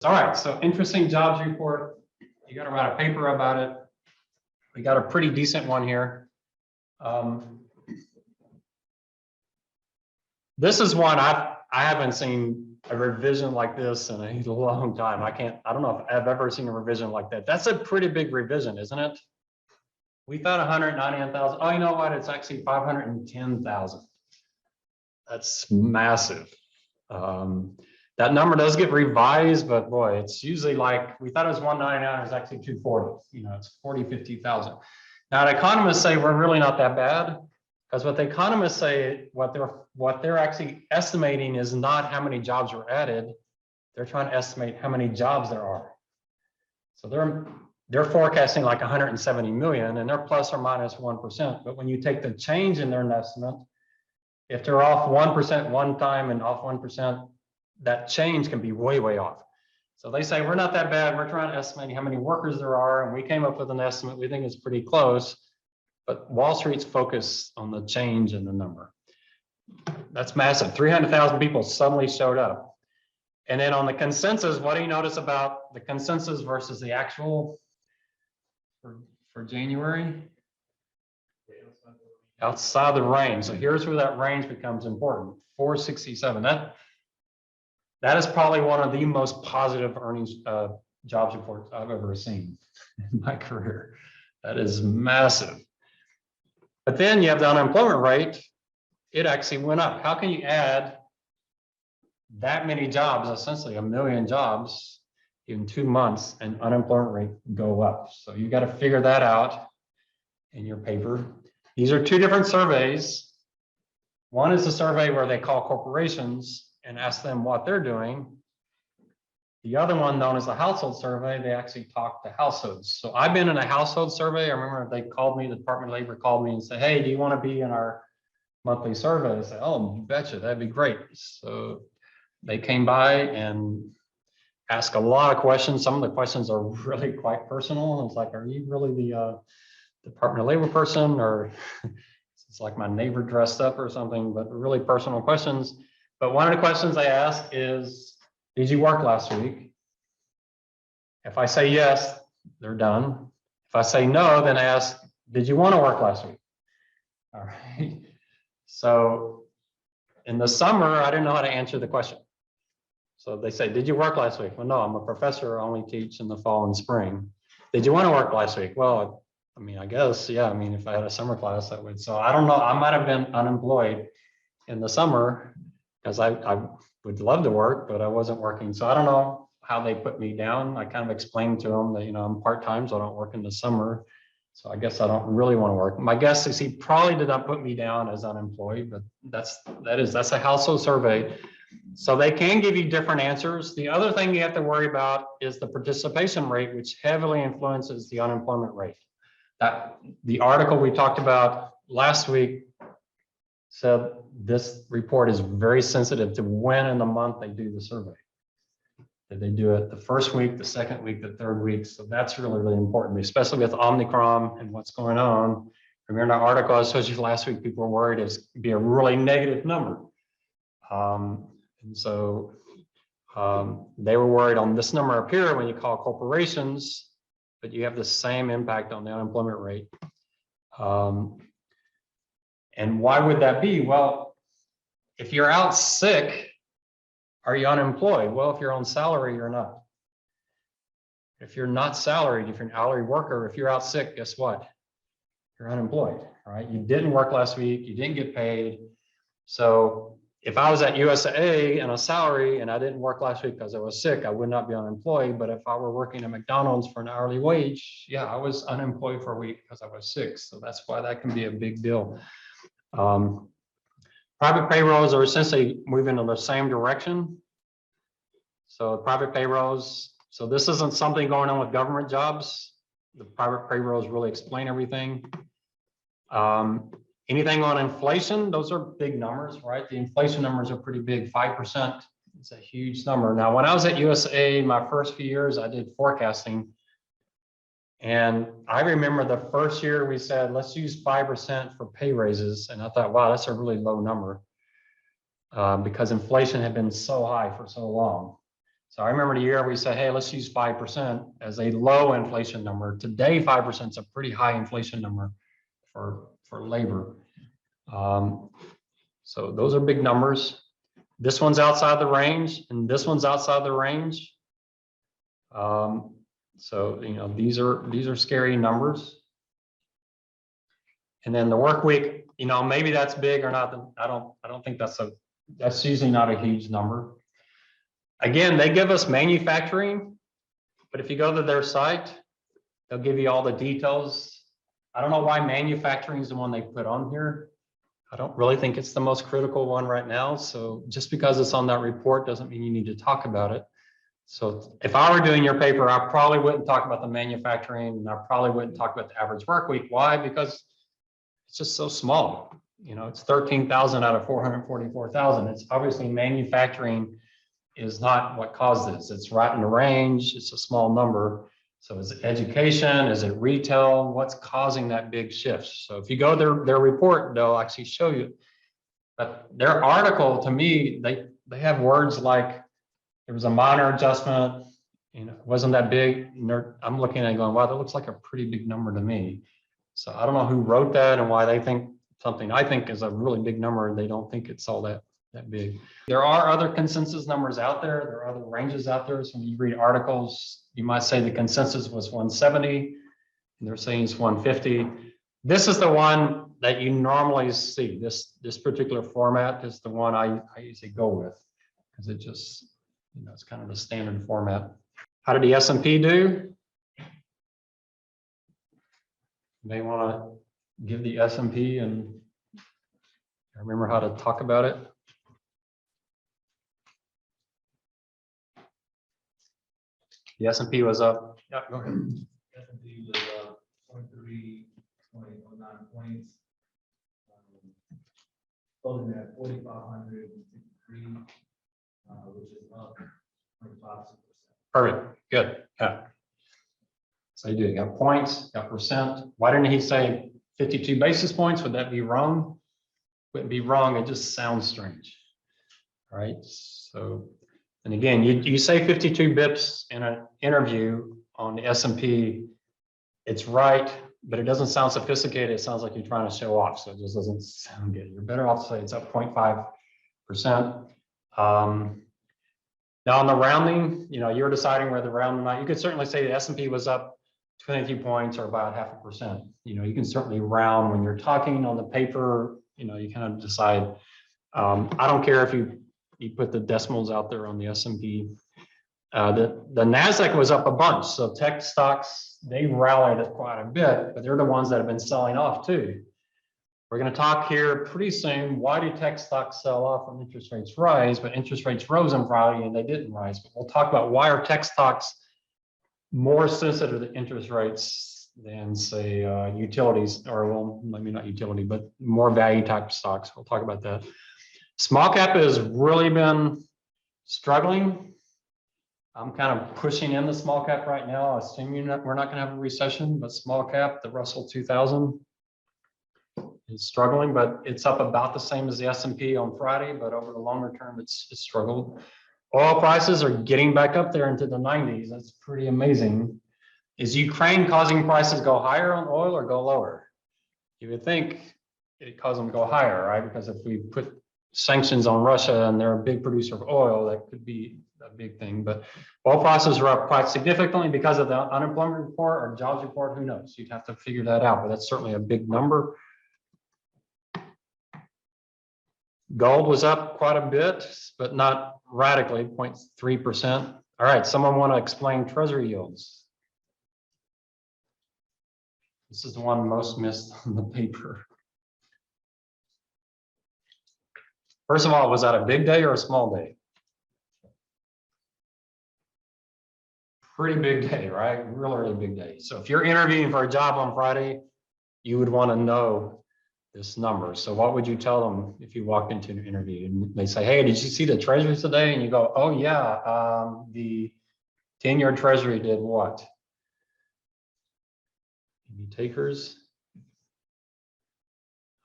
All right, so interesting jobs report. You got to write a paper about it. We got a pretty decent one here. This is one I haven't seen a revision like this in a long time. I don't know if I've ever seen a revision like that. That's a pretty big revision, isn't it? We thought 199,000. Oh, you know what? It's actually 510,000. That's massive. That number does get revised, but boy, it's usually like, we thought it was 199, it's actually 240. You know, it's 40, 50,000. Now, the economists say we're really not that bad, because what the economists say, what they're actually estimating is not how many jobs were added. They're trying to estimate how many jobs there are. So they're forecasting like 170 million, and they're plus or minus 1%. But when you take the change in their estimate, if they're off 1% one time and off 1%, that change can be way, way off. So they say, we're not that bad. We're trying to estimate how many workers there are. And we came up with an estimate. We think it's pretty close, but Wall Street's focused on the change in the number. That's massive. 300,000 people suddenly showed up. And then on the consensus, what do you notice about the consensus versus the actual for January? Outside the range. So here's where that range becomes important. 467. That is probably one of the most positive earnings jobs reports I've ever seen in my career. That is massive. But then you have the unemployment rate. It actually went up. How can you add that many jobs, essentially 1 million jobs in 2 months, and unemployment rate go up? So you got to figure that out in your paper. These are two different surveys. One is a survey where they call corporations and ask them what they're doing. The other one, known as the household survey, they actually talk to households. So I've been in a household survey. I remember they called me, the Department of Labor called me and said, hey, do you want to be in our monthly survey? I said, oh, you betcha, that'd be great. So they came by and asked a lot of questions. Some of the questions are really quite personal. It's like, are you really the Department of Labor person, or it's like my neighbor dressed up or something, but really personal questions. But one of the questions they ask is, did you work last week? If I say yes, they're done. If I say no, then I ask, did you want to work last week? All right. So in the summer, I didn't know how to answer the question. So they say, did you work last week? Well, no, I'm a professor. I only teach in the fall and spring. Did you want to work last week? Well, I mean, I guess, yeah. I mean, if I had a summer class, I would. So I don't know. I might have been unemployed in the summer because I would love to work, but I wasn't working. So I don't know how they put me down. I kind of explained to them that, you know, I'm part-time, so I don't work in the summer. So I guess I don't really want to work. My guess is he probably did not put me down as unemployed, but that's a household survey. So they can give you different answers. The other thing you have to worry about is the participation rate, which heavily influences the unemployment rate. That the article we talked about last week said this report is very sensitive to when in the month they do the survey. Did they do it the first week, the second week, the third week? So that's really, really important, especially with Omicron and what's going on. Remember the article I showed you last week, people were worried it's be a really negative number. And so they were worried on this number up here when you call corporations, but you have the same impact on the unemployment rate. And why would that be? Well, if you're out sick, are you unemployed? Well, if you're on salary, you're not. If you're not salaried, if you're an hourly worker, if you're out sick, guess what? You're unemployed, right? You didn't work last week, you didn't get paid. So if I was at UTSA and a salary and I didn't work last week because I was sick, I would not be unemployed. But if I were working at McDonald's for an hourly wage, yeah, I was unemployed for a week because I was sick. So that's why that can be a big deal. Private payrolls are essentially moving in the same direction. So private payrolls, so this isn't something going on with government jobs. The private payrolls really explain everything. Anything on inflation, those are big numbers, right? The inflation numbers are pretty big, 5%. It's a huge number. Now, when I was at UTSA, my first few years, I did forecasting. And I remember the first year we said, let's use 5% for pay raises. And I thought, wow, that's a really low number because inflation had been so high for so long. So I remember the year we said, hey, let's use 5% as a low inflation number. Today, 5% is a pretty high inflation number for labor. So those are big numbers. This one's outside the range, and this one's outside the range. So you know, these are scary numbers. And then the work week, you know, maybe that's big or not. I don't think that's usually not a huge number. Again, they give us manufacturing, but if you go to their site, they'll give you all the details. I don't know why manufacturing is the one they put on here. I don't really think it's the most critical one right now. So just because it's on that report doesn't mean you need to talk about it. So if I were doing your paper, I probably wouldn't talk about the manufacturing, and I probably wouldn't talk about the average work week. Why? Because it's just so small. You know, it's 13,000 out of 444,000. It's obviously manufacturing is not what caused this. It's right in the range. It's a small number. So is it education? Is it retail? What's causing that big shift? So if you go to their report, they'll actually show you. But their article, to me, they have words like there was a minor adjustment, you know, it wasn't that big. I'm looking at it going, wow, that looks like a pretty big number to me. So I don't know who wrote that and why they think something I think is a really big number and they don't think it's all that big. There are other consensus numbers out there. There are other ranges out there. So when you read articles, you might say the consensus was 170 and they're saying it's 150. This is the one that you normally see. This particular format is the one I usually go with because it just, you know, it's kind of the standard format. How did the S&P do? May want to give the S&P and remember how to talk about it. The S&P was up. Yeah, go ahead. S&P was up 0.3, 0.09 points. Closing at 4,563, which is up 0.56%. Perfect. Good. Yeah. So you do. You got points, got percent. Why didn't he say 52 basis points? Would that be wrong? Wouldn't be wrong. It just sounds strange. All right. So, and again, you say 52 bips in an interview on the S&P, it's right, but it doesn't sound sophisticated. It sounds like you're trying to show off. So it just doesn't sound good. You're better off to say it's up 0.5%. Now on the rounding, you know, you're deciding whether round or not. You could certainly say the S&P was up 22 points or about 0.5%. You know, you can certainly round when you're talking on the paper. You know, you kind of decide. I don't care if you put the decimals out there on the S&P. The NASDAQ was up a bunch. So tech stocks, they rallied it quite a bit, but they're the ones that have been selling off too. We're going to talk here pretty soon. Why do tech stocks sell off when interest rates rise? But interest rates rose on Friday and they didn't rise. But we'll talk about why are tech stocks more sensitive to interest rates than say utilities, or well, maybe not utility, but more value type stocks. We'll talk about that. Small cap has really been struggling. I'm kind of pushing in the small cap right now, assuming that we're not going to have a recession, but small cap, the Russell 2000 is struggling, but it's up about the same as the S&P on Friday, but over the longer term, it's struggled. Oil prices are getting back up there into the 90s. That's pretty amazing. Is Ukraine causing prices to go higher on oil or go lower? You would think it caused them to go higher, right? Because if we put sanctions on Russia and they're a big producer of oil, that could be a big thing. But oil prices are up quite significantly because of the unemployment report or jobs report. Who knows? You'd have to figure that out, but that's certainly a big number. Gold was up quite a bit, but not radically, 0.3%. All right, someone want to explain treasury yields? This is the one most missed on the paper. First of all, was that a big day or a small day? Pretty big day, right? Really big day. So if you're interviewing for a job on Friday, you would want to know this number. So what would you tell them if you walked into an interview and they say, hey, did you see the treasuries today? And you go, oh yeah, the 10-year treasury did what? Any takers? I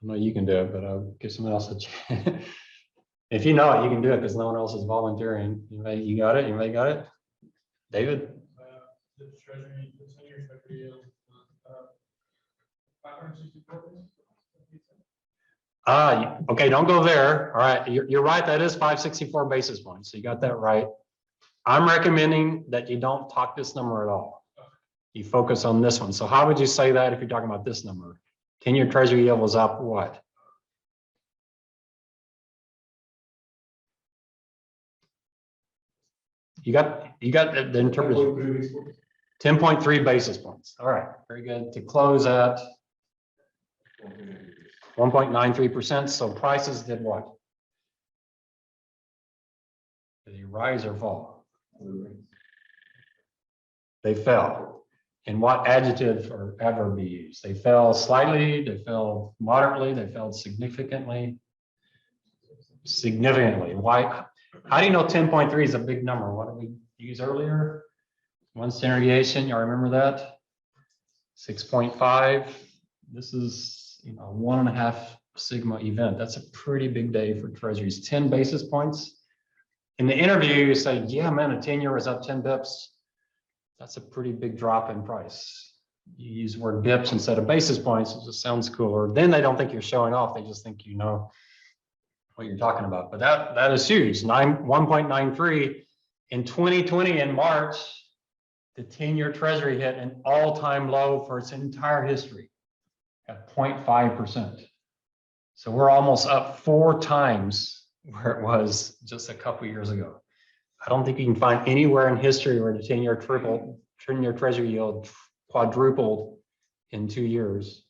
know you can do it, but I'll give someone else a chance. If you know it, you can do it because no one else is volunteering. You got it? Anybody got it? David? The treasury, the 10-year treasury yield, 564. Okay, don't go there. All right, you're right. That is 564 basis points. So you got that right. I'm recommending that you don't talk this number at all. You focus on this one. So how would you say that if you're talking about this number? 10-year treasury yield was up what? You got the interpretation. 10.3 basis points. All right, very good. To close at 1.93%. So prices did what? Did they rise or fall? They fell. And what adjective or adverb be used? They fell slightly, they fell moderately, they fell significantly. Significantly. Why? How do you know 10.3 is a big number? What did we use earlier? One standard deviation, y'all remember that? 6.5. This is 1.5 sigma event. That's a pretty big day for treasuries. 10 basis points. In the interview, you say, yeah, man, a 10-year was up 10 bips. That's a pretty big drop in price. You use the word bips instead of basis points. It just sounds cooler. Then they don't think you're showing off. They just think you know what you're talking about. But that is huge. 1.93 in 2020 in March. The 10-year treasury hit an all-time low for its entire history at 0.5%. So we're almost up 4 times where it was just a couple years ago. I don't think you can find anywhere in history where the 10-year treasury yield quadrupled in 2 years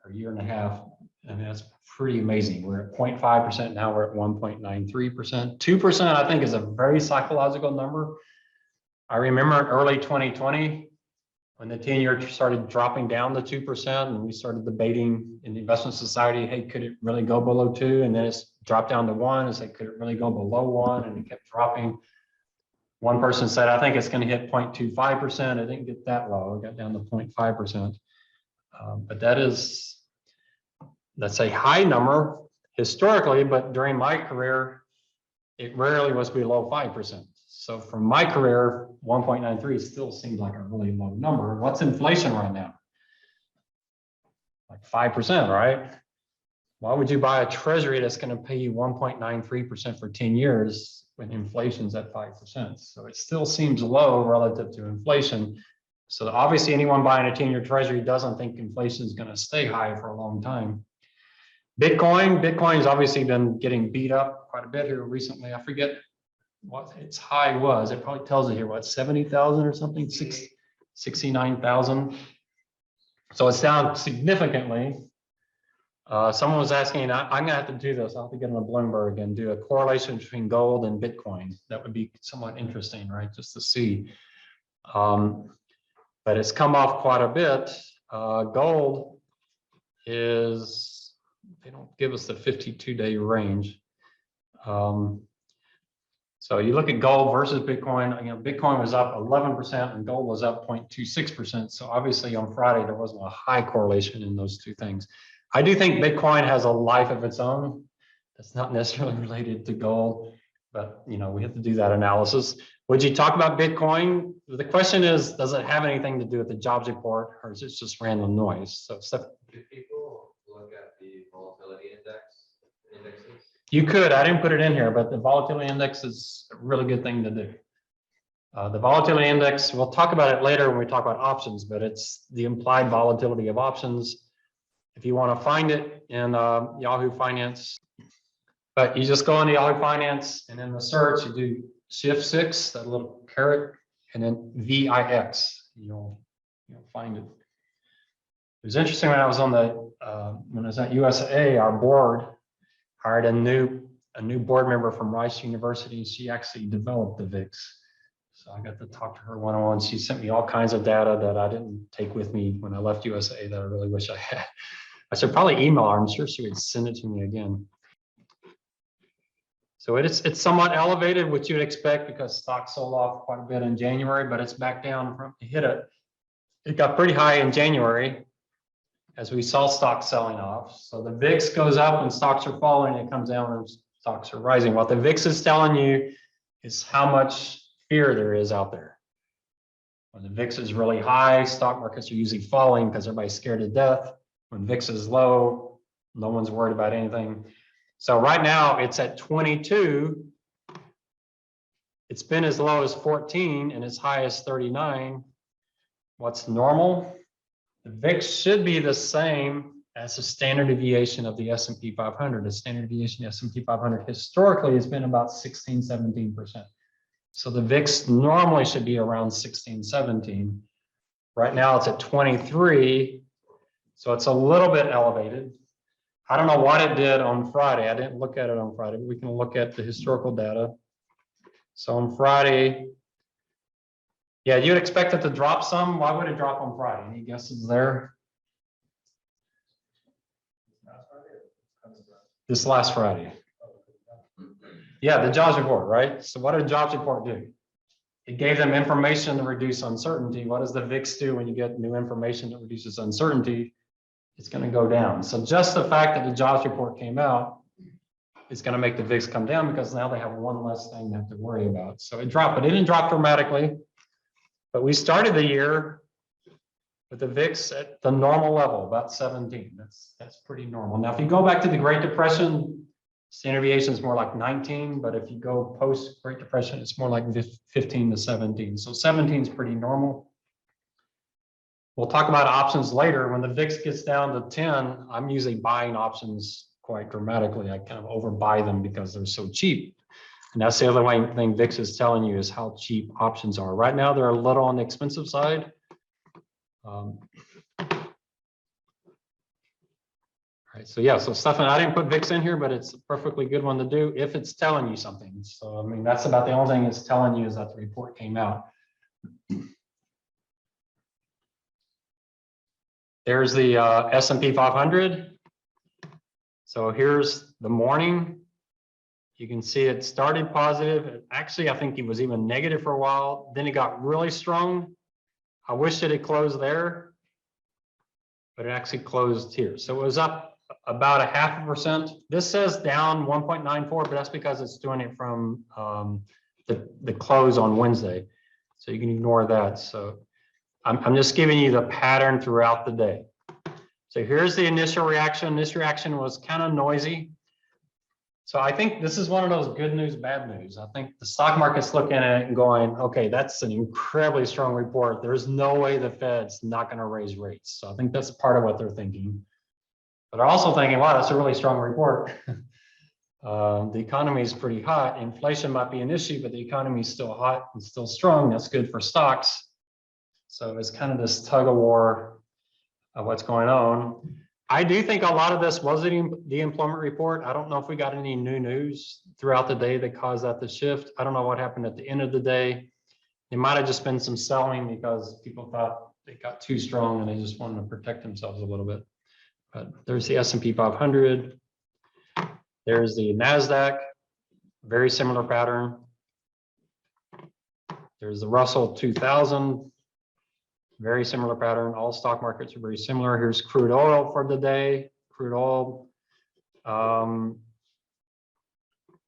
or a year and a half. I mean, that's pretty amazing. We're at 0.5%. Now we're at 1.93%. 2%, I think, is a very psychological number. I remember in early 2020, when the 10-year started dropping down to 2%, and we started debating in the investment society, hey, could it really go below 2? And then it's dropped down to 1. It's like, could it really go below 1? And it kept dropping. One person said, I think it's going to hit 0.25%. It didn't get that low. It got down to 0.5%. But that's a high number historically, but during my career, it rarely was below 5%. So from my career, 1.93 still seems like a really low number. What's inflation right now? Like 5%, right? Why would you buy a treasury that's going to pay you 1.93% for 10 years when inflation's at 5%? So it still seems low relative to inflation. So obviously anyone buying a 10-year treasury doesn't think inflation is going to stay high for a long time. Bitcoin's obviously been getting beat up quite a bit here recently. I forget what its high was. It probably tells you here, what, 70,000 or something, 69,000. So it's down significantly. Someone was asking, I'm going to have to do this. I'll have to get on a Bloomberg and do a correlation between gold and Bitcoin. That would be somewhat interesting, right? Just to see. But it's come off quite a bit. Gold is, they don't give us the 52-day range. So you look at gold versus Bitcoin, Bitcoin was up 11% and gold was up 0.26%. So obviously on Friday, there wasn't a high correlation in those two things. I do think Bitcoin has a life of its own. That's not necessarily related to gold, but we have to do that analysis. Would you talk about Bitcoin? The question is, does it have anything to do with the jobs report, or is it just random noise? So do people look at the volatility indexes? You could. I didn't put it in here, but the volatility index is a really good thing to do. The volatility index, we'll talk about it later when we talk about options, but it's the implied volatility of options. If you want to find it in Yahoo Finance, but you just go into Yahoo Finance and in the search, you do shift 6, that little caret, and then VIX. You'll find it. It was interesting when I was on when I was at UTSA, our board hired a new board member from Rice University. She actually developed the VIX. So I got to talk to her one-on-one. She sent me all kinds of data that I didn't take with me when I left USA that I really wish I had. I should probably email her. I'm sure she would send it to me again. So it's somewhat elevated, which you'd expect because stocks sold off quite a bit in January, but it's back down from it got pretty high in January as we saw stocks selling off. So the VIX goes up when stocks are falling, it comes down when Stocks are rising. What the VIX is telling you is how much fear there is out there. When the VIX is really high, stock markets are usually falling because everybody's scared to death. When VIX is low, no one's worried about anything. So right now it's at 22. It's been as low as 14 and as high as 39. What's normal? The VIX should be the same as the standard deviation of the S&P 500. The standard deviation of the S&P 500 historically has been about 16, 17%. So the VIX normally should be around 16, 17. Right now it's at 23. So it's a little bit elevated. I don't know what it did on Friday. I didn't look at it on Friday, but we can look at the historical data. So on Friday, yeah, you'd expect it to drop some. Why would it drop on Friday? Any guesses there? This last Friday. Yeah, the jobs report, right? So what did the jobs report do? It gave them information to reduce uncertainty. What does the VIX do when you get new information that reduces uncertainty? It's going to go down. So just the fact that the jobs report came out is going to make the VIX come down because now they have one less thing they have to worry about. So it dropped, but it didn't drop dramatically. But we started the year with the VIX at the normal level, about 17. That's pretty normal. Now, if you go back to the Great Depression, standard deviation is more like 19, but if you go post Great Depression, it's more like 15 to 17. So 17 is pretty normal. We'll talk about options later. When the VIX gets down to 10, I'm usually buying options quite dramatically. I kind of overbuy them because they're so cheap. And that's the other thing VIX is telling you is how cheap options are. Right now, they're a little on the expensive side. All right, so yeah, so Stefan, I didn't put VIX in here, but it's a perfectly good one to do if it's telling you something. So, I mean, that's about the only thing it's telling you is that the report came out. There's the S&P 500. So here's the morning. You can see it started positive. Actually, I think it was even negative for a while. Then it got really strong. I wish it had closed there, but it actually closed here. So it was up about 0.5%. This says down 1.94, but that's because it's doing it from the close on Wednesday. So you can ignore that. So I'm just giving you the pattern throughout the day. So here's the initial reaction. This reaction was kind of noisy. So I think this is one of those good news, bad news. I think the stock market's looking at it and going, okay, that's an incredibly strong report. There's no way the Fed's not going to raise rates. So I think that's part of what they're thinking. But they're also thinking, wow, that's a really strong report. The economy is pretty hot. Inflation might be an issue, but the economy is still hot and still strong. That's good for stocks. So it's kind of this tug of war of what's going on. I do think a lot of this was the employment report. I don't know if we got any new news throughout the day that caused that to shift. I don't know what happened at the end of the day. It might have just been some selling because people thought they got too strong and they just wanted to protect themselves a little bit. But there's the S&P 500. There's the NASDAQ, very similar pattern. There's the Russell 2000. Very similar pattern. All stock markets are very similar. Here's crude oil for the day. Crude oil.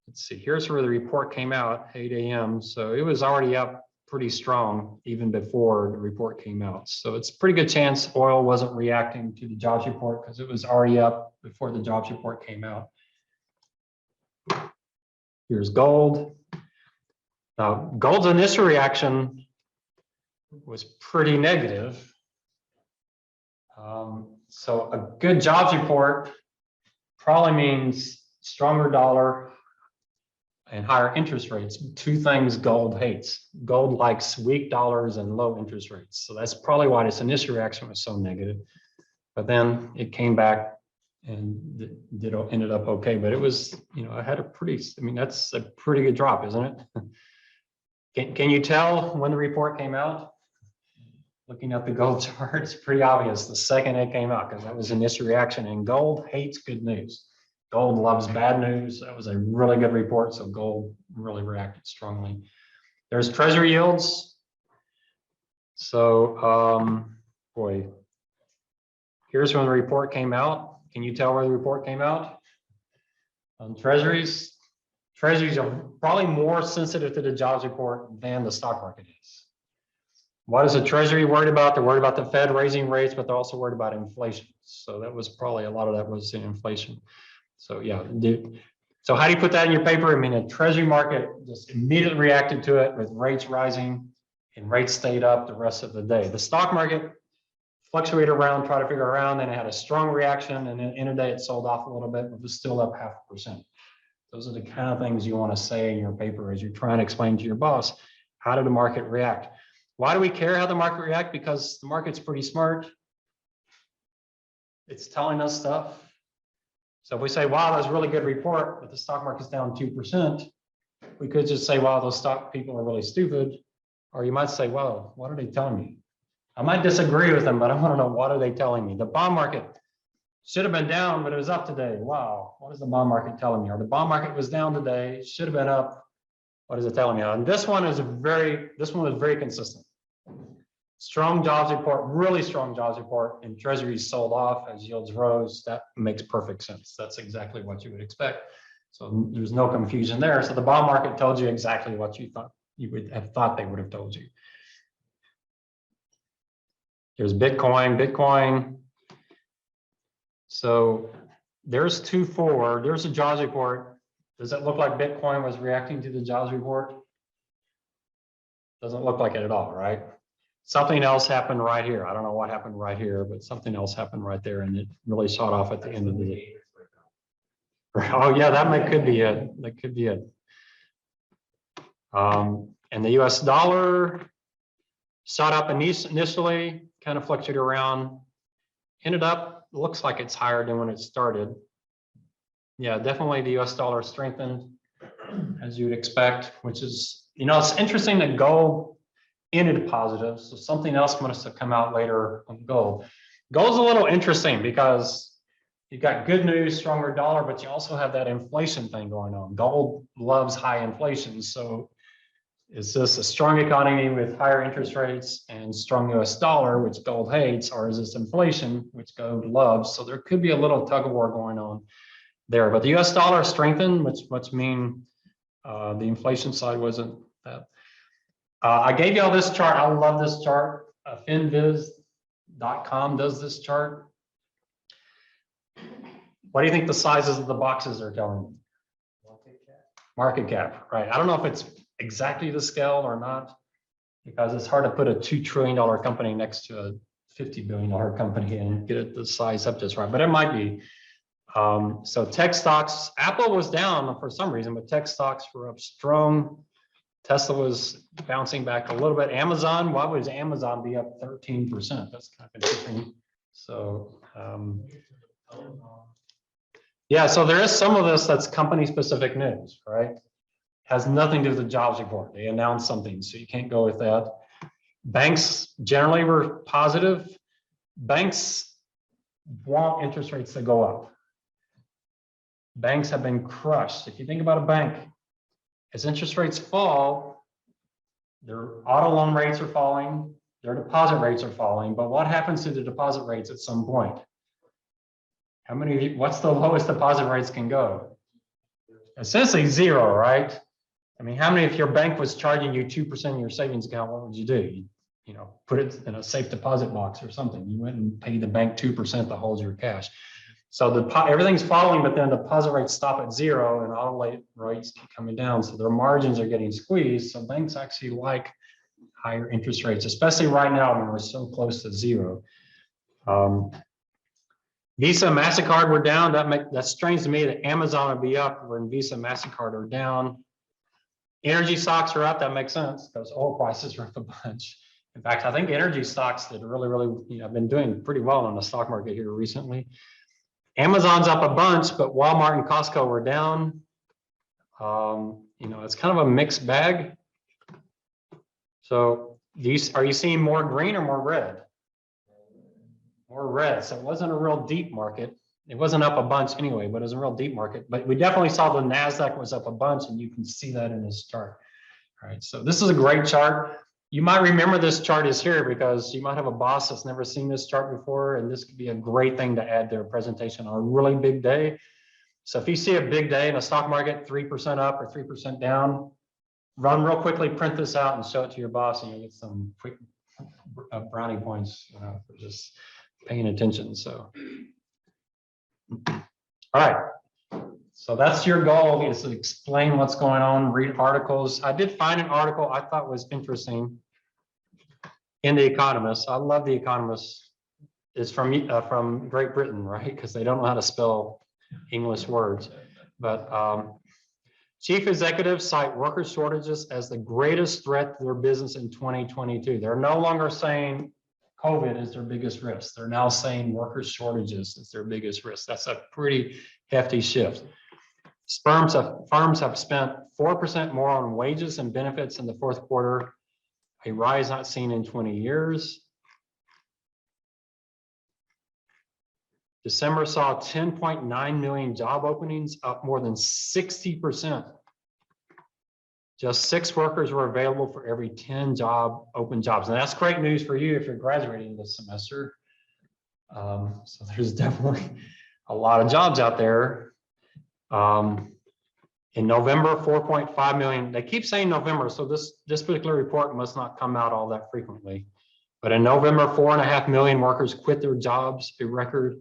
Let's see. Here's where the report came out, 8 a.m. So it was already up pretty strong even before the report came out. So it's a pretty good chance oil wasn't reacting to the jobs report because it was already up before the jobs report came out. Here's gold. Now, gold's initial reaction was pretty negative. So a good jobs report probably means stronger dollar and higher interest rates. Two things gold hates. Gold likes weak dollars and low interest rates. So that's probably why this initial reaction was so negative. But then it came back and ended up okay. But it was, you know, I had a pretty, I mean, that's a pretty good drop, isn't it? Can you tell when the report came out? Looking at the gold chart, it's pretty obvious the second it came out because that was initial reaction, and gold hates good news. Gold loves bad news. That was a really good report, so gold really reacted strongly. There's treasury yields. So, boy, here's when the report came out. Can you tell where the report came out? On treasuries, Treasuries are probably more sensitive to the jobs report than the stock market is. What is the Treasury worried about? They're worried about the Fed raising rates, but they're also worried about inflation. So that was probably a lot of that was in inflation. So yeah, so how do you put that in your paper? I mean, the Treasury market just immediately reacted to it with rates rising and rates stayed up the rest of the day. The stock market fluctuated around, try to figure around, then it had a strong reaction, and then intraday it sold off a little bit, but was still up 0.5%. Those are the kind of things you want to say in your paper as you're trying to explain to your boss, how did the market react? Why do we care how the market react? Because the market's pretty smart. It's telling us stuff. So if we say, wow, that's a really good report, but the stock market's down 2%, we could just say, wow, those stock people are really stupid. Or you might say, well, what are they telling me? I might disagree with them, but I want to know, what are they telling me? The bond market should have been down, but it was up today. Wow, what is the bond market telling me? Or the bond market was down today, should have been up. What is it telling me? And this one was very consistent. Strong jobs report, really strong jobs report, and treasuries sold off as yields rose. That makes perfect sense. That's exactly what you would expect. So there's no confusion there. So the bond market told you exactly what you thought you would have thought they would have told you. There's Bitcoin. So there's 2.4. There's a jobs report. Does it look like Bitcoin was reacting to the jobs report? Doesn't look like it at all, right? Something else happened right here. I don't know what happened right here, but something else happened right there, and it really shot off at the end of the day. Oh yeah, could be it. That could be it. And the US dollar shot up initially, kind of fluctuated around, ended up, looks like it's higher than when it started. Yeah, definitely the US dollar strengthened as you would expect, which is, it's interesting that gold ended positive. So something else must have come out later on gold. Gold's a little interesting because you've got good news, stronger dollar, but you also have that inflation thing going on. Gold loves high inflation. So is this a strong economy with higher interest rates and strong US dollar, which gold hates, or is this inflation, which gold loves? So there could be a little tug of war going on there. But the US dollar strengthened, which must mean the inflation side wasn't that. I gave you all this chart. I love this chart. Finviz.com does this chart. What do you think the sizes of the boxes are telling me? Market cap, right? I don't know if it's exactly the scale or not, because it's hard to put a $2 trillion company next to a $50 billion company and get it the size up just right, but it might be. So tech stocks, Apple was down for some reason, but tech stocks were up strong. Tesla was bouncing back a little bit. Amazon, why would Amazon be up 13%? That's kind of interesting. So, yeah, so there is some of this that's company specific news, right? Has nothing to do with the jobs report. They announced something, so you can't go with that. Banks generally were positive. Banks want interest rates to go up. Banks have been crushed. If you think about a bank, as interest rates fall, their auto loan rates are falling, their deposit rates are falling, but what happens to the deposit rates at some point? What's the lowest deposit rates can go? Essentially zero, right? I mean, how many, if your bank was charging you 2% in your savings account, what would you do? You put it in a safe deposit box or something. You went and paid the bank 2% to hold your cash. So everything's falling, but then deposit rates stop at zero and auto rates keep coming down. So their margins are getting squeezed. So banks actually like higher interest rates, especially right now when we're so close to zero. Visa, MasterCard were down. That's strange to me that Amazon would be up when Visa, MasterCard are down. Energy stocks are up. That makes sense because oil prices are up a bunch. In fact, I think energy stocks that really, have been doing pretty well on the stock market here recently. Amazon's up a bunch, but Walmart and Costco were down. It's kind of a mixed bag. So are you seeing more green or more red? More red. So it wasn't a real deep market. It wasn't up a bunch anyway, but it was a real deep market. But we definitely saw the NASDAQ was up a bunch, and you can see that in this chart. All right, so this is a great chart. You might remember this chart is here because you might have a boss that's never seen this chart before, and this could be a great thing to add to a presentation on a really big day. So if you see a big day in the stock market, 3% up or 3% down, run real quickly, print this out and show it to your boss, and you'll get some quick brownie points, for just paying attention. So, all right. So that's your goal, is to explain what's going on, read articles. I did find an article I thought was interesting in The Economist. I love The Economist. It's from Great Britain, right? Because they don't know how to spell English words. But chief executives cite worker shortages as the greatest threat to their business in 2022. They're no longer saying COVID is their biggest risk. They're now saying worker shortages is their biggest risk. That's a pretty hefty shift. Firms have spent 4% more on wages and benefits in the fourth quarter, a rise not seen in 20 years. December saw 10.9 million job openings, up more than 60%. Just 6 workers were available for every 10 open jobs. And that's great news for you if you're graduating this semester. So there's definitely a lot of jobs out there. In November, 4.5 million. They keep saying November, so this particular report must not come out all that frequently. But in November, 4.5 million workers quit their jobs, a record.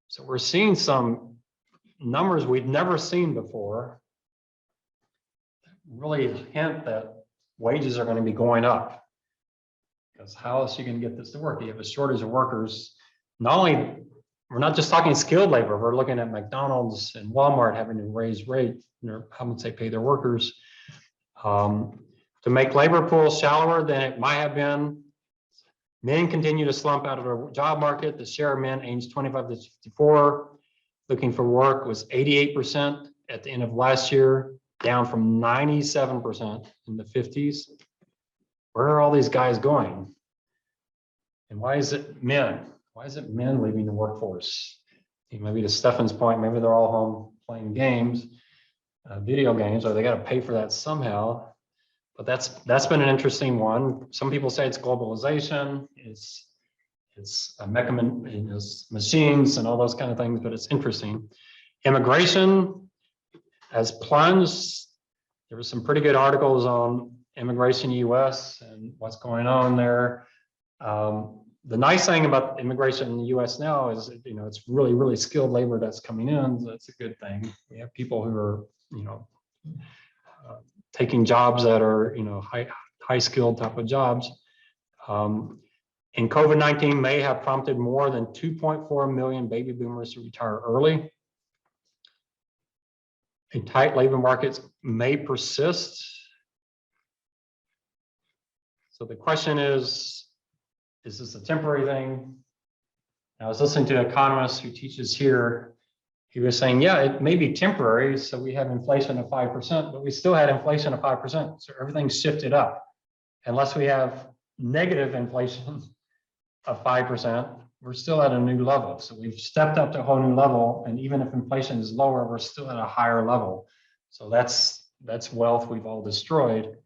So we're seeing some numbers we've never seen before. Really hint that wages are going to be going up. Because how else are you going to get this to work? You have a shortage of workers. Not only, we're not just talking skilled labor, we're looking at McDonald's and Walmart having to raise rates, how much they pay their workers. To make labor pools shallower than it might have been, men continue to slump out of the job market. The share of men aged 25 to 54 looking for work was 88% at the end of last year, down from 97% in the 50s. Where are all these guys going? And why is it men? Why is it men leaving the workforce? Maybe to Stefan's point, maybe they're all home playing games, video games, or they got to pay for that somehow. But that's been an interesting one. Some people say it's globalization, it's machines and all those kind of things, but it's interesting. Immigration has plunged. There were some pretty good articles on immigration U.S. and what's going on there. The nice thing about immigration in the U.S. now is, it's really, really skilled labor that's coming in. So that's a good thing. We have people who are, taking jobs that are, high skilled type of jobs. And COVID-19 may have prompted more than 2.4 million baby boomers to retire early. And tight labor markets may persist. So the question is this a temporary thing? I was listening to an economist who teaches here. He was saying, yeah, it may be temporary. So we have inflation of 5%, but we still had inflation of 5%. So everything's shifted up. Unless we have negative inflation of 5%, we're still at a new level. So we've stepped up to a whole new level. And even if inflation is lower, we're still at a higher level. So that's wealth we've all destroyed.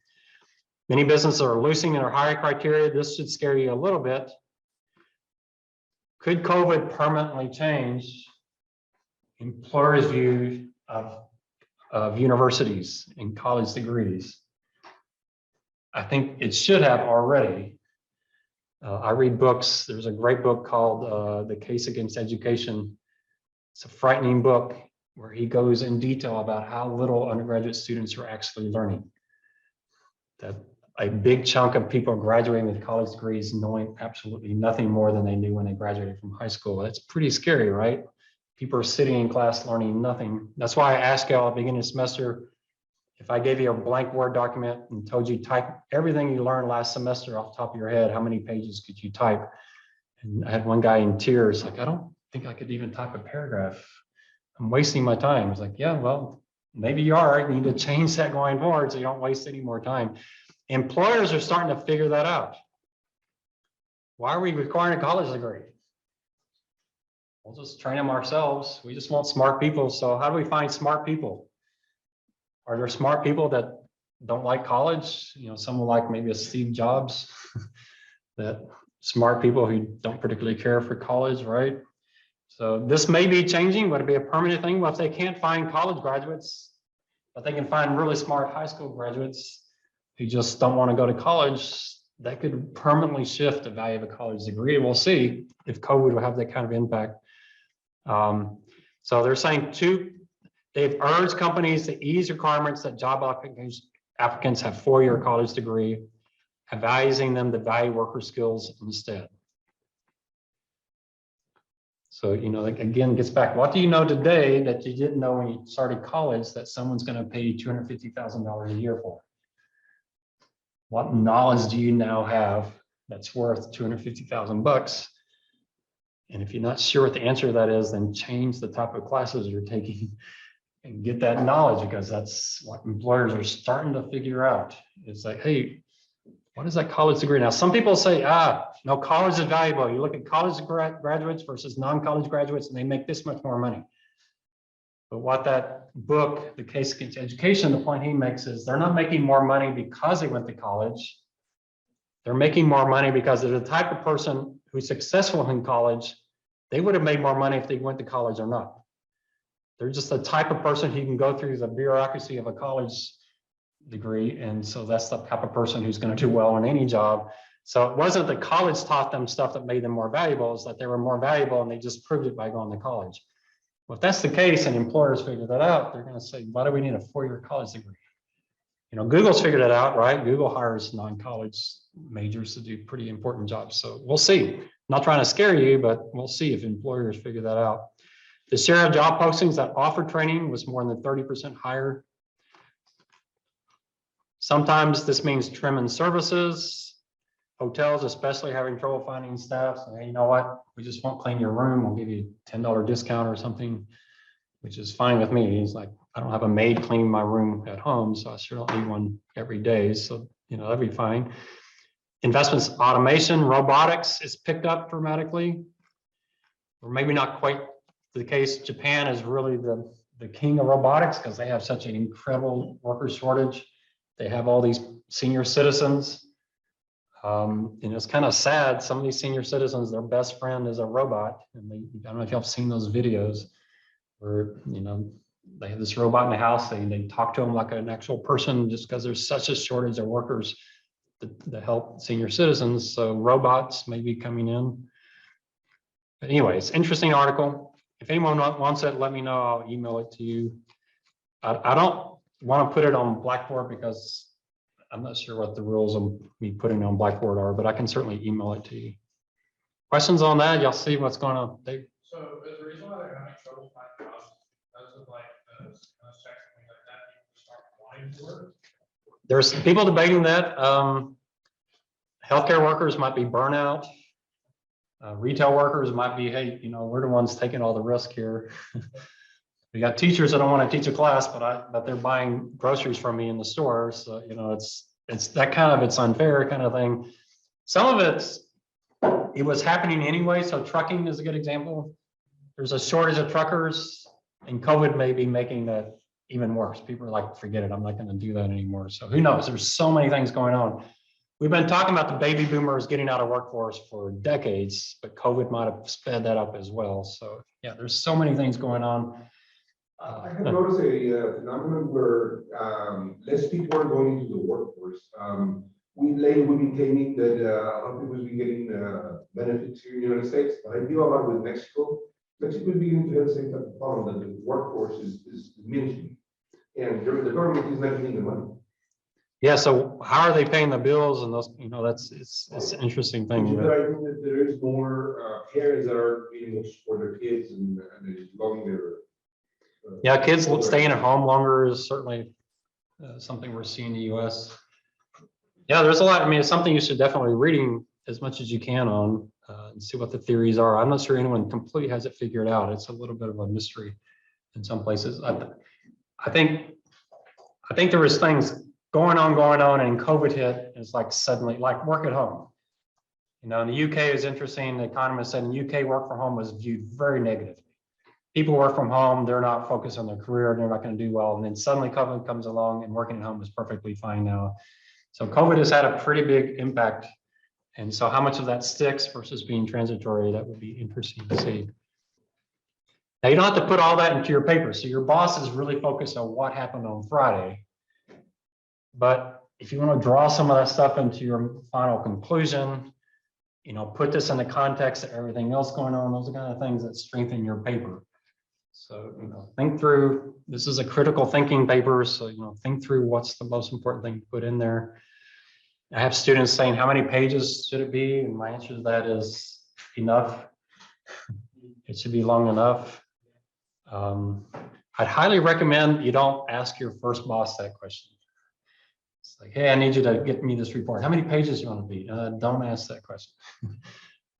Many businesses are loosening their hiring criteria. This should scare you a little bit. Could COVID permanently change employers' view of universities and college degrees? I think it should have already. I read books. There's a great book called The Case Against Education. It's a frightening book where he goes in detail about how little undergraduate students are actually learning. That a big chunk of people are graduating with college degrees knowing absolutely nothing more than they knew when they graduated from high school. That's pretty scary, right? People are sitting in class learning nothing. That's why I asked y'all at the beginning of the semester, if I gave you a blank Word document and told you type everything you learned last semester off the top of your head, how many pages could you type? And I had one guy in tears, like, I don't think I could even type a paragraph. I'm wasting my time. I was like, yeah, well, maybe you are. You need to change that going forward so you don't waste any more time. Employers are starting to figure that out. Why are we requiring a college degree? We'll just train them ourselves. We just want smart people. So how do we find smart people? Are there smart people that don't like college? Someone like maybe a Steve Jobs, that smart people who don't particularly care for college, right? So this may be changing. Would it be a permanent thing? Well, if they can't find college graduates, but they can find really smart high school graduates who just don't want to go to college, that could permanently shift the value of a college degree. We'll see if COVID will have that kind of impact. So they're saying they've urged companies to ease requirements that job applicants have 4-year college degree, advising them to value worker skills instead. So, you know, like, again, gets back, what do you know today that you didn't know when you started college that someone's going to pay you $250,000 a year for? What knowledge do you now have that's worth $250,000? And if you're not sure what the answer to that is, then change the type of classes you're taking and get that knowledge, because that's what employers are starting to figure out. It's like, hey, what is that college degree? Now, some people say, no, college is valuable. You look at college graduates versus non-college graduates, and they make this much more money. But what that book, The Case Against Education, the point he makes is they're not making more money because they went to college. They're making more money because they're the type of person who's successful in college. They would have made more money if they went to college or not. They're just the type of person who can go through the bureaucracy of a college degree. And so that's the type of person who's going to do well in any job. So it wasn't that college taught them stuff that made them more valuable. It's that they were more valuable and they just proved it by going to college. Well, if that's the case and employers figure that out, they're going to say, why do we need a 4-year college degree? You know, Google's figured it out, right? Google hires non-college majors to do pretty important jobs. So we'll see. I'm not trying to scare you, but we'll see if employers figure that out. The share of job postings that offer training was more than 30% higher. Sometimes this means trim and services. Hotels, especially, having trouble finding staff. So, hey, you know what? We just won't clean your room. We'll give you a $10 discount or something, which is fine with me. He's like, I don't have a maid cleaning my room at home, so I sure don't need one every day. So, you know, that'd be fine. Investments, automation, robotics is picked up dramatically, or maybe not quite the case. Japan is really the king of robotics because they have such an incredible worker shortage. They have all these senior citizens. And it's kind of sad. Some of these senior citizens, their best friend is a robot. And I don't know if y'all have seen those videos where, you know, they have this robot in the house. They talk to them like an actual person just because there's such a shortage of workers to help senior citizens. So robots may be coming in. But anyway, it's an interesting article. If anyone wants it, let me know. I'll email it to you. I don't want to put it on Blackboard because I'm not sure what the rules of me putting it on Blackboard are, but I can certainly email it to you. Questions on that? Y'all see what's going on? So is the reason why they're having trouble finding jobs because of like the sex and things like that, people start applying for it? There's people debating that. Healthcare workers might be burnout. Retail workers might be, hey, you know, we're the ones taking all the risk here. We got teachers that don't want to teach a class, but they're buying groceries from me in the store. So, you know, it's that kind of, it's unfair kind of thing. Some of it was happening anyway. So trucking is a good example. There's a shortage of truckers, and COVID may be making that even worse. People are like, forget it, I'm not going to do that anymore. So who knows? There's so many things going on. We've been talking about the baby boomers getting out of workforce for decades, but COVID might have sped that up as well. So yeah, there's so many things going on. I have noticed a phenomenon where less people are going into the workforce. Lately we've been claiming that a lot of people have been getting benefits here in the United States, but I deal a lot with Mexico. Mexico is beginning to have the same type of problem, that the workforce is diminishing, and the government is not getting the money. Yeah, so how are they paying the bills and those, you know, it's an interesting thing. But I think that there is more parents that are being able to support their kids and loving their Yeah, kids staying at home longer is certainly something we're seeing in the US. Yeah, there's a lot. I mean, it's something you should definitely reading as much as you can on and see what the theories are. I'm not sure anyone completely has it figured out. It's a little bit of a mystery in some places. I think there was things going on, and COVID hit. It's like suddenly, like work at home. You know, in the UK is interesting. The economist said in the UK, work from home was viewed very negatively. People work from home, they're not focused on their career, they're not going to do well. And then suddenly COVID comes along and working at home is perfectly fine now. So COVID has had a pretty big impact. And so how much of that sticks versus being transitory, that would be interesting to see. Now, you don't have to put all that into your paper. So your boss is really focused on what happened on Friday. But if you want to draw some of that stuff into your final conclusion, put this in the context of everything else going on, those are kind of things that strengthen your paper. So, think through, this is a critical thinking paper. So, think through what's the most important thing to put in there. I have students saying, how many pages should it be? And my answer to that is enough. It should be long enough. I'd highly recommend you don't ask your first boss that question. It's like, hey, I need you to get me this report. How many pages do you want to be? Don't ask that question.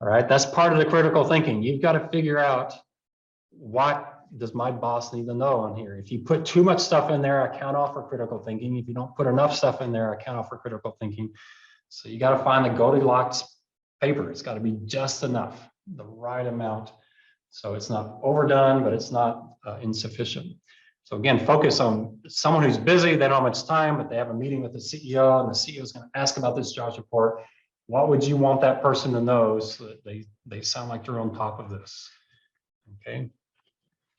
All right, that's part of the critical thinking. You've got to figure out, what does my boss need to know on here? If you put too much stuff in there, I count off for critical thinking. If you don't put enough stuff in there, I count off for critical thinking. So you got to find the Goldilocks paper. It's got to be just enough, the right amount. So it's not overdone, but it's not insufficient. So again, focus on someone who's busy, they don't have much time, but they have a meeting with the CEO, and the CEO is going to ask about this jobs report. What would you want that person to know so that they sound like they're on top of this? Okay.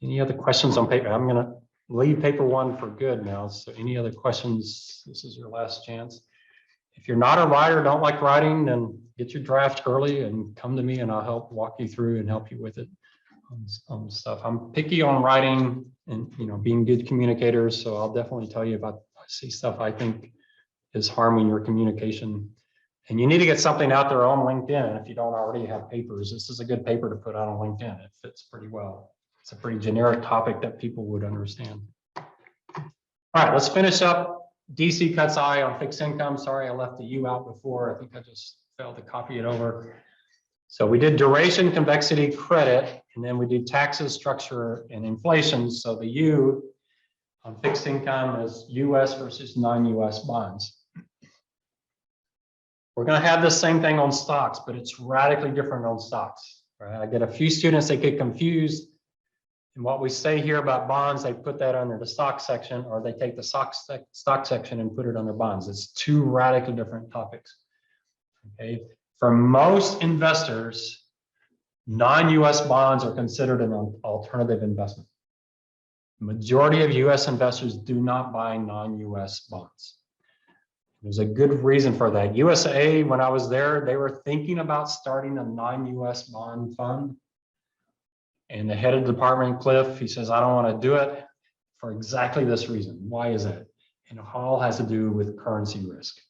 Any other questions on paper? I'm going to leave paper one for good now. So any other questions? This is your last chance. If you're not a writer, don't like writing, then get your draft early and come to me and I'll help walk you through and help you with it on stuff. I'm picky on writing and being good communicators. So I'll definitely tell you if I see stuff I think is harming your communication. And you need to get something out there on LinkedIn if you don't already have papers. This is a good paper to put out on LinkedIn. It fits pretty well. It's a pretty generic topic that people would understand. All right, let's finish up. DC cuts I on fixed income. Sorry, I left the U out before. I think I just failed to copy it over. So we did duration, convexity, credit, and then we did taxes, structure, and inflation. So the U on fixed income is US versus non-US bonds. We're going to have the same thing on stocks, but it's radically different on stocks. Right? I get a few students that get confused. And what we say here about bonds, they put that under the stock section, or they take the stock section and put it under bonds. It's two radically different topics. Okay. For most investors, non-US bonds are considered an alternative investment. The majority of US investors do not buy non-US bonds. There's a good reason for that. UTSA, when I was there, they were thinking about starting a non-US bond fund. And the head of the department, Cliff, he says, I don't want to do it for exactly this reason. Why is that? And it all has to do with currency risk.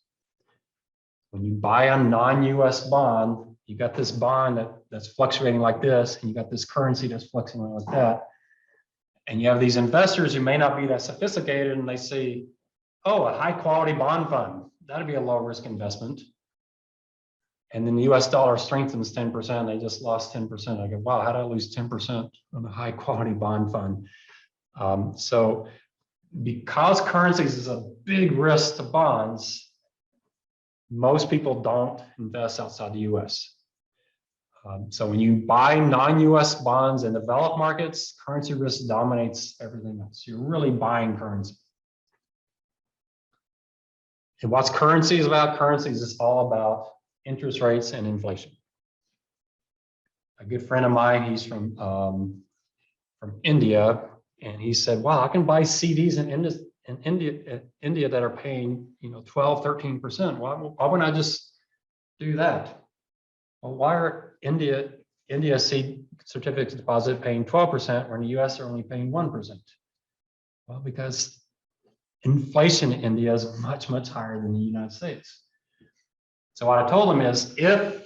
When you buy a non-US bond, you got this bond that's fluctuating like this, and you got this currency that's fluctuating like that. And you have these investors who may not be that sophisticated, and they say, oh, a high quality bond fund, that'd be a low risk investment. And then the US dollar strengthens 10%. They just lost 10%. I go, wow, how did I lose 10% on a high quality bond fund? So because currencies is a big risk to bonds, most people don't invest outside the US. So when you buy non-US bonds in developed markets, currency risk dominates everything else. You're really buying currency. And what's currency is about? Currencies is all about interest rates and inflation. A good friend of mine, he's from India, and he said, wow, I can buy CDs in India that are paying 12, 13%. Why wouldn't I just do that? Well, why are India CD certificates of deposit paying 12% when the US are only paying 1%? Well, because inflation in India is much, much higher than the United States. So what I told him is, if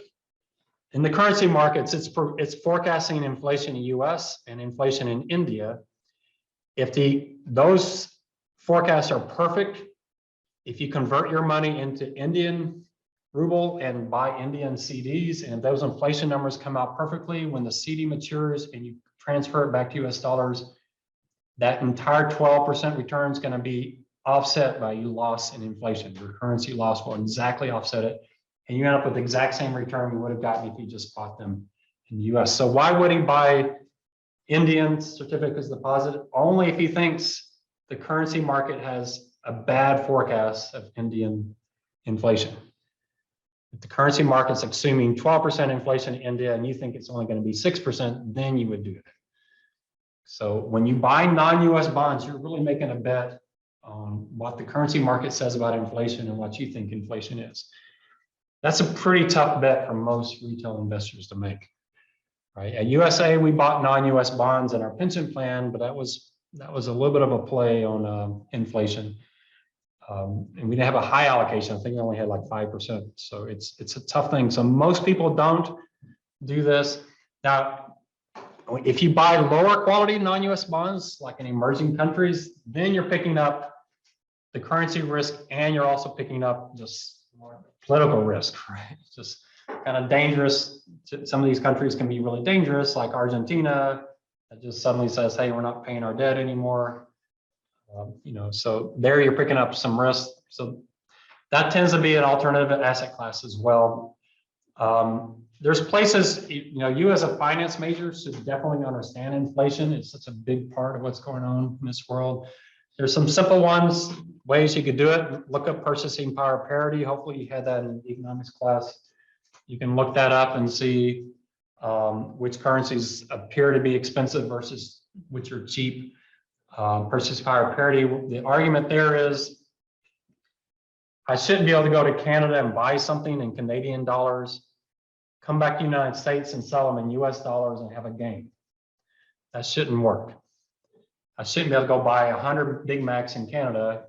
in the currency markets, it's forecasting inflation in the US and inflation in India. If those forecasts are perfect, if you convert your money into Indian ruble and buy Indian CDs, and if those inflation numbers come out perfectly, when the CD matures and you transfer it back to US dollars, that entire 12% return is going to be offset by your loss in inflation. Your currency loss will exactly offset it. And you end up with the exact same return you would have gotten if you just bought them in the US. So why would he buy Indian certificates of deposit? Only if he thinks the currency market has a bad forecast of Indian inflation. If the currency market's assuming 12% inflation in India and you think it's only going to be 6%, then you would do it. So when you buy non-US bonds, you're really making a bet on what the currency market says about inflation and what you think inflation is. That's a pretty tough bet for most retail investors to make, right? At USA, we bought non-US bonds in our pension plan, but that was a little bit of a play on inflation. And we didn't have a high allocation. I think we only had like 5%. So it's a tough thing. So most people don't do this. Now, if you buy lower quality non-US bonds, like in emerging countries, then you're picking up the currency risk and you're also picking up just more political risk, right? It's just kind of dangerous. Some of these countries can be really dangerous, like Argentina, that just suddenly says, hey, we're not paying our debt anymore. You know, so there you're picking up some risk. So that tends to be an alternative asset class as well. There's places, you know, you as a finance major should definitely understand inflation. It's such a big part of what's going on in this world. There's some simple ways you could do it. Look up purchasing power parity. Hopefully you had that in economics class. You can look that up and see which currencies appear to be expensive versus which are cheap. Purchasing power parity, the argument there is I shouldn't be able to go to Canada and buy something in Canadian dollars, come back to the United States and sell them in US dollars and have a gain. That shouldn't work. I shouldn't be able to go buy 100 Big Macs in Canada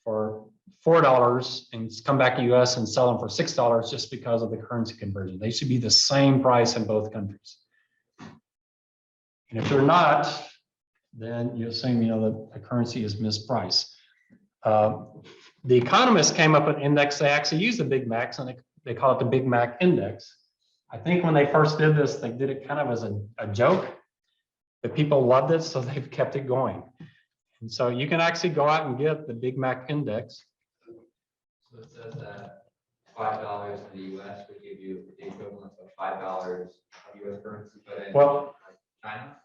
for $4 and come back to the US and sell them for $6 just because of the currency conversion. They should be the same price in both countries. And if they're not, then you assume, you know, that the currency is mispriced. The economists came up with an index. They actually use the Big Macs and they call it the Big Mac Index. I think when they first did this, they did it kind of as a joke, but people loved it, so they've kept it going. And so you can actually go out and get the Big Mac Index. So it says that $5 in the US would give you the equivalent of $5 of US currency, but in Well, China?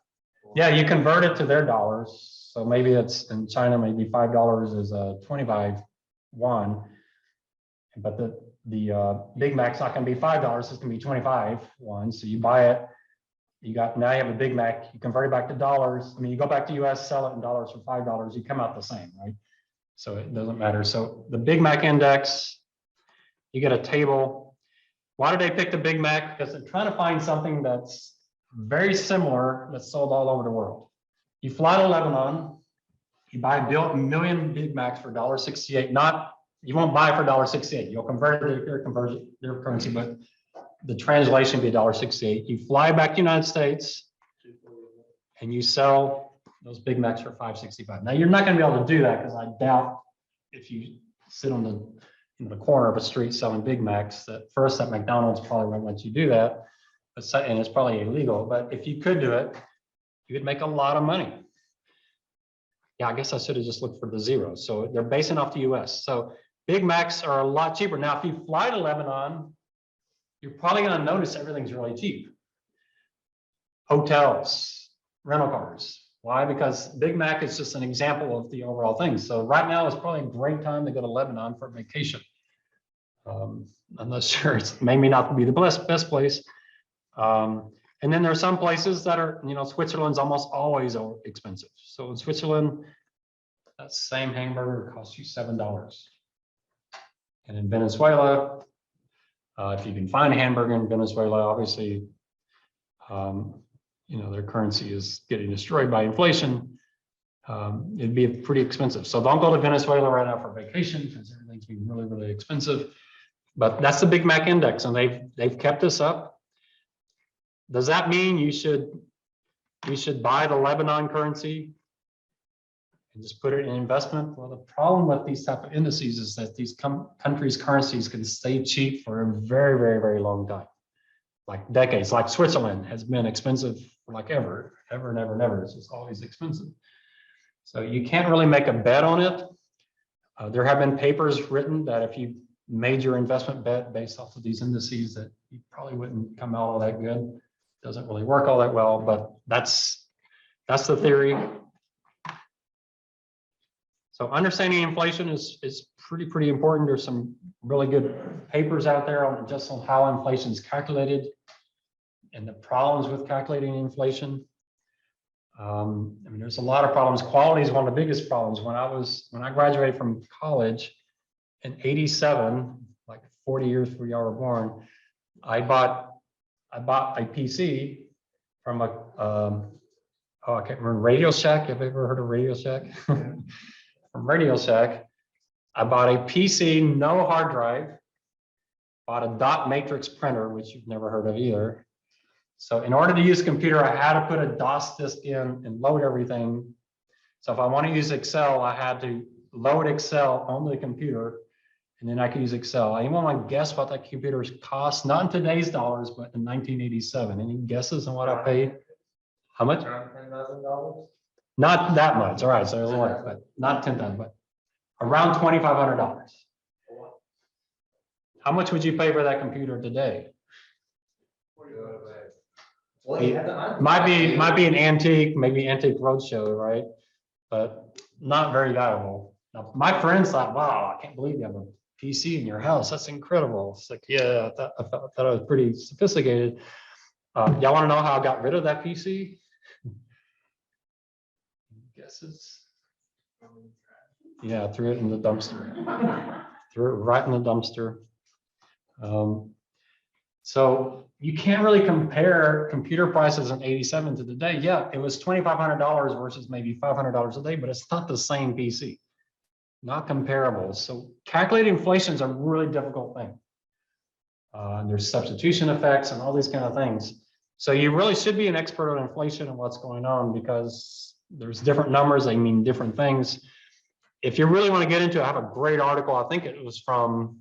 yeah, you convert it to their dollars. So maybe it's in China, maybe $5 is 25 won, but the Big Mac's not going to be $5. It's going to be 25 won. So you buy it. Now you have a Big Mac. You convert it back to dollars. I mean, you go back to US, sell it in dollars for $5. You come out the same, right? So it doesn't matter. So the Big Mac Index, you get a table. Why did they pick the Big Mac? Because they're trying to find something that's very similar that's sold all over the world. You fly to Lebanon, you buy a million Big Macs for $1.68. You won't buy it for $1.68. You'll convert it to their currency, but the translation would be $1.68. You fly back to the United States and you sell those Big Macs for $5.65. Now you're not going to be able to do that because I doubt if you sit on the corner of a street selling Big Macs that McDonald's probably won't let you do that. And it's probably illegal, but if you could do it, you would make a lot of money. Yeah, I guess I should have just looked for the zeros. So they're basing off the US. So Big Macs are a lot cheaper. Now, if you fly to Lebanon, you're probably going to notice everything's really cheap. Hotels, rental cars. Why? Because Big Mac is just an example of the overall thing. So right now is probably a great time to go to Lebanon for a vacation. I'm not sure. It's maybe not be the best place. And then there are some places that are, you know, Switzerland's almost always expensive. So in Switzerland, that same hamburger costs you $7. And in Venezuela, if you can find a hamburger in Venezuela, obviously, you know, their currency is getting destroyed by inflation. It'd be pretty expensive. So don't go to Venezuela right now for vacation because everything's been really, really expensive. But that's the Big Mac Index, and they've kept this up. Does that mean you should buy the Lebanon currency and just put it in investment? Well, the problem with these type of indices is that these countries' currencies can stay cheap for a very, very, very long time, like decades. Like Switzerland has been expensive for like ever and ever. It's just always expensive. So you can't really make a bet on it. There have been papers written that if you made your investment bet based off of these indices, that you probably wouldn't come out all that good. Doesn't really work all that well, but that's the theory. So understanding inflation is pretty important. There's some really good papers out there on how inflation is calculated and the problems with calculating inflation. I mean, there's a lot of problems. Quality is one of the biggest problems. When I graduated from college in '87, like 40 years before y'all were born, I bought a PC from a, I can't remember, Radio Shack. Have you ever heard of Radio Shack? From Radio Shack. I bought a PC, no hard drive, bought a dot matrix printer, which you've never heard of either. So in order to use a computer, I had to put a DOS disk in and load everything. So if I want to use Excel, I had to load Excel on the computer, and then I could use Excel. Anyone want to guess what that computer cost? Not in today's dollars, but in 1987. Any guesses on what I paid? How much? Around $10,000? Not that much. All right, so it was less, but not 10,000, but around $2,500. How much would you pay for that computer today? Well, you have to. Might be an antique, maybe antique roadshow, right? But not very valuable. Now, my friends thought, wow, I can't believe you have a PC in your house. That's incredible. It's like, yeah, I thought I was pretty sophisticated. Y'all want to know how I got rid of that PC? Guesses? Yeah, threw it in the dumpster. Threw it right in the dumpster. So you can't really compare computer prices in '87 to today. Yeah, it was $2,500 versus maybe $500 a day, but it's not the same PC. Not comparable. So calculating inflation is a really difficult thing. And there's substitution effects and all these kind of things. So you really should be an expert on inflation and what's going on, because there's different numbers, they mean different things. If you really want to get into it, I have a great article. I think it was from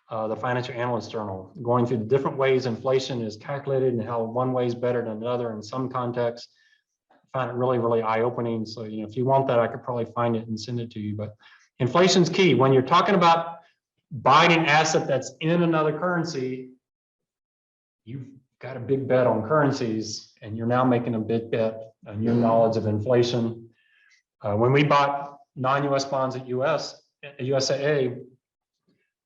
the Financial Analyst Journal, going through the different ways inflation is calculated and how one way is better than another in some contexts. I find it really, really eye-opening. So, you know, if you want that, I could probably find it and send it to you. But inflation's key. When you're talking about buying an asset that's in another currency, you've got a big bet on currencies, and you're now making a big bet on your knowledge of inflation. When we bought non-U.S. bonds at USAA,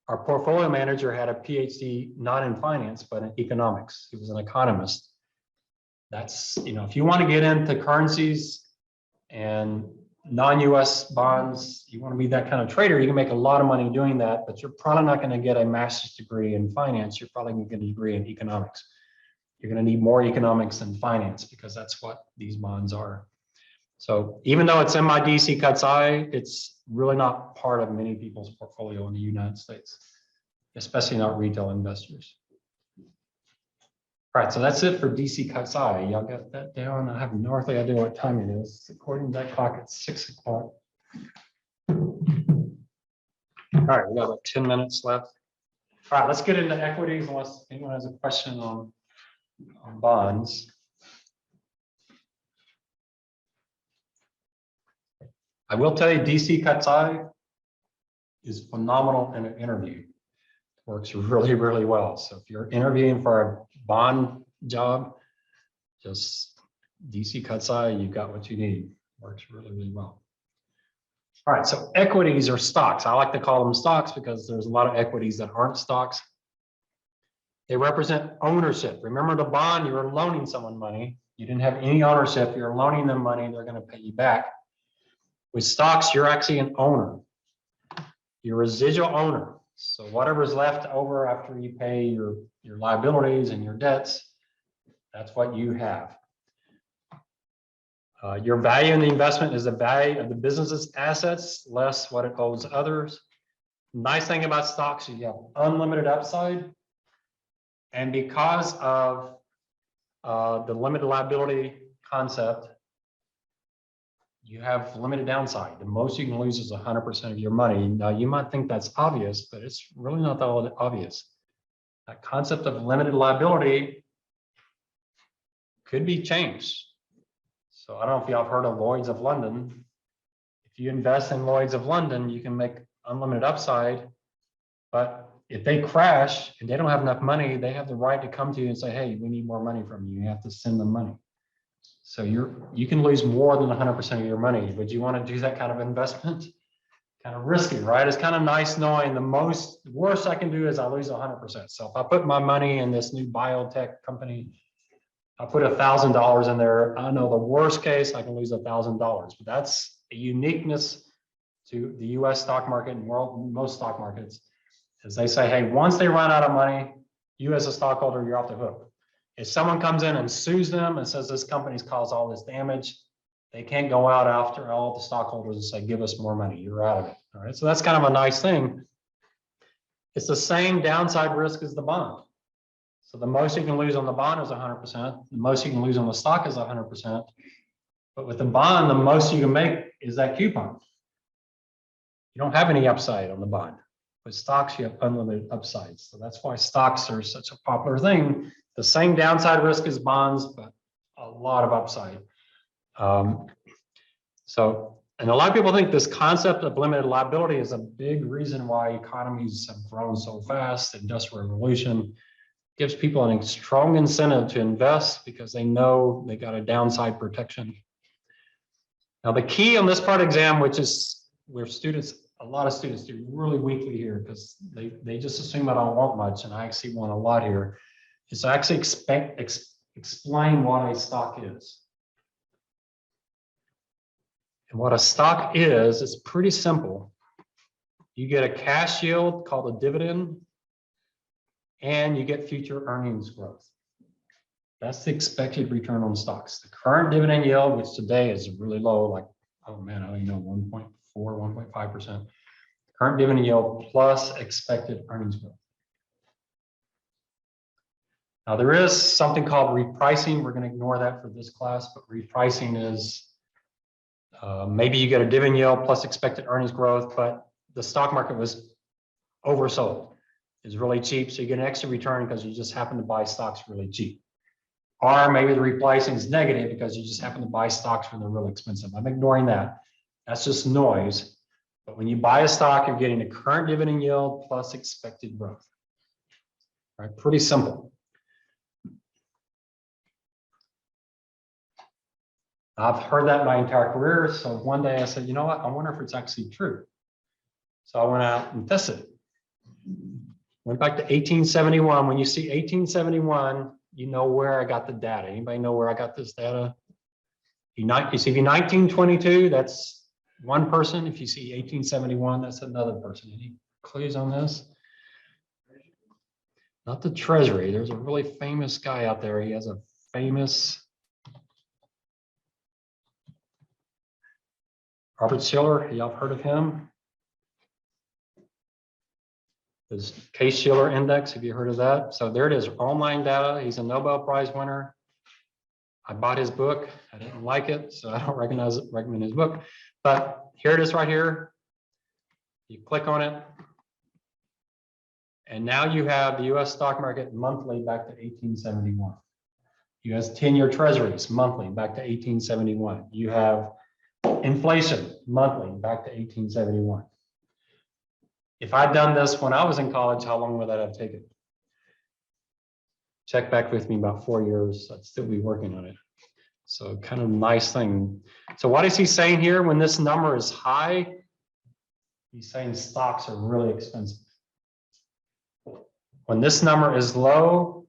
our portfolio manager had a PhD not in finance, but in economics. He was an economist. That's, you know, if you want to get into currencies and non-U.S. bonds, you want to be that kind of trader, you can make a lot of money doing that, but you're probably not going to get a master's degree in finance. You're probably going to get a degree in economics. You're going to need more economics than finance, because that's what these bonds are. So even though it's in my DC Cuts I, it's really not part of many people's portfolio in the United States, especially not retail investors. All right, so that's it for DC Cuts I. Y'all got that down? I have no idea what time it is. According to that clock, it's 6 o'clock. All right, we got about 10 minutes left. All right, let's get into equities unless anyone has a question on bonds. I will tell you, DC Cuts I is phenomenal in an interview. Works really, really well. So if you're interviewing for a bond job, just DC Cuts I, you've got what you need. Works really, really well. All right, so equities are stocks. I like to call them stocks because there's a lot of equities that aren't stocks. They represent ownership. Remember, the bond, you were loaning someone money. You didn't have any ownership. You're loaning them money. They're going to pay you back. With stocks, you're actually an owner. You're a residual owner. So whatever's left over after you pay your liabilities and your debts, that's what you have. Your value in the investment is the value of the business's assets less what it owes others. Nice thing about stocks is you have unlimited upside. And because of the limited liability concept, you have limited downside. The most you can lose is 100% of your money. Now, you might think that's obvious, but it's really not that obvious. That concept of limited liability could be changed. So I don't know if y'all have heard of Lloyd's of London. If you invest in Lloyd's of London, you can make unlimited upside, but if they crash and they don't have enough money, they have the right to come to you and say, hey, we need more money from you. You have to send them money. So you can lose more than 100% of your money. Would you want to do that kind of investment? Kind of risky, right? It's kind of nice knowing the worst I can do is I lose 100%. So if I put my money in this new biotech company, I put $1,000 in there. I know the worst case, I can lose $1,000, but that's a uniqueness to the US stock market and most stock markets. Is they say, hey, once they run out of money, you as a stockholder, you're off the hook. If someone comes in and sues them and says this company's caused all this damage, they can't go out after all the stockholders and say, give us more money, you're out of it. All right, so that's kind of a nice thing. It's the same downside risk as the bond. So the most you can lose on the bond is 100%. The most you can lose on the stock is 100%. But with the bond, the most you can make is that coupon. You don't have any upside on the bond. With stocks, you have unlimited upsides. So that's why stocks are such a popular thing. The same downside risk as bonds, but a lot of upside. And a lot of people think this concept of limited liability is a big reason why economies have grown so fast. The Industrial Revolution gives people a strong incentive to invest because they know they got a downside protection. Now, the key on this part exam, which is where a lot of students do really weakly here because they just assume I don't want much, and I actually want a lot here, is to actually explain what a stock is. And what a stock is, it's pretty simple. You get a cash yield called a dividend, and you get future earnings growth. That's the expected return on stocks. The current dividend yield, which today is really low, like, oh man, I don't even know, 1.4, 1.5%. Current dividend yield plus expected earnings growth. Now there is something called repricing. We're going to ignore that for this class, but repricing is maybe you get a dividend yield plus expected earnings growth, but the stock market was oversold. It's really cheap, so you get an extra return because you just happen to buy stocks really cheap. Or maybe the repricing is negative because you just happen to buy stocks when they're really expensive. I'm ignoring that. That's just noise. But when you buy a stock, you're getting the current dividend yield plus expected growth. All right, pretty simple. I've heard that my entire career. So one day I said, you know what? I wonder if it's actually true. So I went out and tested it. Went back to 1871. When you see 1871, you know where I got the data. Anybody know where I got this data? You see 1922, that's one person. If you see 1871, that's another person. Any clues on this? Not the Treasury. There's a really famous guy out there. He has a famous Robert Shiller. Y'all heard of him? His Case-Shiller Index, have you heard of that? So there it is, online data. He's a Nobel Prize winner. I bought his book. I didn't like it, so I don't recommend his book. But here it is right here. You click on it. And now you have the US stock market monthly back to 1871. US 10-year treasuries monthly back to 1871. You have inflation monthly back to 1871. If I'd done this when I was in college, how long would that have taken? Check back with me about 4 years. I'd still be working on it. So kind of nice thing. So what is he saying here? When this number is high, he's saying stocks are really expensive. When this number is low,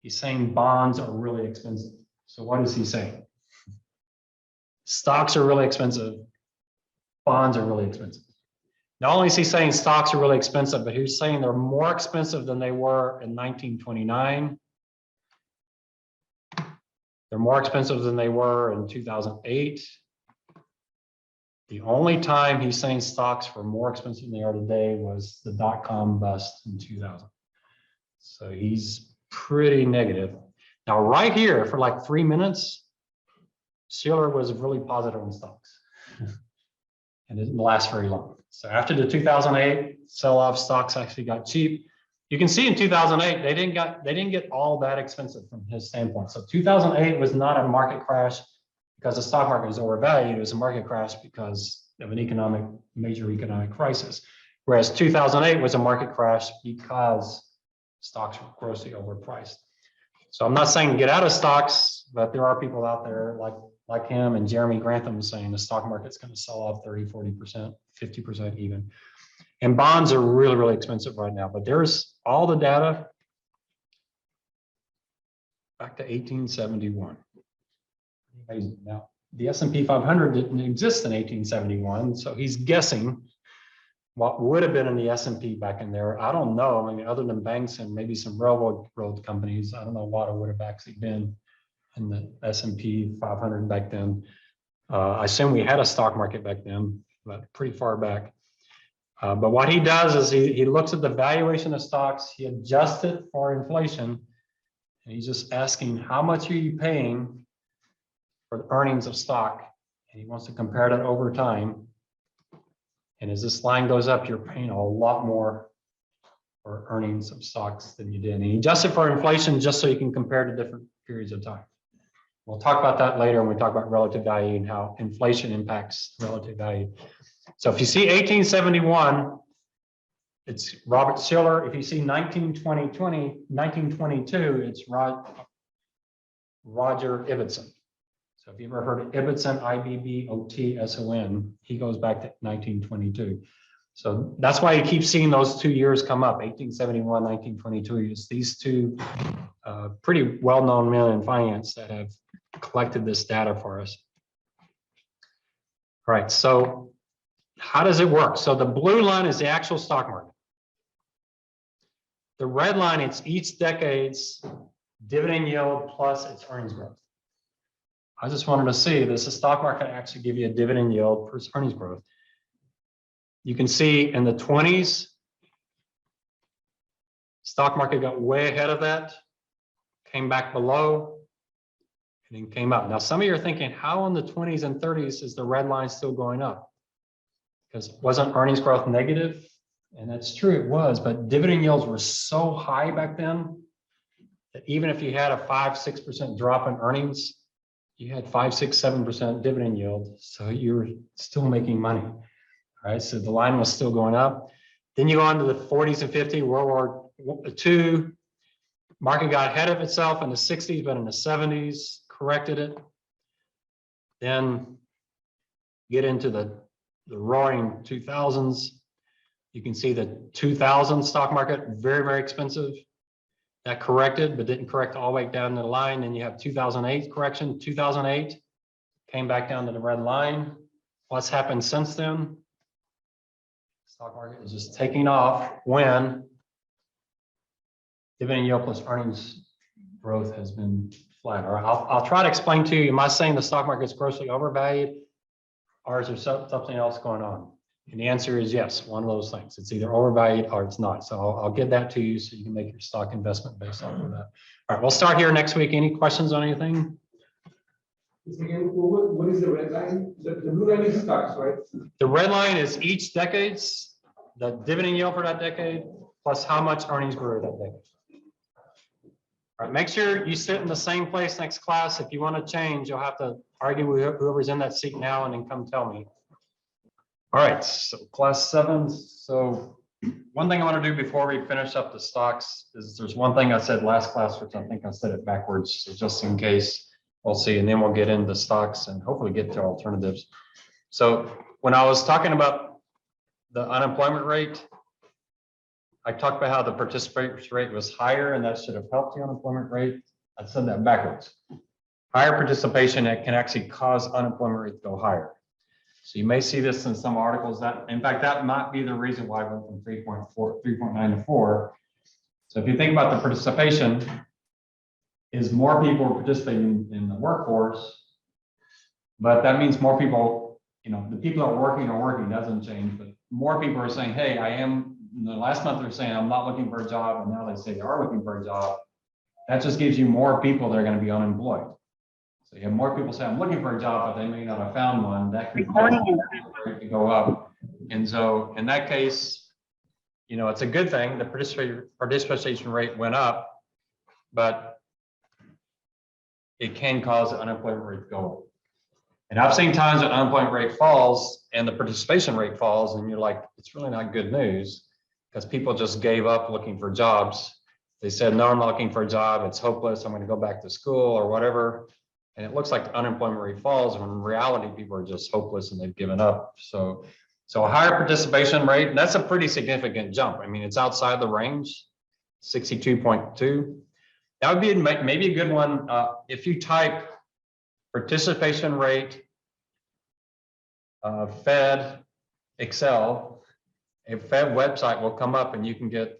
he's saying bonds are really expensive. So what is he saying? Stocks are really expensive. Bonds are really expensive. Not only is he saying stocks are really expensive, but he's saying they're more expensive than they were in 1929. They're more expensive than they were in 2008. The only time he's saying stocks were more expensive than they are today was the dot-com bust in 2000. So he's pretty negative. Now, right here for like 3 minutes, Shiller was really positive on stocks. And it didn't last very long. So after the 2008 sell-off, stocks actually got cheap. You can see in 2008, they didn't get all that expensive from his standpoint. So 2008 was not a market crash because the stock market was overvalued. It was a market crash because of an major economic crisis. Whereas 2008 was a market crash because stocks were grossly overpriced. So I'm not saying get out of stocks, but there are people out there like him and Jeremy Grantham saying the stock market's going to sell off 30, 40%, 50% even. And bonds are really, really expensive right now, but there's all the data. back to 1871. Amazing. Now, the S&P 500 didn't exist in 1871, so he's guessing what would have been in the S&P back in there. I don't know. I mean, other than banks and maybe some road companies, I don't know what it would have actually been in the S&P 500 back then. I assume we had a stock market back then, but pretty far back. But what he does is he looks at the valuation of stocks, he adjusts it for inflation, and he's just asking, how much are you paying for the earnings of stock? And he wants to compare that over time. And as this line goes up, you're paying a lot more for earnings of stocks than you did. And he adjusts it for inflation just so you can compare to different periods of time. We'll talk about that later when we talk about relative value and how inflation impacts relative value. So if you see 1871, it's Robert Shiller. If you see 1922, it's Roger Ibbotson. So if you've ever heard of Ibbotson, Ibbotson, he goes back to 1922. So that's why you keep seeing those 2 years come up, 1871, 1922. It's these two pretty well-known men in finance that have collected this data for us. All right, so how does it work? So the blue line is the actual stock market. The red line, it's each decade's dividend yield plus its earnings growth. I just wanted to see, does the stock market actually give you a dividend yield for its earnings growth? You can see in the 20s, stock market got way ahead of that, came back below, and then came up. Now, some of you are thinking, how in the 20s and 30s is the red line still going up? Because wasn't earnings growth negative? And that's true, it was, but dividend yields were so high back then that even if you had a 5-6% drop in earnings, you had 5-6-7% dividend yield, so you're still making money. All right, so the line was still going up. Then you go on to the 40s and 50s, World War II, market got ahead of itself in the 60s, but in the 70s, corrected it. Then get into the roaring 2000s. You can see the 2000 stock market, very, very expensive. That corrected, but didn't correct all the way down the line. And you have 2008 correction. 2008 came back down to the red line. What's happened since then? Stock market is just taking off when dividend yield plus earnings growth has been flat. Or I'll try to explain to you, am I saying the stock market is grossly overvalued, or is there something else going on? And the answer is yes, one of those things. It's either overvalued or it's not. So I'll give that to you so you can make your stock investment based off of that. All right, we'll start here next week. Any questions on anything? Again, what is the red line? The blue line is stocks, right? The red line is each decade's, the dividend yield for that decade, plus how much earnings grew that decade. All right, make sure you sit in the same place next class. If you want to change, you'll have to argue with whoever's in that seat now and then come tell me. All right, so class 7. So one thing I want to do before we finish up the stocks is there's one thing I said last class, which I think I said it backwards. So just in case, we'll see, and then we'll get into stocks and hopefully get to alternatives. So when I was talking about the unemployment rate, I talked about how the participation rate was higher and that should have helped the unemployment rate. I said that backwards. Higher participation can actually cause unemployment rate to go higher. So you may see this in some articles that, in fact, that might be the reason why it went from 3.9 to 4. So if you think about the participation, is more people are participating in the workforce, but that means more people, the people that are working doesn't change, but more people are saying, hey, in the last month they're saying, I'm not looking for a job, and now they say they are looking for a job. That just gives you more people that are going to be unemployed. So you have more people say, I'm looking for a job, but they may not have found one. That could to go up. And so in that case, it's a good thing. The participation rate went up, but it can cause the unemployment rate to go up. And I've seen times that unemployment rate falls and the participation rate falls, and you're like, it's really not good news because people just gave up looking for jobs. They said, no, I'm not looking for a job. It's hopeless. I'm going to go back to school or whatever. And it looks like the unemployment rate falls when in reality, people are just hopeless and they've given up. So a higher participation rate, that's a pretty significant jump. I mean, it's outside the range, 62.2. That would be maybe a good one. If you type participation rate, Fed, Excel, a Fed website will come up and you can get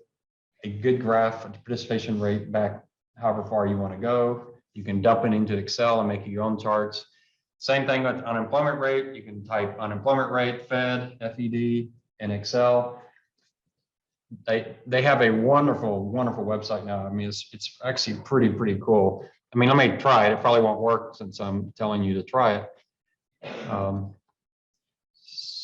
a good graph of the participation rate back however far you want to go. You can dump it into Excel and make your own charts. Same thing with unemployment rate. You can type unemployment rate, Fed, FED, in Excel. They have a wonderful, wonderful website now. I mean, it's actually pretty cool. I mean, let me try it. It probably won't work since I'm telling you to try it.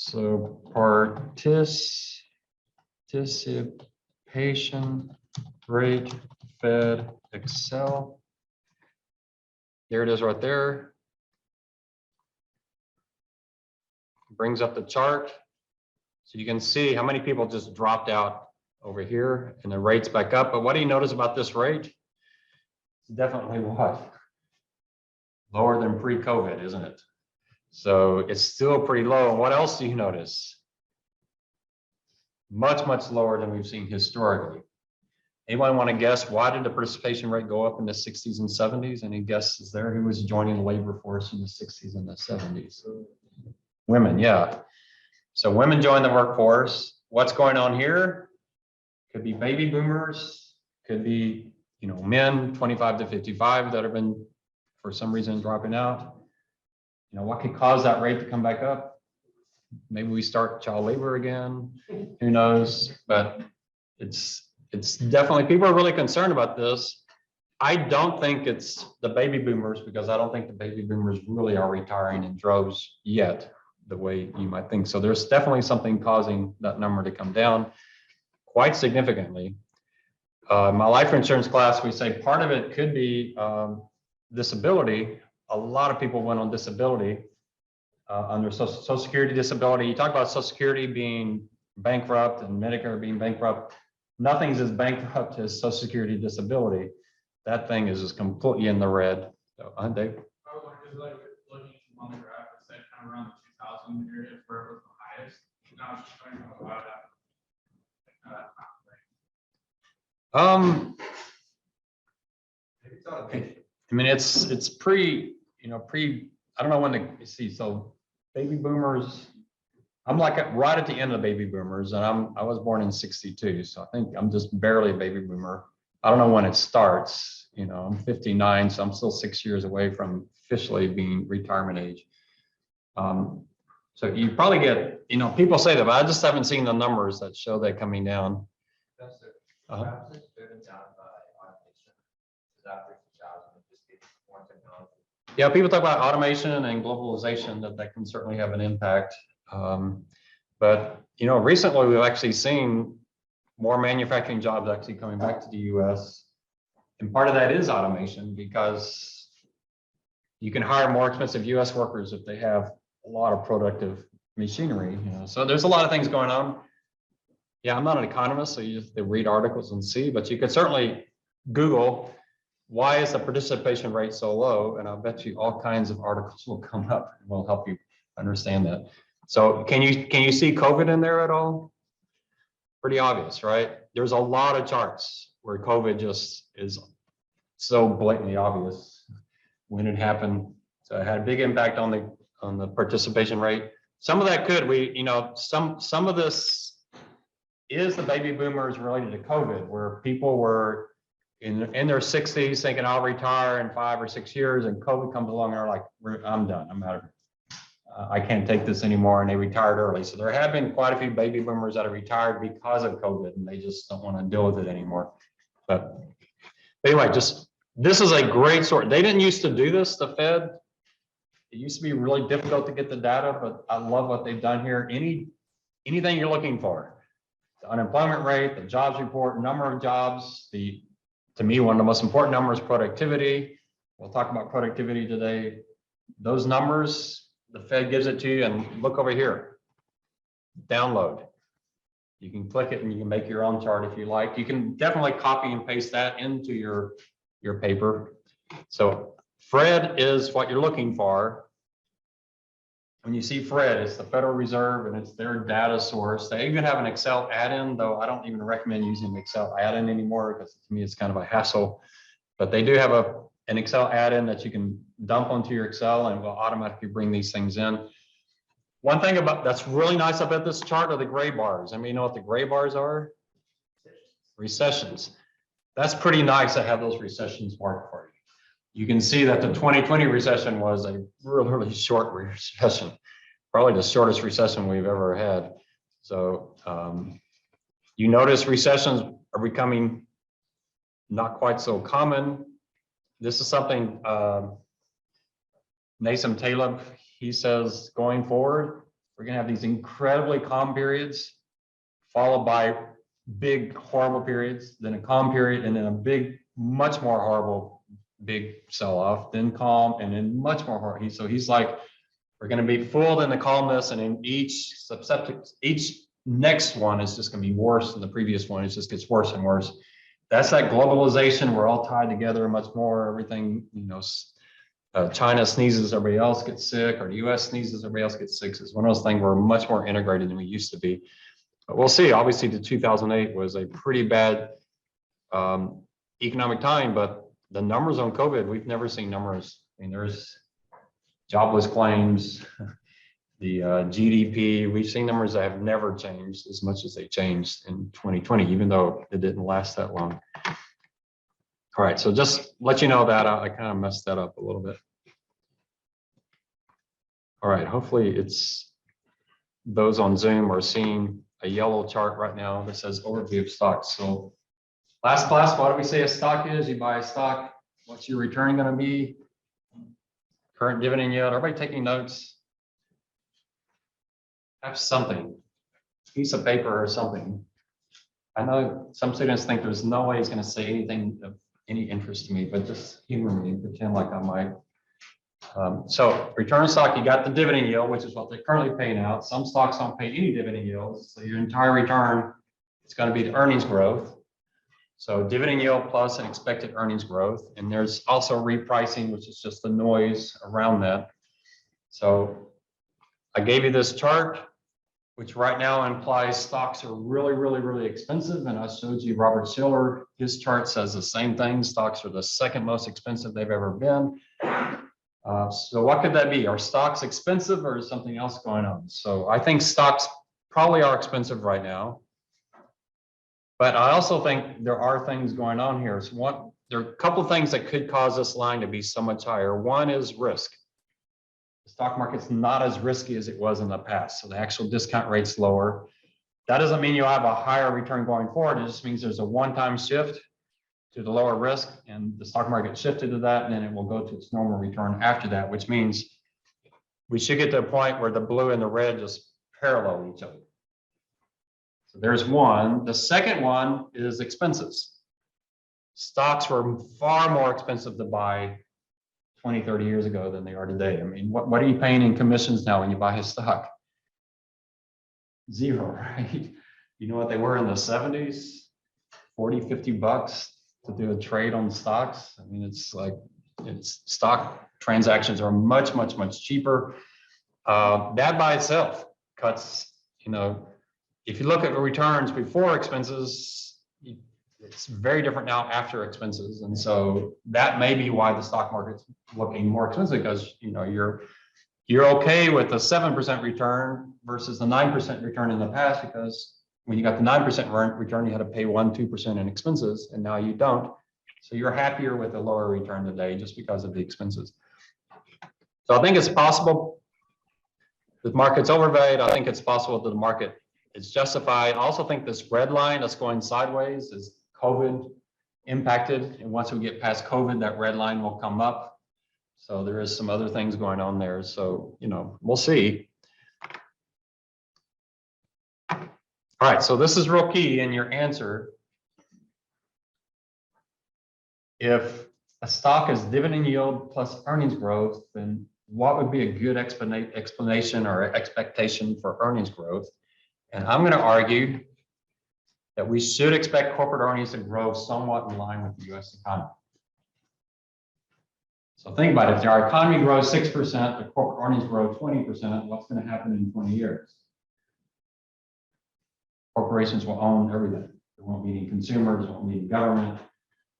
So participation rate, Fed, Excel. There it is right there. Brings up the chart. So you can see how many people just dropped out over here and the rate's back up. But what do you notice about this rate? It's definitely what? Lower than pre-COVID, isn't it? So it's still pretty low. And what else do you notice? Much lower than we've seen historically. Anyone want to guess why did the participation rate go up in the 60s and 70s? Any guesses there? Who was joining the labor force in the 60s and the 70s? Women, yeah. So women joined the workforce. What's going on here? Could be baby boomers, could be, you know, men 25 to 55 that have been for some reason dropping out. You know, what could cause that rate to come back up? Maybe we start child labor again. Who knows? But it's definitely, people are really concerned about this. I don't think it's the baby boomers, because I don't think the baby boomers really are retiring in droves yet, the way you might think. So there's definitely something causing that number to come down quite significantly. My life insurance class, we say part of it could be disability. A lot of people went on disability under Social Security disability. You talk about Social Security being bankrupt and Medicare being bankrupt. Nothing's as bankrupt as Social Security disability. That thing is just completely in the red. So, Dave? I was like looking on the graph, it said kind of around the 2000 area where it was the highest. Now it's just showing a lot of that. I mean, it's pre, you know, I don't know when to see. So baby boomers, I'm like right at the end of baby boomers, and I was born in 62. So I think I'm just barely a baby boomer. I don't know when it starts, you know, I'm 59, so I'm still 6 years away from officially being retirement age. So you probably get, you know, people say that, but I just haven't seen the numbers that show that coming down. Perhaps it's driven down by automation. Because after 2000, it just gets more technology. Yeah, people talk about automation and globalization, that can certainly have an impact. But, you know, recently we've actually seen more manufacturing jobs actually coming back to the US. And part of that is automation, because you can hire more expensive US workers if they have a lot of productive machinery, you know. So there's a lot of things going on. Yeah, I'm not an economist, so you just read articles and see, but you could certainly Google, why is the participation rate so low? And I'll bet you all kinds of articles will come up and will help you understand that. So can you see COVID in there at all? Pretty obvious, right? There's a lot of charts where COVID just is so blatantly obvious when it happened. So it had a big impact on the participation rate. Some of that could, you know, some of this is the baby boomers related to COVID, where people were in their 60s thinking I'll retire in 5 or 6 years, and COVID comes along and they're like, I'm done, I'm out of here. I can't take this anymore, and they retired early. So there have been quite a few baby boomers that have retired because of COVID, and they just don't want to deal with it anymore. But anyway, this is a great sort. They didn't used to do this, the Fed. It used to be really difficult to get the data, but I love what they've done here. Anything you're looking for, the unemployment rate, the jobs report, number of jobs, to me, one of the most important numbers, productivity. We'll talk about productivity today. Those numbers, the Fed gives it to you, and look over here, download. You can click it and you can make your own chart if you like. You can definitely copy and paste that into your paper. So FRED is what you're looking for. When you see FRED, it's the Federal Reserve, and it's their data source. They even have an Excel add-in, though I don't even recommend using the Excel add-in anymore, because to me it's kind of a hassle. But they do have an Excel add-in that you can dump onto your Excel and will automatically bring these things in. One thing that's really nice about this chart are the gray bars. I mean, you know what the gray bars are? Recessions. That's pretty nice to have those recessions marked for you. You can see that the 2020 recession was a really, really short recession, probably the shortest recession we've ever had. So you notice recessions are becoming not quite so common. This is something Nassim Taleb, he says going forward, we're gonna have these incredibly calm periods followed by big horrible periods, then a calm period, and then a big, much more horrible, big sell-off, then calm, and then much more horrible. So he's like, we're gonna be fooled in the calmness, and in each next one is just gonna be worse than the previous one. It just gets worse and worse. That's that globalization. We're all tied together much more. Everything, you know, China sneezes, everybody else gets sick, or the US sneezes, everybody else gets sick. It's one of those things we're much more integrated than we used to be. But we'll see. Obviously, the 2008 was a pretty bad economic time, but the numbers on COVID, we've never seen numbers. I mean, there's jobless claims, the GDP, we've seen numbers that have never changed as much as they changed in 2020, even though it didn't last that long. All right, so just let you know that I kind of messed that up a little bit. All right, hopefully it's those on Zoom are seeing a yellow chart right now that says overview of stocks. So last class, what do we say a stock is? You buy a stock, what's your return going to be? Current dividend yield. Everybody taking notes? Have something, piece of paper or something. I know some students think there's no way he's going to say anything of any interest to me, but just humor me and pretend like I might. So return on stock, you got the dividend yield, which is what they're currently paying out. Some stocks don't pay any dividend yields. So your entire return is going to be the earnings growth. So dividend yield plus an expected earnings growth. And there's also repricing, which is just the noise around that. So I gave you this chart, which right now implies stocks are really, really, really expensive. And I showed you Robert Shiller, his chart says the same thing. Stocks are the second most expensive they've ever been. So what could that be? Are stocks expensive or is something else going on? So I think stocks probably are expensive right now. But I also think there are things going on here. So there are a couple of things that could cause this line to be so much higher. One is risk. The stock market's not as risky as it was in the past. So the actual discount rate's lower. That doesn't mean you'll have a higher return going forward. It just means there's a one-time shift to the lower risk and the stock market shifted to that, and then it will go to its normal return after that, which means we should get to a point where the blue and the red just parallel each other. So there's one. The second one is expenses. Stocks were far more expensive to buy 20, 30 years ago than they are today. I mean, what are you paying in commissions now when you buy a stock? Zero, right? You know what they were in the 70s? 40, 50 bucks to do a trade on stocks. I mean, it's stock transactions are much, much, much cheaper. That by itself cuts, you know, if you look at the returns before expenses, it's very different now after expenses. And so that may be why the stock market's looking more expensive, because, you know, you're okay with the 7% return versus the 9% return in the past, because when you got the 9% return, you had to pay 1-2% in expenses, and now you don't. So you're happier with a lower return today just because of the expenses. So I think it's possible the market's overvalued. I think it's possible that the market is justified. I also think this red line that's going sideways is COVID impacted. And once we get past COVID, that red line will come up. So there is some other things going on there. So, you know, we'll see. All right, so this is real key in your answer. If a stock is dividend yield plus earnings growth, then what would be a good explanation or expectation for earnings growth? And I'm going to argue that we should expect corporate earnings to grow somewhat in line with the U.S. economy. So think about it. If our economy grows 6%, the corporate earnings grow 20%, what's going to happen in 20 years? Corporations will own everything. There won't be any consumers, there won't be any government.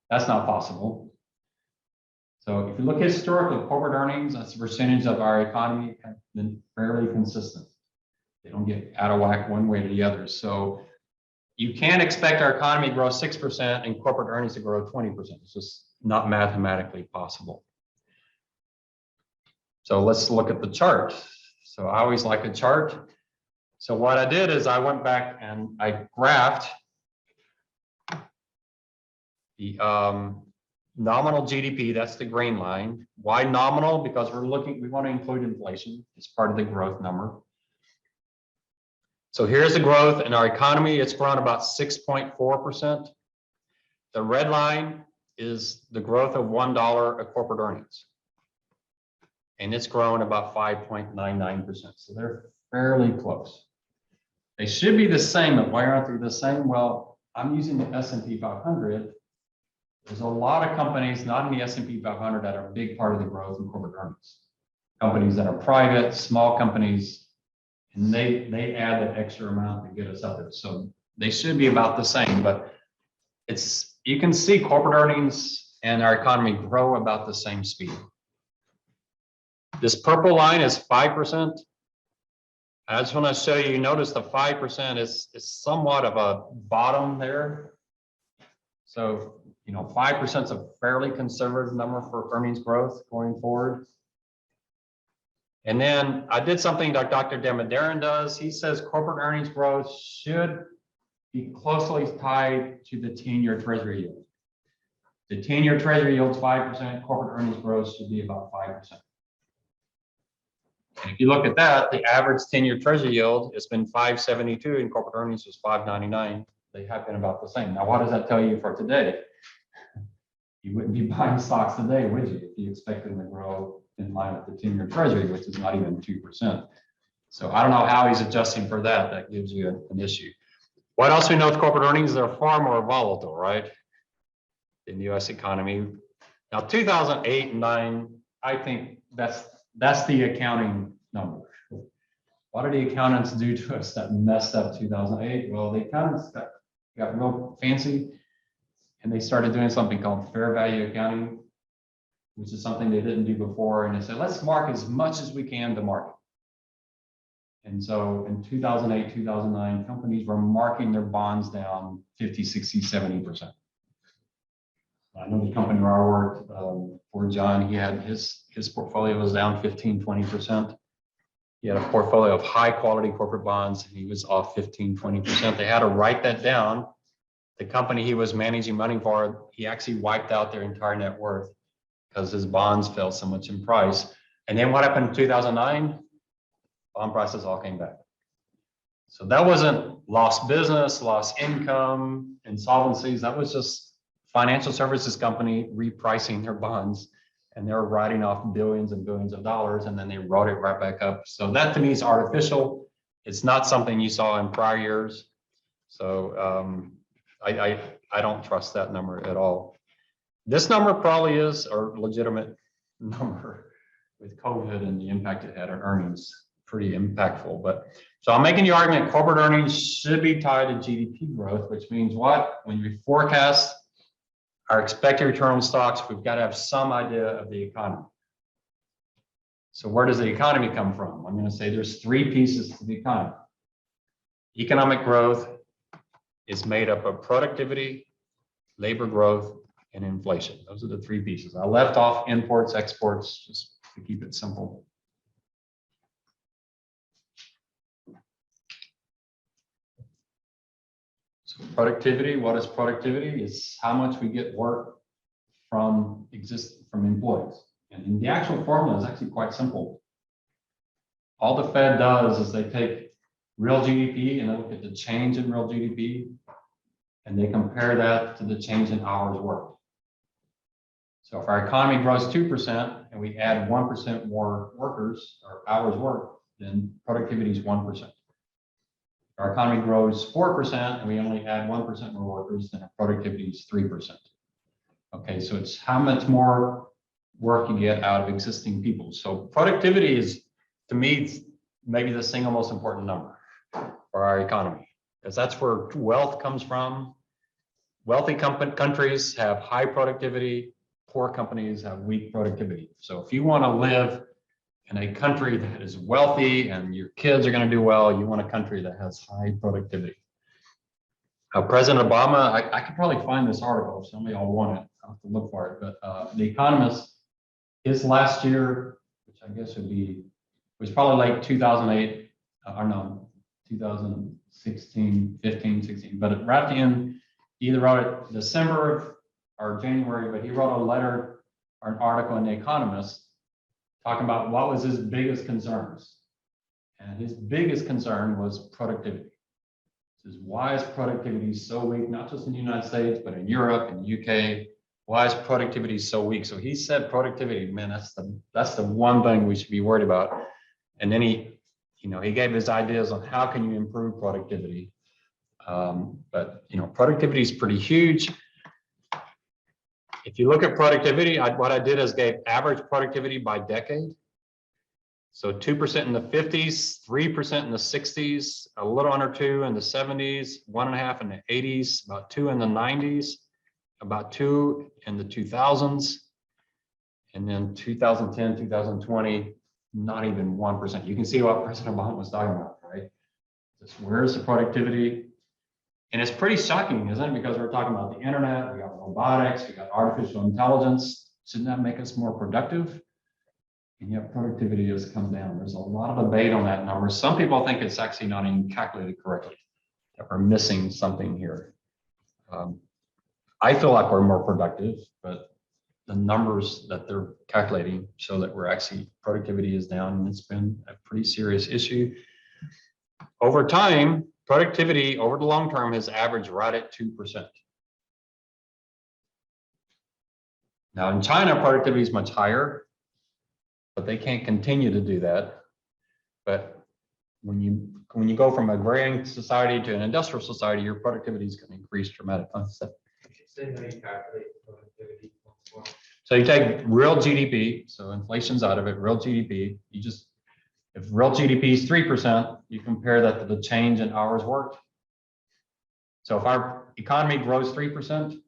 That's not possible. So if you look historically, corporate earnings, that's the percentage of our economy, have been fairly consistent. They don't get out of whack one way or the other. So you can't expect our economy to grow 6% and corporate earnings to grow 20%. It's just not mathematically possible. So let's look at the chart. So I always like a chart. So what I did is I went back and I graphed the nominal GDP, that's the green line. Why nominal? Because we want to include inflation. It's part of the growth number. So here's the growth in our economy. It's grown about 6.4%. The red line is the growth of $1 of corporate earnings. And it's grown about 5.99%. So they're fairly close. They should be the same, but why aren't they the same? Well, I'm using the S&P 500. There's a lot of companies not in the S&P 500 that are a big part of the growth in corporate earnings. Companies that are private, small companies, and they add that extra amount to get us up there. So they should be about the same, but you can see corporate earnings and our economy grow about the same speed. This purple line is 5%. I just want to show you, notice the 5% is somewhat of a bottom there. So, 5% is a fairly conservative number for earnings growth going forward. And then I did something that Dr. Demadarin does. He says corporate earnings growth should be closely tied to the 10-year treasury yield. The 10-year treasury yield is 5%, corporate earnings growth should be about 5%. And if you look at that, the average 10-year treasury yield has been 5.72 and corporate earnings was 5.99. They have been about the same. Now, what does that tell you for today? You wouldn't be buying stocks today, would you, if you expect them to grow in line with the 10-year treasury, which is not even 2%. So I don't know how he's adjusting for that. That gives you an issue. What else we know with corporate earnings? They're far more volatile, right, in the U.S. economy. Now, 2008 and 9, I think that's the accounting number. What did the accountants do to us that messed up 2008? Well, the accountants got real fancy and they started doing something called fair value accounting, which is something they didn't do before. And they said, let's mark as much as we can to market. And so in 2008, 2009, companies were marking their bonds down 50, 60, 70%. I know the company where I worked for John, he had his portfolio was down 15, 20%. He had a portfolio of high quality corporate bonds. And he was off 15, 20%. They had to write that down. The company he was managing money for, he actually wiped out their entire net worth because his bonds fell so much in price. And then what happened in 2009? Bond prices all came back. So that wasn't lost business, lost income, insolvencies. That was just financial services company repricing their bonds, and they're writing off billions and billions of dollars, and then they wrote it right back up. So that to me is artificial. It's not something you saw in prior years. So I don't trust that number at all. This number probably is a legitimate number with COVID and the impact it had on earnings. Pretty impactful. But so I'm making the argument corporate earnings should be tied to GDP growth, which means what? When we forecast our expected return on stocks, we've got to have some idea of the economy. So where does the economy come from? I'm going to say there's three pieces to the economy. Economic growth is made up of productivity, labor growth, and inflation. Those are the three pieces. I left off imports, exports, just to keep it simple. So productivity, what is productivity? It's how much we get work from employees. And the actual formula is actually quite simple. All the Fed does is they take real GDP and they look at the change in real GDP and they compare that to the change in hours worked. So if our economy grows 2% and we add 1% more workers or hours worked, then productivity is 1%. Our economy grows 4% and we only add 1% more workers, then our productivity is 3%. Okay, so it's how much more work you get out of existing people. So productivity is, to me, maybe the single most important number for our economy, because that's where wealth comes from. Wealthy countries have high productivity. poor companies have weak productivity. So if you want to live in a country that is wealthy and your kids are going to do well, you want a country that has high productivity. President Obama, I could probably find this article if some of y'all want it. I'll have to look for it. But The Economist, his last year, which I guess was probably late 2008, or no, 2016, 15, 16. But right at the end, he either wrote it December or January, but he wrote a letter or an article in The Economist talking about what was his biggest concerns. And his biggest concern was productivity. He says, why is productivity so weak, not just in the United States, but in Europe and UK? Why is productivity so weak? So he said productivity, man, that's the one thing we should be worried about. And then he gave his ideas on how can you improve productivity. But productivity is pretty huge. If you look at productivity, what I did is gave average productivity by decade. So 2% in the 50s, 3% in the 60s, a little under 2 in the 70s, 1.5 in the 80s, about 2 in the 90s, about 2 in the 2000s, and then 2010, 2020, not even 1%. You can see what President Obama was talking about, right? Just where's the productivity? And it's pretty shocking, isn't it? Because we're talking about the internet, we got robotics, we got artificial intelligence. Shouldn't that make us more productive? And yet productivity has come down. There's a lot of debate on that number. Some people think it's actually not even calculated correctly, that we're missing something here. I feel like we're more productive, but the numbers that they're calculating show that productivity is down, and it's been a pretty serious issue. Over time, productivity over the long term has averaged right at 2%. Now in China, productivity is much higher, but they can't continue to do that. But when you go from an agrarian society to an industrial society, your productivity is going to increase dramatically. Say how you calculate productivity. So you take real GDP, so inflation's out of it, real GDP, if real GDP is 3%, you compare that to the change in hours worked. So if our economy grows 3%,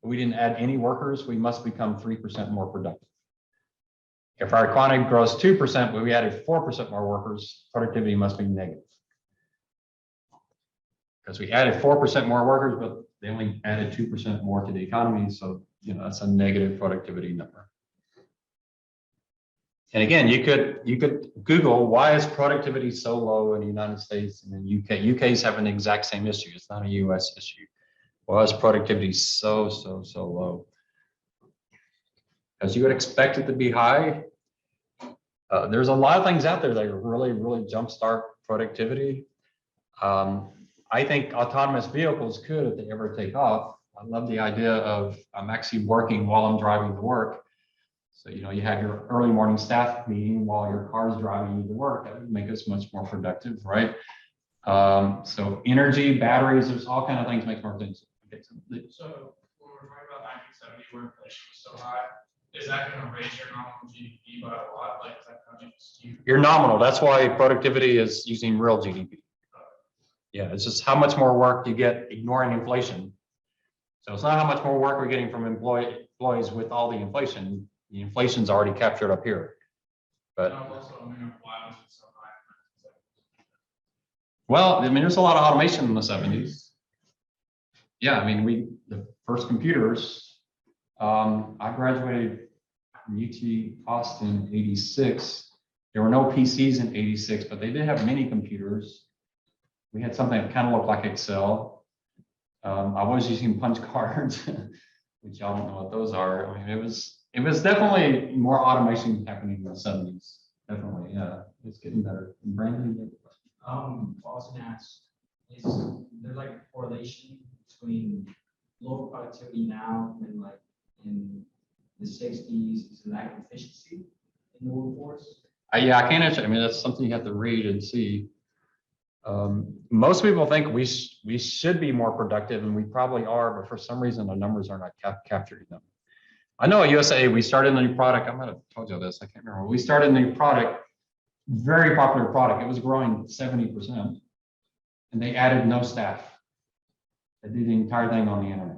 but we didn't add any workers, we must become 3% more productive. If our economy grows 2%, but we added 4% more workers, productivity must be negative. Because we added 4% more workers, but they only added 2% more to the economy. So, that's a negative productivity number. And again, you could Google, why is productivity so low in the United States and in UK? UK is having the exact same issue. It's not a US issue. Why is productivity so low? As you would expect it to be high. There's a lot of things out there that really jumpstart productivity. I think autonomous vehicles could, if they ever take off. I love the idea of I'm actually working while I'm driving to work. So, you have your early morning staff meeting while your car's driving you to work. That would make us much more productive, right? So energy, batteries, there's all kinds of things make more things. Okay, So when we're talking about 1970, where inflation was so high, is that going to raise your nominal GDP by a lot? Like, is that going to skew? You're nominal. That's why productivity is using real GDP. Yeah, it's just how much more work you get ignoring inflation. So it's not how much more work we're getting from employees with all the inflation. The inflation's already captured up here. But why was it so high? well, there's a lot of automation in the 70s. Yeah, the first computers. I graduated from UT Austin in '86. There were no PCs in '86, but they did have mini computers. We had something that kind of looked like Excel. I was using punch cards, which y'all don't know what those are. It was definitely more automation happening in the 70s. Definitely, yeah, it's getting better. Brandon? I was gonna ask, is there like a correlation between lower productivity now and like in the 60s, is lack of efficiency in the workforce? Yeah, I can't answer. That's something you have to read and see. Most people think we should be more productive, and we probably are, but for some reason the numbers are not capturing them. I know at USA we started a new product. I might have told you this. I can't remember. We started a new product, very popular product. It was growing 70%, and they added no staff. They did the entire thing on the internet.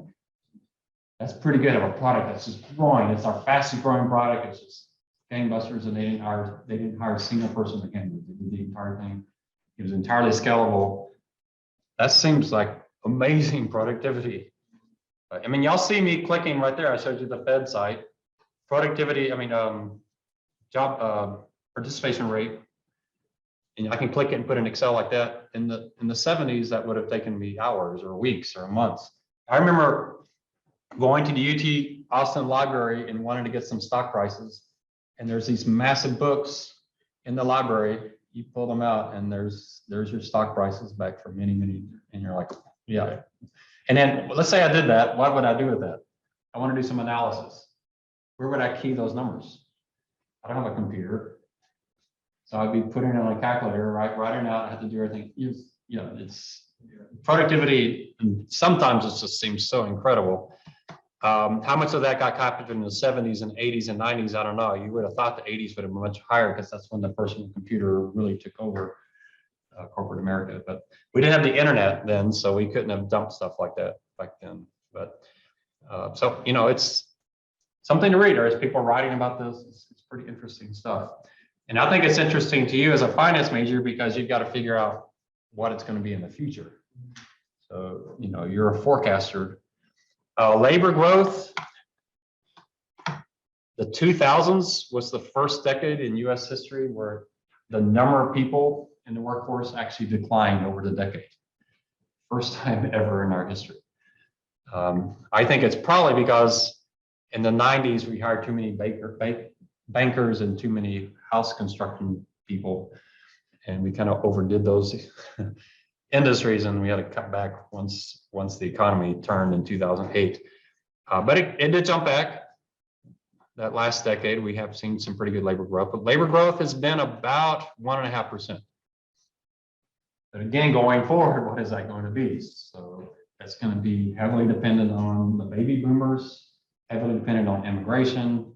That's pretty good of a product that's just growing. It's our fastest growing product. It's just gangbusters, and they didn't hire a single person to handle it. They did the entire thing. It was entirely scalable. That seems like amazing productivity. I mean, y'all see me clicking right there. I showed you the Fed site. Productivity, I mean, job participation rate. And I can click it and put in Excel like that. In the 70s, that would have taken me hours or weeks or months. I remember going to the UT Austin library and wanting to get some stock prices. And there's these massive books in the library. You pull them out and there's your stock prices back for many, and you're like, yeah. And then let's say I did that. What would I do with that? I want to do some analysis. Where would I key those numbers? I don't have a computer. So I'd be putting it on a calculator, writing out, I have to do everything. It's productivity. And sometimes it just seems so incredible. How much of that got copied in the 70s and 80s and 90s? I don't know. You would have thought the 80s would have been much higher because that's when the personal computer really took over corporate America. But we didn't have the internet then, so we couldn't have dumped stuff like that back then. But so, it's something to read. There's people writing about this. It's pretty interesting stuff. And I think it's interesting to you as a finance major because you've got to figure out what it's going to be in the future. So, you're a forecaster. Labor growth, the 2000s was the first decade in US history where the number of people in the workforce actually declined over the decade. First time ever in our history. I think it's probably because in the 90s, we hired too many bankers and too many house construction people. And we kind of overdid those industries, and we had to cut back once the economy turned in 2008. But it did jump back. That last decade, we have seen some pretty good labor growth, but labor growth has been about 1.5%. But again, going forward, what is that going to be? So that's going to be heavily dependent on the baby boomers, heavily dependent on immigration,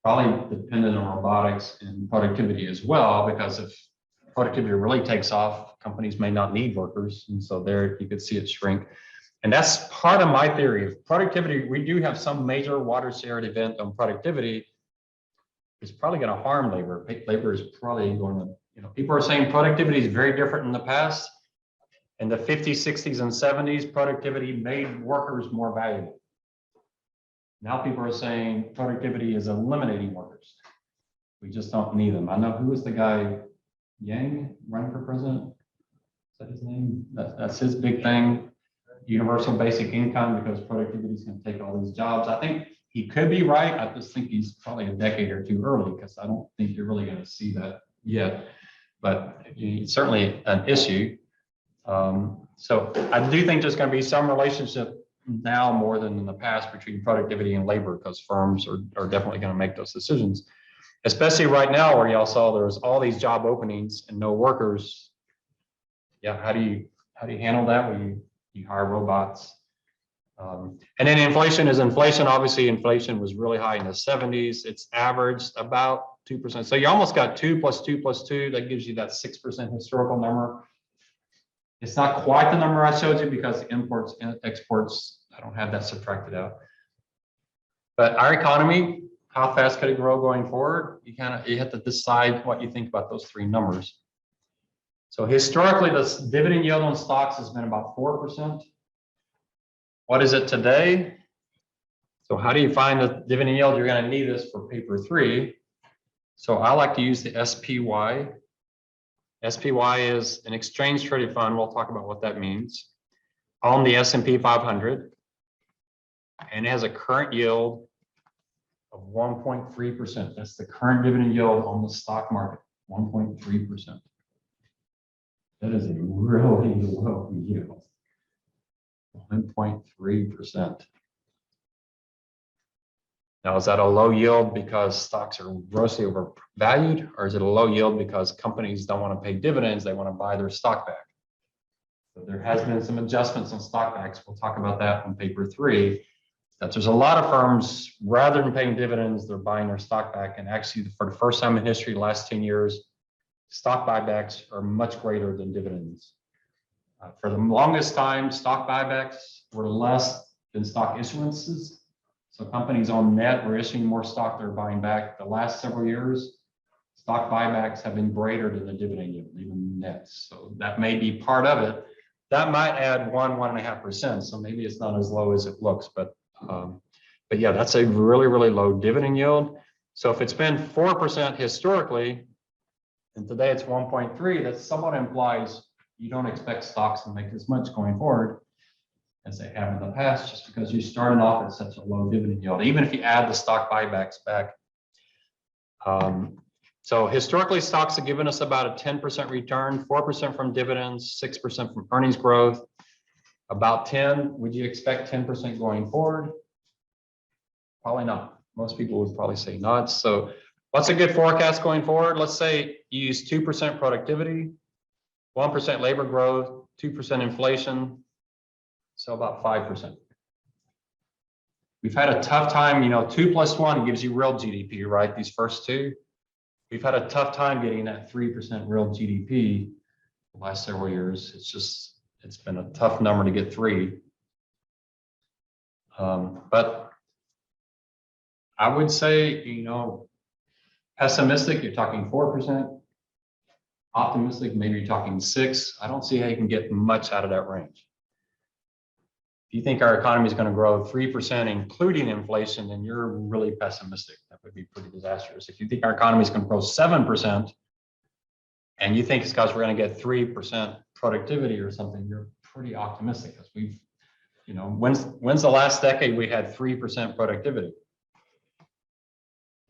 probably dependent on robotics and productivity as well, because if productivity really takes off, companies may not need workers. And so there you could see it shrink. And that's part of my theory of productivity. We do have some major watershed event on productivity. It's probably going to harm labor. Labor is probably going to, people are saying productivity is very different in the past. In the 50s, 60s, and 70s, productivity made workers more valuable. Now people are saying productivity is eliminating workers. We just don't need them. I know, who was the guy, Yang, running for president? Is that his name? That's his big thing. Universal basic income, because productivity is going to take all these jobs. I think he could be right. I just think he's probably a decade or two early, because I don't think you're really going to see that yet. But it's certainly an issue. So I do think there's going to be some relationship now more than in the past between productivity and labor, because firms are definitely going to make those decisions, especially right now where y'all saw there's all these job openings and no workers. Yeah, how do you handle that when you hire robots? And then inflation is inflation. Obviously, inflation was really high in the 70s. It's averaged about 2%. So you almost got 2 plus 2 plus 2. That gives you that 6% historical number. It's not quite the number I showed you because imports and exports, I don't have that subtracted out. But our economy, how fast could it grow going forward? You have to decide what you think about those three numbers. So historically, the dividend yield on stocks has been about 4%. What is it today? So how do you find the dividend yield? You're going to need this for paper 3. So I like to use the SPY. SPY is an exchange traded fund. We'll talk about what that means. On the S&P 500. And it has a current yield of 1.3%. That's the current dividend yield on the stock market, 1.3%. That is a really low yield, 1.3%. Now, is that a low yield because stocks are grossly overvalued, or is it a low yield because companies don't want to pay dividends, they want to buy their stock back? So there has been some adjustments on stock backs. We'll talk about that on paper 3. That there's a lot of firms, rather than paying dividends, they're buying their stock back. And actually, for the first time in history, the last 10 years, stock buybacks are much greater than dividends. For the longest time, stock buybacks were less than stock issuances. So companies on net were issuing more stock they're buying back. The last several years, stock buybacks have been greater than the dividend yield, even net. So that may be part of it. That might add 1.5%. So maybe it's not as low as it looks, but yeah, that's a really, really low dividend yield. So if it's been 4% historically, and today it's 1.3, that somewhat implies you don't expect stocks to make as much going forward as they have in the past, just because you started off at such a low dividend yield, even if you add the stock buybacks back. So historically, stocks have given us about a 10% return, 4% from dividends, 6% from earnings growth, about 10. Would you expect 10% going forward? Probably not. Most people would probably say not. So what's a good forecast going forward? Let's say you use 2% productivity, 1% labor growth, 2% inflation, so about 5%. We've had a tough time, 2 + 1 gives you real GDP, right? These first two. We've had a tough time getting that 3% real GDP the last several years. It's been a tough number to get 3. But I would say, pessimistic, you're talking 4%. Optimistic, maybe you're talking 6. I don't see how you can get much out of that range. If you think our economy is going to grow 3%, including inflation, then you're really pessimistic. That would be pretty disastrous. If you think our economy is going to grow 7%, and you think it's because we're going to get 3% productivity or something, you're pretty optimistic, because we've, when's the last decade we had 3% productivity?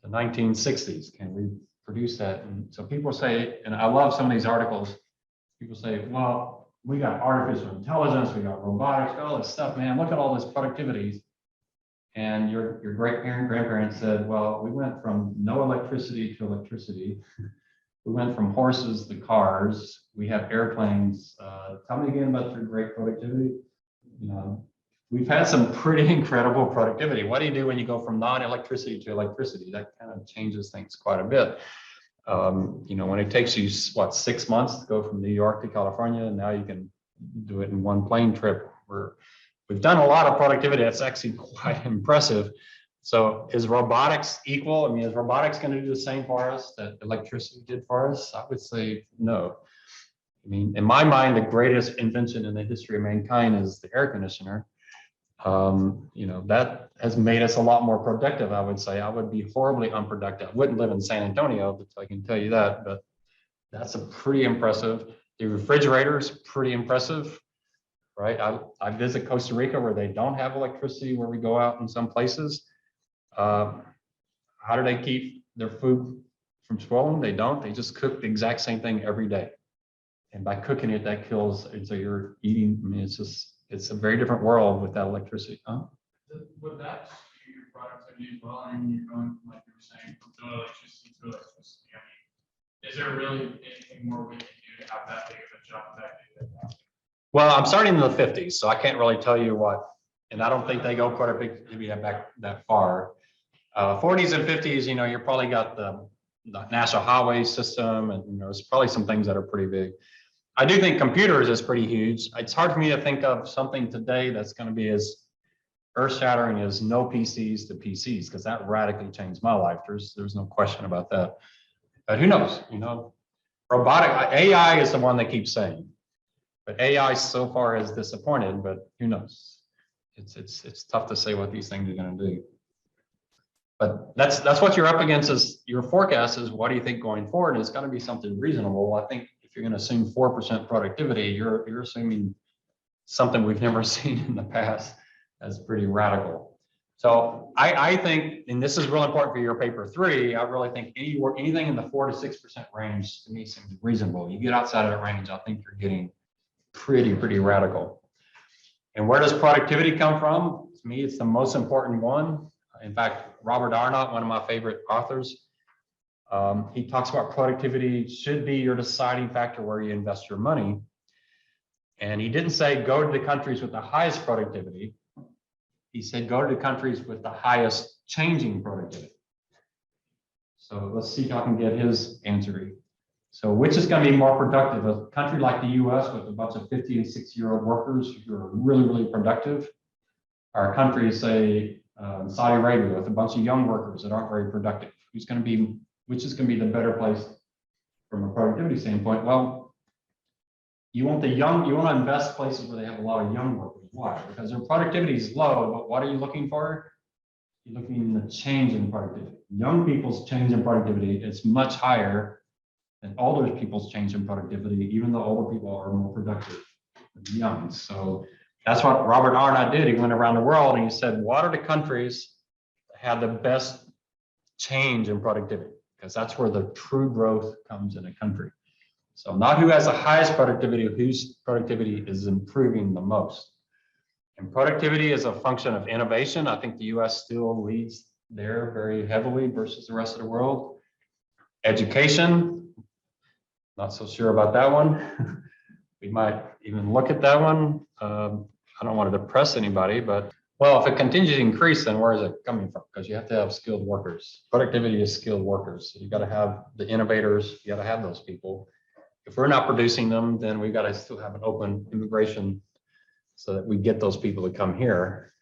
The 1960s. Can we produce that? And so people say, and I love some of these articles, people say, well, we got artificial intelligence, we got robotics, all this stuff, man, look at all this productivity. And your grandparents said, well, we went from no electricity to electricity. We went from horses to cars. We have airplanes. Tell me again about your great productivity. We've had some pretty incredible productivity. What do you do when you go from non-electricity to electricity? That kind of changes things quite a bit. When it takes you, 6 months to go from New York to California, and now you can do it in one plane trip. We've done a lot of productivity. That's actually quite impressive. So is robotics equal? I mean, is robotics going to do the same for us that electricity did for us? I would say no. I mean, in my mind, the greatest invention in the history of mankind is the air conditioner. That has made us a lot more productive, I would say. I would be horribly unproductive. I wouldn't live in San Antonio, but I can tell you that, but that's a pretty impressive. The refrigerator is pretty impressive, right? I visit Costa Rica where they don't have electricity, where we go out in some places. How do they keep their food from spoiling? They don't. They just cook the exact same thing every day. And by cooking it, that kills, and so you're eating, I mean, it's a very different world without electricity. Would that skew your productivity as well? I mean, you're going from, like you were saying, from no electricity to electricity. I mean, is there really anything more we can do to have that big of a jump that big of a jump? Well, I'm starting in the 50s, so I can't really tell you what, and I don't think they go quite a big, maybe back that far. 40s and 50s, you're probably got the national highway system, and there's probably some things that are pretty big. I do think computers is pretty huge. It's hard for me to think of something today that's going to be as earth-shattering as no PCs to PCs, because that radically changed my life. There's no question about that. But who knows? Robotic AI is the one that keeps saying, but AI so far has disappointed. But who knows? It's tough to say what these things are going to do. But that's what you're up against. Is your forecast is what do you think going forward? And it's going to be something reasonable. I think if you're going to assume 4% productivity, you're assuming something we've never seen in the past. That's pretty radical. So I think, and this is real important for your paper 3, I really think anything in the 4 to 6% range to me seems reasonable. You get outside of that range, I think you're getting pretty radical. And where does productivity come from? To me, it's the most important one. In fact, Robert Arnott, one of my favorite authors, he talks about productivity should be your deciding factor where you invest your money. And he didn't say go to the countries with the highest productivity. He said go to the countries with the highest changing productivity. So let's see if I can get his answer. So which is going to be more productive? A country like the US with a bunch of 50 and 60-year-old workers who are really, really productive, or a country, say, Saudi Arabia with a bunch of young workers that aren't very productive? Which is going to be the better place from a productivity standpoint? Well, you want you want to invest places where they have a lot of young workers. Why? Because their productivity is low, but what are you looking for? You're looking at the change in productivity. Young people's change in productivity is much higher than older people's change in productivity, even though older people are more productive than young. So that's what Robert Arnott did. He went around the world and he said, what are the countries that have the best change in productivity? Because that's where the true growth comes in a country. So not who has the highest productivity, whose productivity is improving the most. And productivity is a function of innovation. I think the US still leads there very heavily versus the rest of the world. Education, not so sure about that one. We might even look at that one. I don't want to depress anybody, but well, if it continues to increase, then where is it coming from? Because you have to have skilled workers. Productivity is skilled workers. So you got to have the innovators. You got to have those people. If we're not producing them, then we got to still have an open immigration so that we get those people to come here.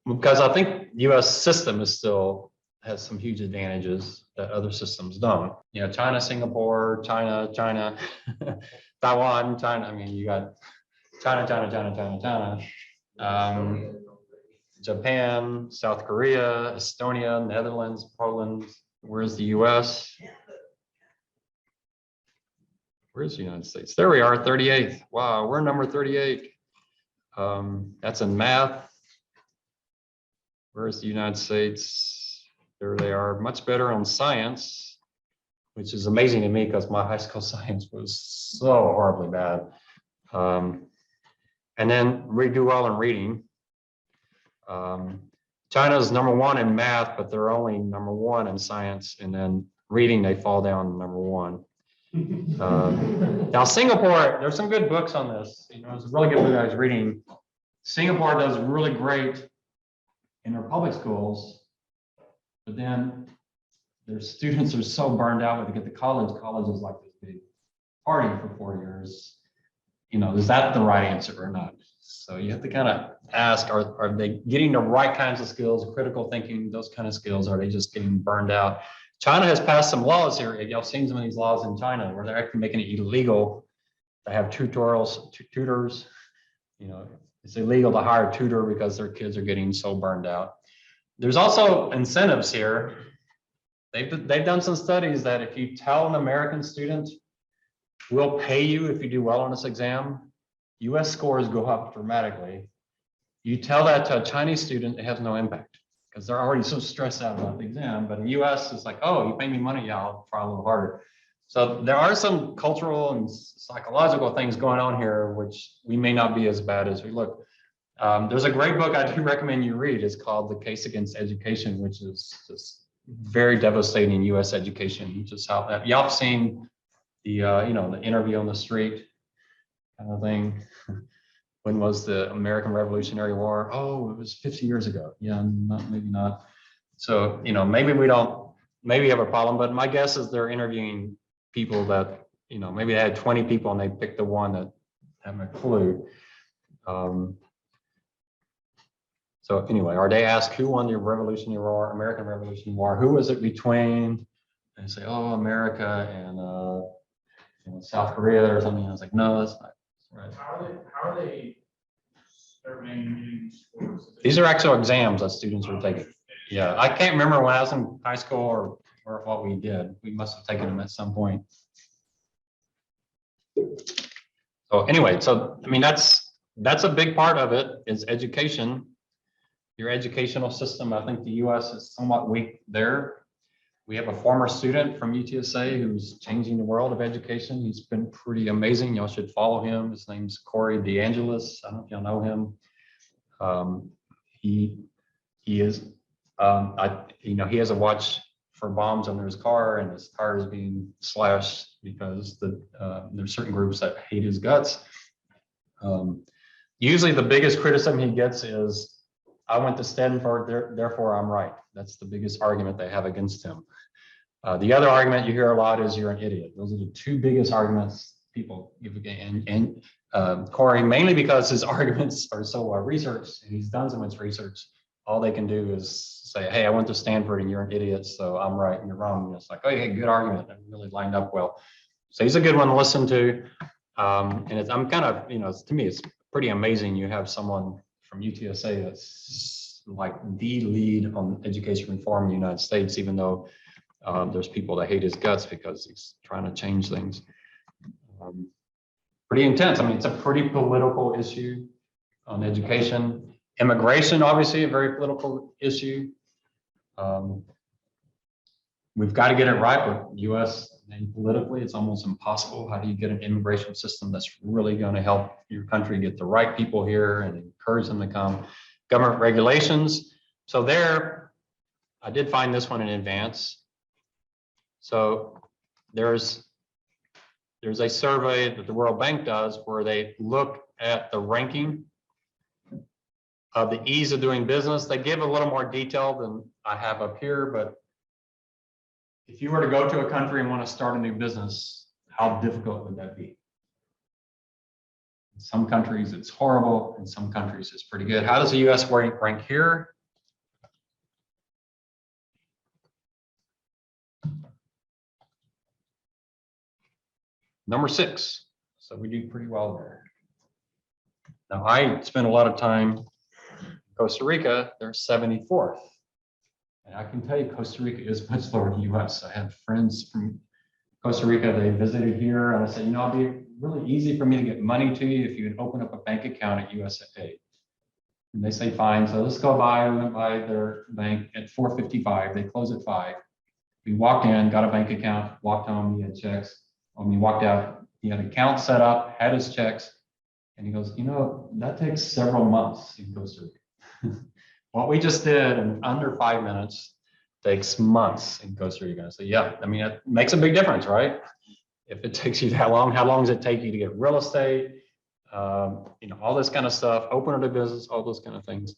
Because I think the US system still has some huge advantages that other systems don't. You know, China, Singapore, China, Taiwan, China. I mean, you got China. Japan, South Korea, Estonia, Netherlands, Poland. Where's the US? Where's the United States? There we are, 38th. Wow, we're number 38. That's in math. Where's the United States? There they are, much better on science, which is amazing to me because my high school science was so horribly bad. And then we do well in reading. China's number 1 in math, but they're only number 1 in science. And then reading, they fall down to number 1. Now Singapore, there's some good books on this. You know, it's a really good book I was reading. Singapore does really great in their public schools, but then their students are so burned out when they get to college. College is like this big party for 4 years. You know, is that the right answer or not? So you have to kind of ask, are they getting the right kinds of skills, critical thinking, those kind of skills? Are they just getting burned out? China has passed some laws here. Y'all seen some of these laws in China where they're actually making it illegal to have tutors. You know, it's illegal to hire a tutor because their kids are getting so burned out. There's also incentives here. They've done some studies that if you tell an American student, we'll pay you if you do well on this exam, US scores go up dramatically. You tell that to a Chinese student, it has no impact because they're already so stressed out about the exam. But in the US, it's like, oh, you pay me money, yeah, I'll try a little harder. So there are some cultural and psychological things going on here, which we may not be as bad as we look. There's a great book I do recommend you read. It's called The Case Against Education, which is just very devastating US education. Just how that y'all have seen the you know, the interview on the street kind of thing. When was the American Revolutionary War? Oh, it was 50 years ago. Yeah, maybe not. So, you know, maybe we have a problem, but my guess is they're interviewing people that, you know, maybe they had 20 people and they picked the one that had a clue. So anyway, or they ask who won the Revolutionary War, American Revolutionary War, who was it between? And they say, oh, America and you know, South Korea or something. I was like, no, that's not right. How are they surveying scores? These are actual exams that students are taking. Yeah, I can't remember when I was in high school or what we did. We must have taken them at some point. So anyway, so I mean, that's a big part of it is education. Your educational system, I think the US is somewhat weak there. We have a former student from UTSA who's changing the world of education. He's been pretty amazing. Y'all should follow him. His name's Corey DeAngelis. I don't know if y'all know him. He is, you know, he has a watch for bombs under his car, and his car is being slashed because there's certain groups that hate his guts. Usually the biggest criticism he gets is, I went to Stanford, therefore I'm right. That's the biggest argument they have against him. The other argument you hear a lot is you're an idiot. Those are the two biggest arguments people give. And Corey, mainly because his arguments are so well researched and he's done so much research, all they can do is say, hey, I went to Stanford and you're an idiot, so I'm right and you're wrong. And it's like, oh, yeah, good argument. That really lined up well. So he's a good one to listen to. And I'm kind of, to me, it's pretty amazing you have someone from UTSA that's like the lead on education reform in the United States, even though there's people that hate his guts because he's trying to change things. Pretty intense. I mean, it's a pretty political issue on education. Immigration, obviously, a very political issue. We've got to get it right with U.S. and politically, it's almost impossible. How do you get an immigration system that's really going to help your country get the right people here and encourage them to come? Government regulations. So there, I did find this one in advance. So there's a survey that the World Bank does where they look at the ranking of the ease of doing business. They give a little more detail than I have up here, but if you were to go to a country and want to start a new business, how difficult would that be? In some countries it's horrible, in some countries it's pretty good. How does the US rank here? Number 6. So we do pretty well there. Now I spent a lot of time in Costa Rica, they're 74th. And I can tell you Costa Rica is much lower than the US. I have friends from Costa Rica, they visited here and I said, it'd be really easy for me to get money to you if you would open up a bank account at USAA. And they say, fine. So let's go by. We went by their bank at 4:55. They close at 5. We walked in, got a bank account, walked home, he had checks. When we walked out, he had an account set up, had his checks. And he goes, that takes several months in Costa Rica. What we just did in under 5 minutes takes months in Costa Rica. So yeah, it makes a big difference, right? If it takes you that long, how long does it take you to get real estate? All this kind of stuff, open a business, all those kind of things.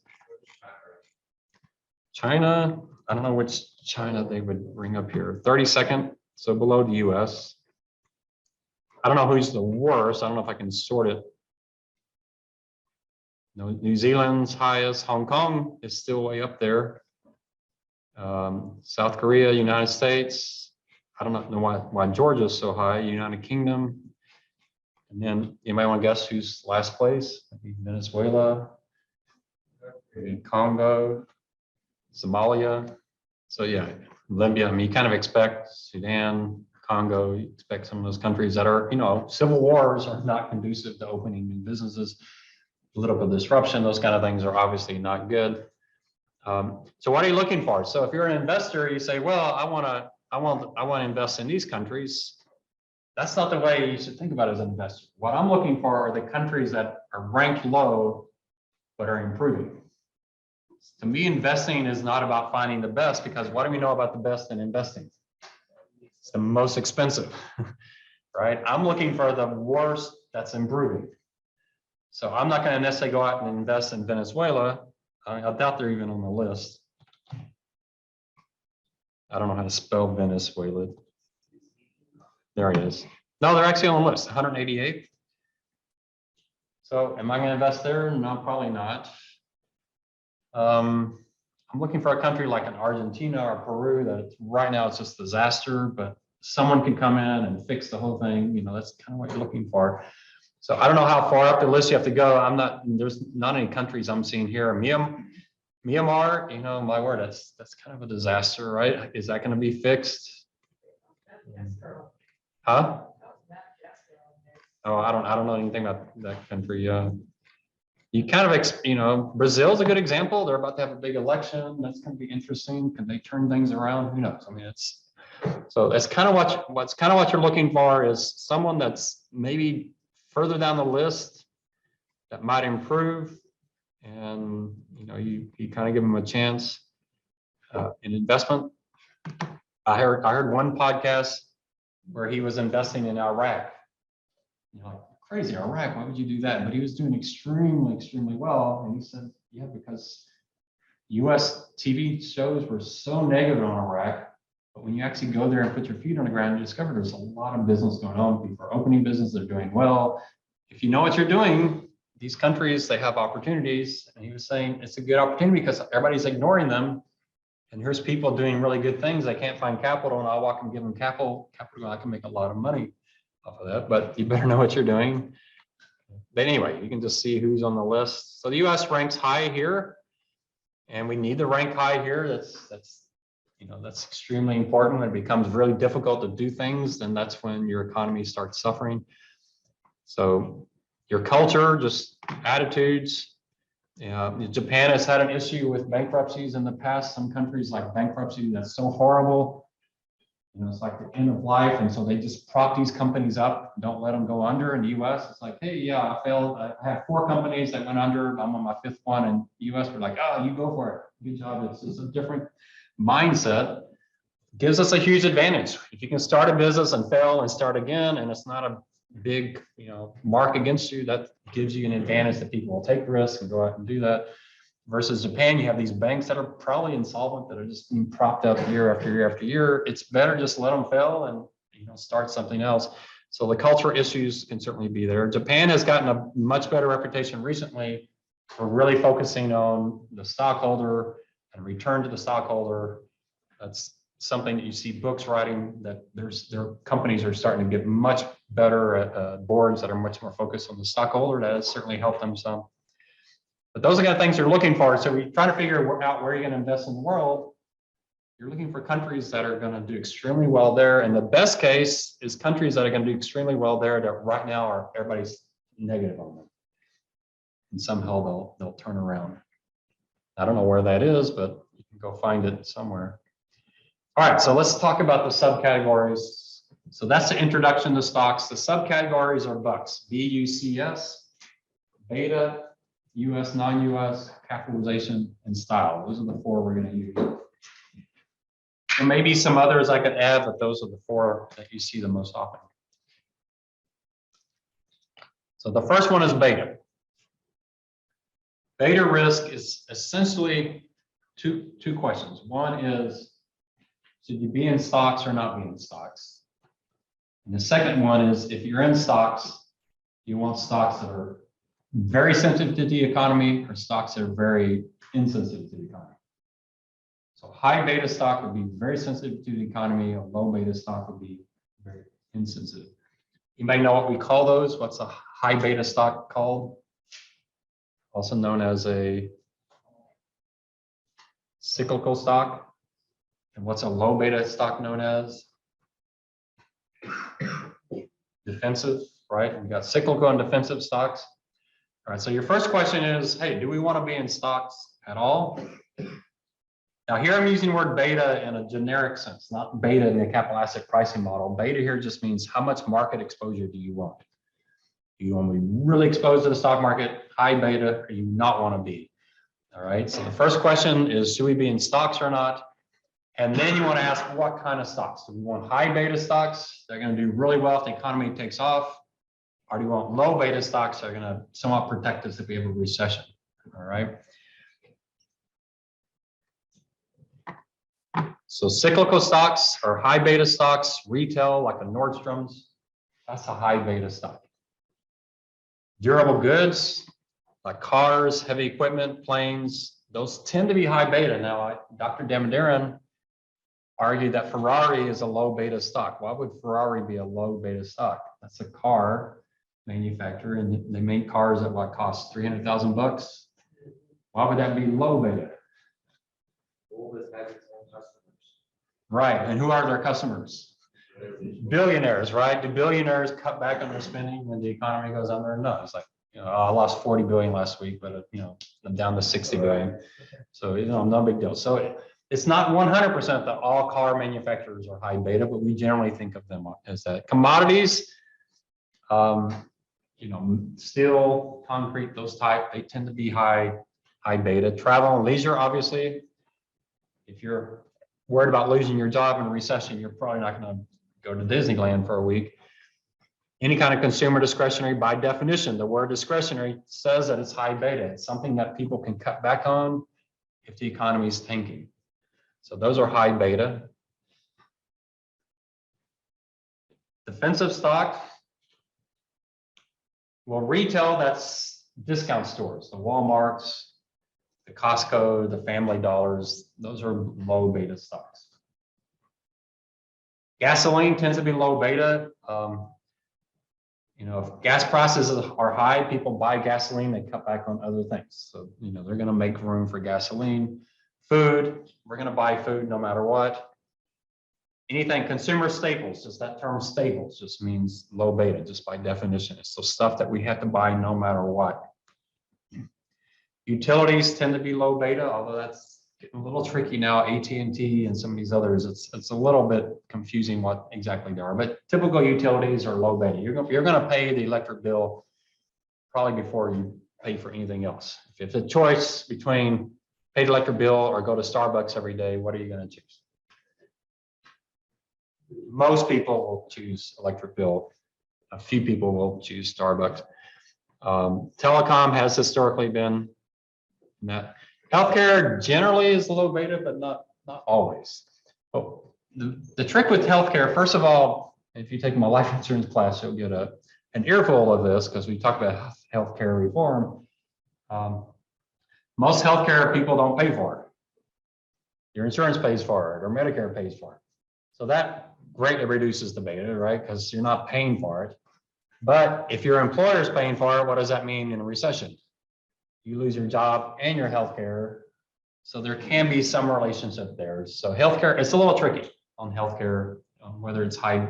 China, I don't know which China they would bring up here. 32nd, so below the US. I don't know who's the worst. I don't know if I can sort it. New Zealand's highest. Hong Kong is still way up there. South Korea, United States. I don't know why Georgia is so high. United Kingdom. And then anybody want to guess who's last place? Maybe Venezuela, maybe Congo, Somalia. So yeah, Libya. You kind of expect Sudan, Congo. You expect some of those countries that are, civil wars are not conducive to opening new businesses. Political disruption, those kind of things are obviously not good. So what are you looking for? So if you're an investor, you say, well, I want to invest in these countries. That's not the way you should think about it as an investor. What I'm looking for are the countries that are ranked low, but are improving. To me, investing is not about finding the best, because what do we know about the best in investing? It's the most expensive, right? I'm looking for the worst that's improving. So I'm not going to necessarily go out and invest in Venezuela. I doubt they're even on the list. I don't know how to spell Venezuela. There it is. No, they're actually on the list, 188th. So am I going to invest there? No, probably not. I'm looking for a country like an Argentina or Peru that right now it's just a disaster, but someone can come in and fix the whole thing. That's kind of what you're looking for. So I don't know how far up the list you have to go. There's not any countries I'm seeing here. Myanmar, my word, that's kind of a disaster, right? Is that going to be fixed? Huh? Oh, I don't know anything about that country. You kind of, Brazil's a good example. They're about to have a big election. That's going to be interesting. Can they turn things around? Who knows? That's kind of what you're looking for, is someone that's maybe further down the list that might improve, and you kind of give them a chance in investment. I heard one podcast where he was investing in Iraq. Crazy, Iraq, why would you do that? But he was doing extremely, extremely well. And he said, yeah, because US TV shows were so negative on Iraq But when you actually go there and put your feet on the ground, you discover there's a lot of business going on. People are opening business, they're doing well. If you know what you're doing, these countries, they have opportunities. And he was saying it's a good opportunity because everybody's ignoring them. And here's people doing really good things. They can't find capital, and I'll walk and give them capital. I can make a lot of money off of that, but you better know what you're doing. But anyway, you can just see who's on the list. So the US ranks high here, and we need to rank high here. That's extremely important. When it becomes really difficult to do things, then that's when your economy starts suffering. So your culture, just attitudes. Japan has had an issue with bankruptcies in the past. Some countries like bankruptcy, that's so horrible. It's like the end of life. And so they just prop these companies up, don't let them go under. In the US, it's like, hey, yeah, I failed. I have 4 companies that went under. I'm on my 5th one. And the US, we're like, oh, you go for it. Good job. It's a different mindset. Gives us a huge advantage. If you can start a business and fail and start again, and it's not a big, mark against you, that gives you an advantage that people will take risks and go out and do that. Versus Japan, you have these banks that are probably insolvent, that are just being propped up year after year after year. It's better just let them fail and start something else. So the cultural issues can certainly be there. Japan has gotten a much better reputation recently for really focusing on the stockholder and return to the stockholder. That's something that you see books writing, that their companies are starting to get much better at boards that are much more focused on the stockholder. That has certainly helped them some. But those are the kind of things you're looking for. So we try to figure out where you're going to invest in the world. You're looking for countries that are going to do extremely well there. And the best case is countries that are going to do extremely well there that right now everybody's negative on them. And somehow they'll turn around. I don't know where that is, but you can go find it somewhere. All right, so let's talk about the subcategories. So that's the introduction to stocks. The subcategories are bucks, BUCS, beta, US, non-US, capitalization, and style. Those are the 4 we're going to use. There may be some others I could add, but those are the 4 that you see the most often. So the first one is beta. Beta risk is essentially two questions. One is, should you be in stocks or not be in stocks? And the second one is, if you're in stocks, you want stocks that are very sensitive to the economy or stocks that are very insensitive to the economy. So high beta stock would be very sensitive to the economy. A low beta stock would be very insensitive. You may know what we call those. What's a high beta stock called? Also known as a cyclical stock. And what's a low beta stock known as? Defensive, right? We've got cyclical and defensive stocks. All right, so your first question is, hey, do we want to be in stocks at all? Now here I'm using the word beta in a generic sense, not beta in the capital asset pricing model. Beta here just means how much market exposure do you want? Do you want to be really exposed to the stock market, high beta, or do you not want to be? All right, so the first question is, should we be in stocks or not? And then you want to ask, what kind of stocks? Do we want high beta stocks? They're going to do really well if the economy takes off. Or do you want low beta stocks that are going to somewhat protect us if we have a recession? All right. So cyclical stocks or high beta stocks, retail like a Nordstrom's, that's a high beta stock. Durable goods like cars, heavy equipment, planes, those tend to be high beta. Now, Dr. Damodaran argued that Ferrari is a low beta stock. Why would Ferrari be a low beta stock? That's a car manufacturer, and they make cars at what cost $300,000. Why would that be low beta? Right, and who are their customers? Billionaires, right? Do billionaires cut back on their spending when the economy goes under? No, it's like, I lost 40 billion last week, but I'm down to 60 billion. So, no big deal. So it's not 100% that all car manufacturers are high beta, but we generally think of them as that. Commodities, steel, concrete, those type, they tend to be high beta. Travel and leisure, obviously, if you're worried about losing your job in a recession, you're probably not going to go to Disneyland for a week. Any kind of consumer discretionary, by definition, the word discretionary says that it's high beta. It's something that people can cut back on if the economy is tanking. So those are high beta. Defensive stock. Well, retail, that's discount stores, the Walmarts, the Costco, the Family Dollars, those are low beta stocks. Gasoline tends to be low beta. You know, if gas prices are high, people buy gasoline, they cut back on other things. So, you know, they're going to make room for gasoline. Food, we're going to buy food no matter what. Anything consumer staples, just that term staples just means low beta, just by definition. It's the stuff that we have to buy no matter what. Utilities tend to be low beta, although that's getting a little tricky now. AT&T and some of these others, it's a little bit confusing what exactly they are. But typical utilities are low beta. You're going to pay the electric bill probably before you pay for anything else. If it's a choice between pay the electric bill or go to Starbucks every day, what are you going to choose? Most people will choose electric bill. A few people will choose Starbucks. Telecom has historically been that. Healthcare generally is low beta, but not always. Oh, the trick with healthcare, first of all, if you take my life insurance class, you'll get an earful of this because we talk about healthcare reform. Most healthcare people don't pay for it. Your insurance pays for it or Medicare pays for it. So that greatly reduces the beta, right? Because you're not paying for it. But if your employer is paying for it, what does that mean in a recession? You lose your job and your healthcare. So there can be some relationship there. So healthcare, it's a little tricky on healthcare, whether it's high,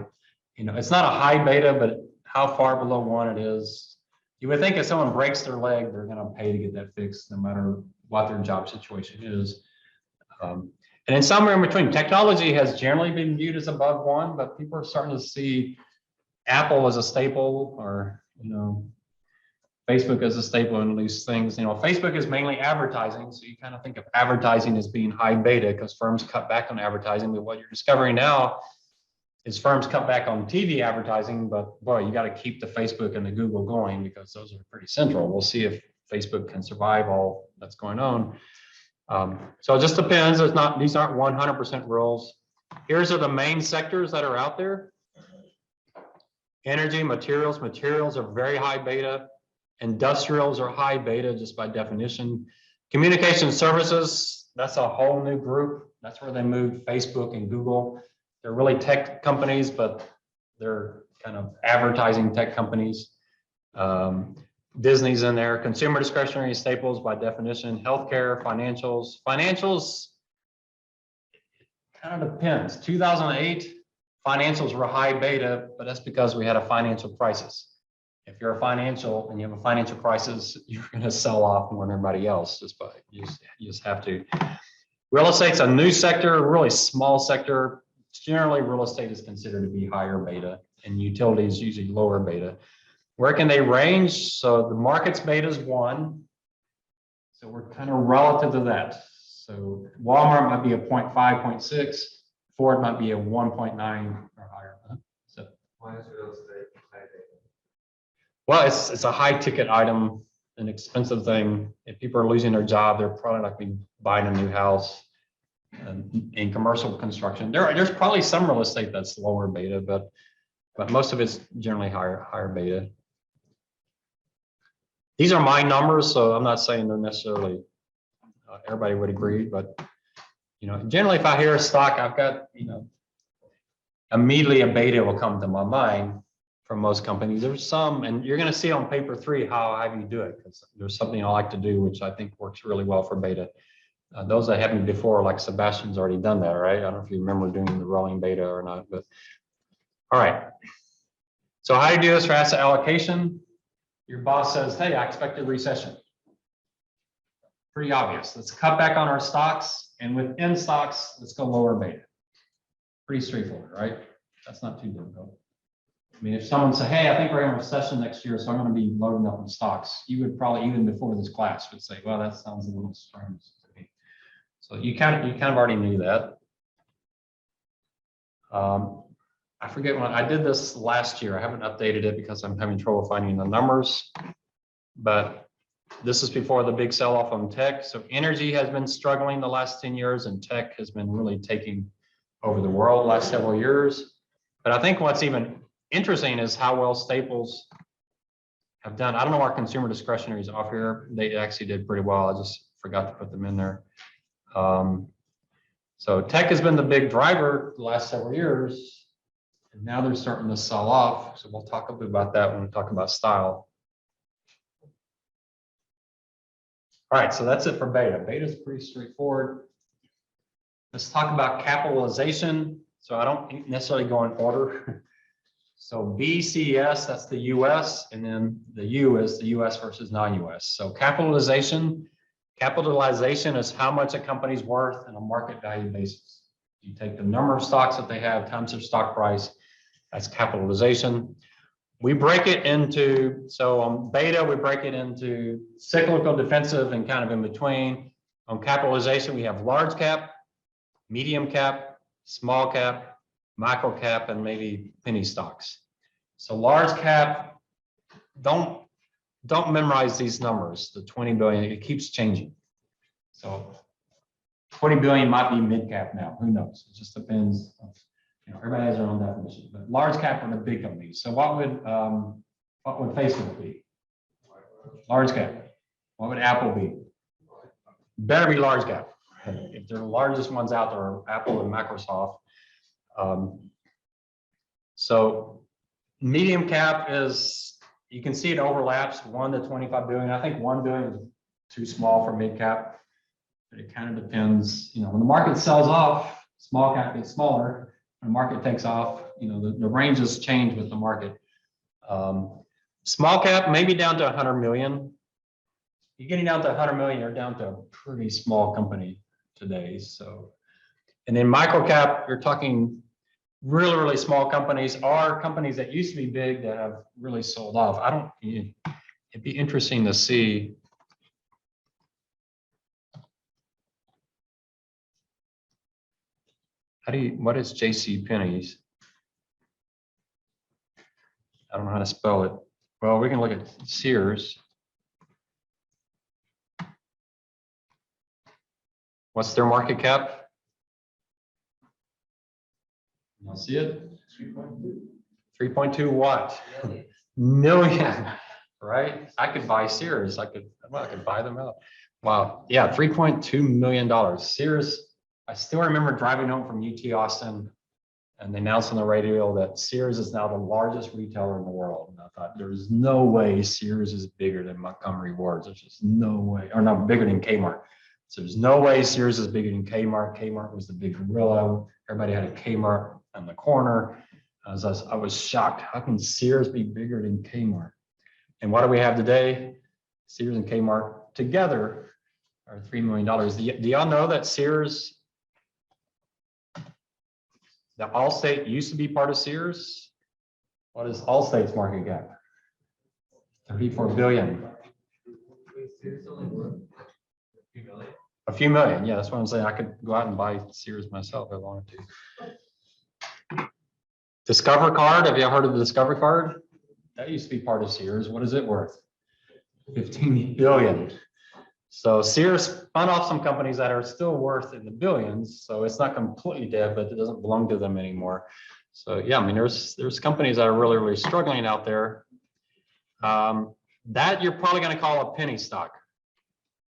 you know, it's not a high beta, but how far below 1 it is. You would think if someone breaks their leg, they're going to pay to get that fixed, no matter what their job situation is. And then somewhere in between, technology has generally been viewed as above 1, but people are starting to see Apple as a staple, or, you know, Facebook as a staple in these things. You know, Facebook is mainly advertising, so you kind of think of advertising as being high beta because firms cut back on advertising. But what you're discovering now is firms cut back on TV advertising, but boy, you got to keep the Facebook and the Google going because those are pretty central. We'll see if Facebook can survive all that's going on. So it just depends. These aren't 100% rules. Here's are the main sectors that are out there. Energy, materials. Materials are very high beta. Industrials are high beta just by definition. Communication services, that's a whole new group. That's where they moved Facebook and Google. They're really tech companies, but they're kind of advertising tech companies. Disney's in there. Consumer discretionary staples by definition. Healthcare, financials. Financials, kind of depends. 2008, financials were high beta, but that's because we had a financial crisis. If you're a financial and you have a financial crisis, you're going to sell off more than everybody else. You just have to. Real estate's a new sector, a really small sector. Generally, real estate is considered to be higher beta, and utilities usually lower beta. Where can they range? So the market's beta is 1. So we're kind of relative to that. So Walmart might be a 0.5, 0.6. Ford might be a 1.9 or higher. So Why is real estate high beta? well, it's a high ticket item, an expensive thing. If people are losing their job, they're probably not going to be buying a new house. In commercial construction, there's probably some real estate that's lower beta, but most of it's generally higher beta. These are my numbers, so I'm not saying they're necessarily everybody would agree, but you know, generally if I hear a stock, I've got, you know, immediately a beta will come to my mind from most companies. There's some, and you're going to see on paper 3 how you do it, because there's something I like to do which I think works really well for beta. Those that haven't before, like Sebastian's already done that, right? I don't know if you remember doing the rolling beta or not, but all right. So how do you do this for asset allocation? Your boss says, hey, I expect a recession. Pretty obvious. Let's cut back on our stocks, and within stocks, let's go lower beta. Pretty straightforward, right? That's not too difficult. I mean, if someone said, hey, I think we're in a recession next year, so I'm going to be loading up on stocks, you would probably, even before this class, would say, well, that sounds a little strange to me. So you kind of already knew that. I forget when I did this last year. I haven't updated it because I'm having trouble finding the numbers, but this is before the big sell-off on tech. So energy has been struggling the last 10 years, and tech has been really taking over the world the last several years. But I think what's even interesting is how well staples have done. I don't know our consumer discretionaries off here. They actually did pretty well. I just forgot to put them in there. So tech has been the big driver the last several years. And now they're starting to sell off. So we'll talk a bit about that when we talk about style. All right, so that's it for beta. Beta is pretty straightforward. Let's talk about capitalization. So I don't necessarily go in order. So BCS, that's the US, and then the U is the US versus non-US. So capitalization is how much a company's worth on a market value basis. You take the number of stocks that they have times their stock price, that's capitalization. We break it into, so on beta, we break it into cyclical, defensive, and kind of in between. On capitalization, we have large cap, medium cap, small cap, micro cap, and maybe penny stocks. So large cap, don't memorize these numbers, the 20 billion, it keeps changing. So 20 billion might be mid cap now, who knows? It just depends. You know, everybody has their own definition, but large cap are the big companies. So what would Facebook be? Large cap. What would Apple be? Better be large cap. If they're the largest ones out there are Apple and Microsoft. So medium cap is, you can see it overlaps 1 to 25 billion. I think 1 billion is too small for mid cap, but it kind of depends. You know, when the market sells off, small cap gets smaller. When the market takes off, you know, the ranges change with the market. Small cap, maybe down to 100 million. You're getting down to 100 million, you're down to a pretty small company today. So, and then micro cap, you're talking really, really small companies or companies that used to be big that have really sold off. It'd be interesting to see. What is JC Penney's? I don't know how to spell it. Well, we can look at Sears. What's their market cap? You'll see it? 3.2 what? Million, right? I could buy Sears. I could buy them out. Wow. Yeah, $3.2 million. Sears, I still remember driving home from UT Austin and they announced on the radio that Sears is now the largest retailer in the world. And I thought, there's no way Sears is bigger than Montgomery Ward's. There's just no way, or not bigger than Kmart. So there's no way Sears is bigger than Kmart. Kmart was the big gorilla. Everybody had a Kmart on the corner. I was shocked. How can Sears be bigger than Kmart? And what do we have today? Sears and Kmart together are $3 million. Do y'all know that Sears, the Allstate used to be part of Sears? What is Allstate's market cap? 34 billion. A few million, yeah, that's what I'm saying. I could go out and buy Sears myself if I wanted to. Discover Card, have you ever heard of the Discover Card? That used to be part of Sears. What is it worth? 15 billion. So Sears spun off some companies that are still worth in the billions. So it's not completely dead, but it doesn't belong to them anymore. So yeah, I mean, there's companies that are really, really struggling out there. That you're probably going to call a penny stock,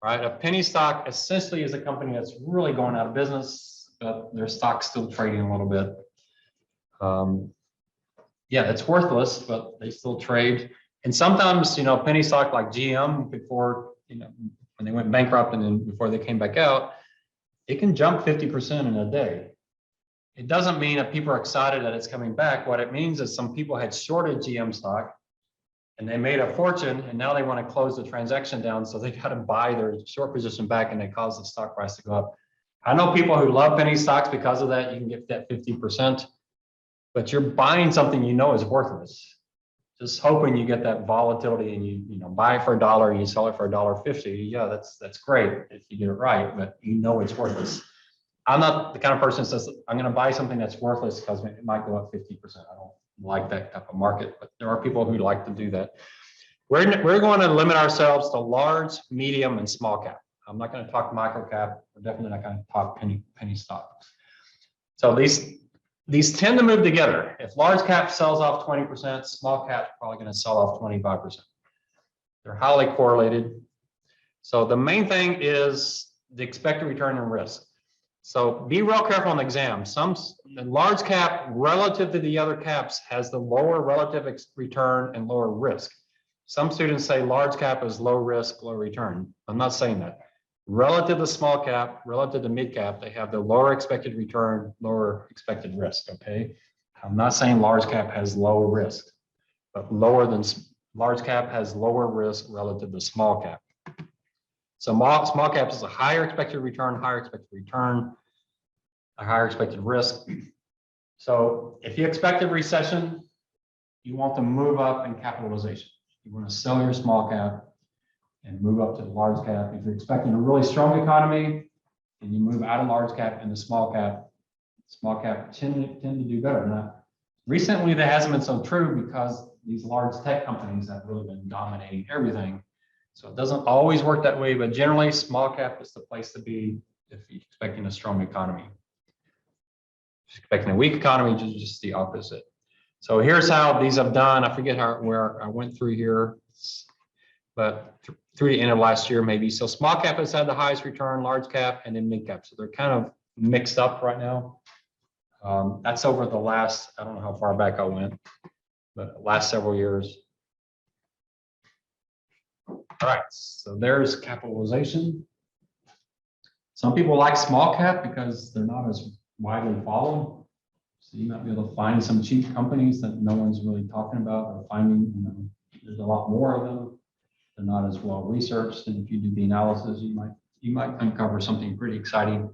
right? A penny stock essentially is a company that's really going out of business, but their stock's still trading a little bit. Yeah, it's worthless, but they still trade. And sometimes, you know, penny stock like GM before, you know, when they went bankrupt and then before they came back out, it can jump 50% in a day. It doesn't mean that people are excited that it's coming back. What it means is some people had shorted GM stock and they made a fortune and now they want to close the transaction down. So they got to buy their short position back and they cause the stock price to go up. I know people who love penny stocks because of that. You can get that 50%, but you're buying something you know is worthless. Just hoping you get that volatility and you know buy it for $1 and you sell it for $1.50. Yeah, that's great if you get it right, but you know it's worthless. I'm not the kind of person that says I'm going to buy something that's worthless because it might go up 50%. I don't like that type of market, but there are people who like to do that. We're going to limit ourselves to large, medium, and small cap. I'm not going to talk micro cap. We're definitely not going to talk penny stocks. So these these tend to move together. If large cap sells off 20%, small cap's probably going to sell off 25%. They're highly correlated. So the main thing is the expected return and risk. So be real careful on the exam. The large cap relative to the other caps has the lower relative return and lower risk. Some students say large cap is low risk, low return. I'm not saying that. Relative to small cap, relative to mid cap, they have the lower expected return, lower expected risk, okay? I'm not saying large cap has low risk, but large cap has lower risk relative to small cap. So small cap is a higher expected return, a higher expected risk. So if you expect a recession, you want to move up in capitalization. You want to sell your small cap and move up to the large cap. If you're expecting a really strong economy, and you move out of large cap into small cap tend to do better. Now, recently, that hasn't been so true because these large tech companies have really been dominating everything. So it doesn't always work that way, but generally small cap is the place to be if you're expecting a strong economy. If you're expecting a weak economy, just the opposite. So here's how these have done. I forget where I went through here, but through the end of last year, maybe. So small cap has had the highest return, large cap, and then mid cap. So they're kind of mixed up right now. That's over the last, I don't know how far back I went, but last several years. All right, so there's capitalization. Some people like small cap because they're not as widely followed. So you might be able to find some cheap companies that no one's really talking about or finding, there's a lot more of them. They're not as well researched. And if you do the analysis, you might uncover something pretty exciting.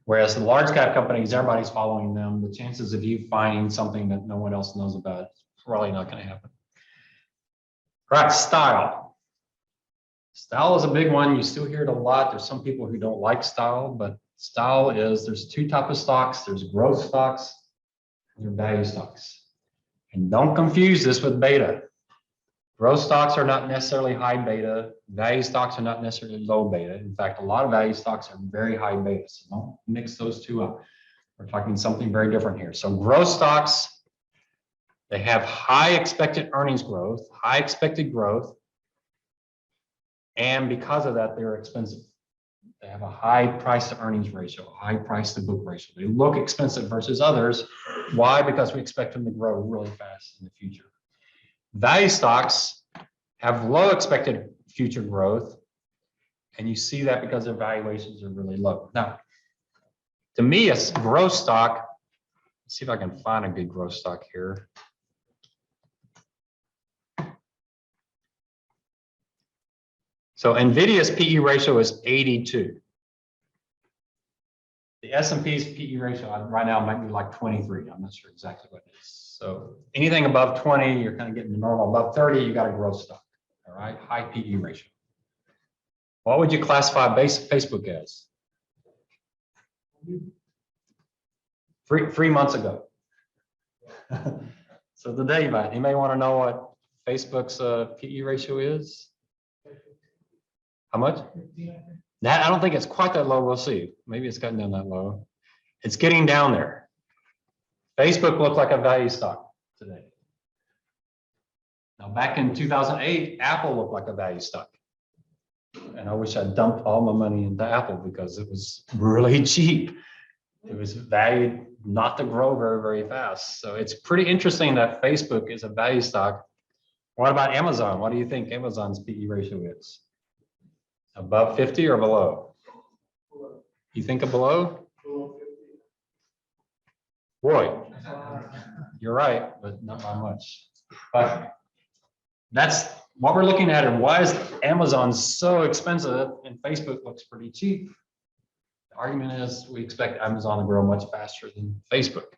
Whereas the large cap companies, everybody's following them. The chances of you finding something that no one else knows about is probably not going to happen. All right, style. Style is a big one. You still hear it a lot. There's some people who don't like style, but style is, there's two types of stocks. There's growth stocks and there's value stocks. And don't confuse this with beta. Growth stocks are not necessarily high beta. Value stocks are not necessarily low beta. In fact, a lot of value stocks are very high beta. So don't mix those two up. We're talking something very different here. So growth stocks, they have high expected earnings growth, high expected growth. And because of that, they're expensive. They have a high price to earnings ratio, high price to book ratio. They look expensive versus others. Why? Because we expect them to grow really fast in the future. Value stocks have low expected future growth, and you see that because their valuations are really low. Now, to me, a growth stock, let's see if I can find a good growth stock here. So NVIDIA's PE ratio is 82. The S&P's PE ratio right now might be like 23. I'm not sure exactly what it is. So anything above 20, you're kind of getting the normal. Above 30, you got a growth stock. All right, high PE ratio. What would you classify Facebook as? 3 months ago. So today, you may want to know what Facebook's PE ratio is. How much? That, I don't think it's quite that low. We'll see. Maybe it's gotten down that low. It's getting down there. Facebook looked like a value stock today. Now, back in 2008, Apple looked like a value stock. And I wish I'd dumped all my money into Apple because it was really cheap. It was valued not to grow very, very fast. So it's pretty interesting that Facebook is a value stock. What about Amazon? What do you think Amazon's PE ratio is? Above 50 or below? You think of below? Boy, you're right, but not by much. But that's what we're looking at. And why is Amazon so expensive and Facebook looks pretty cheap? The argument is we expect Amazon to grow much faster than Facebook.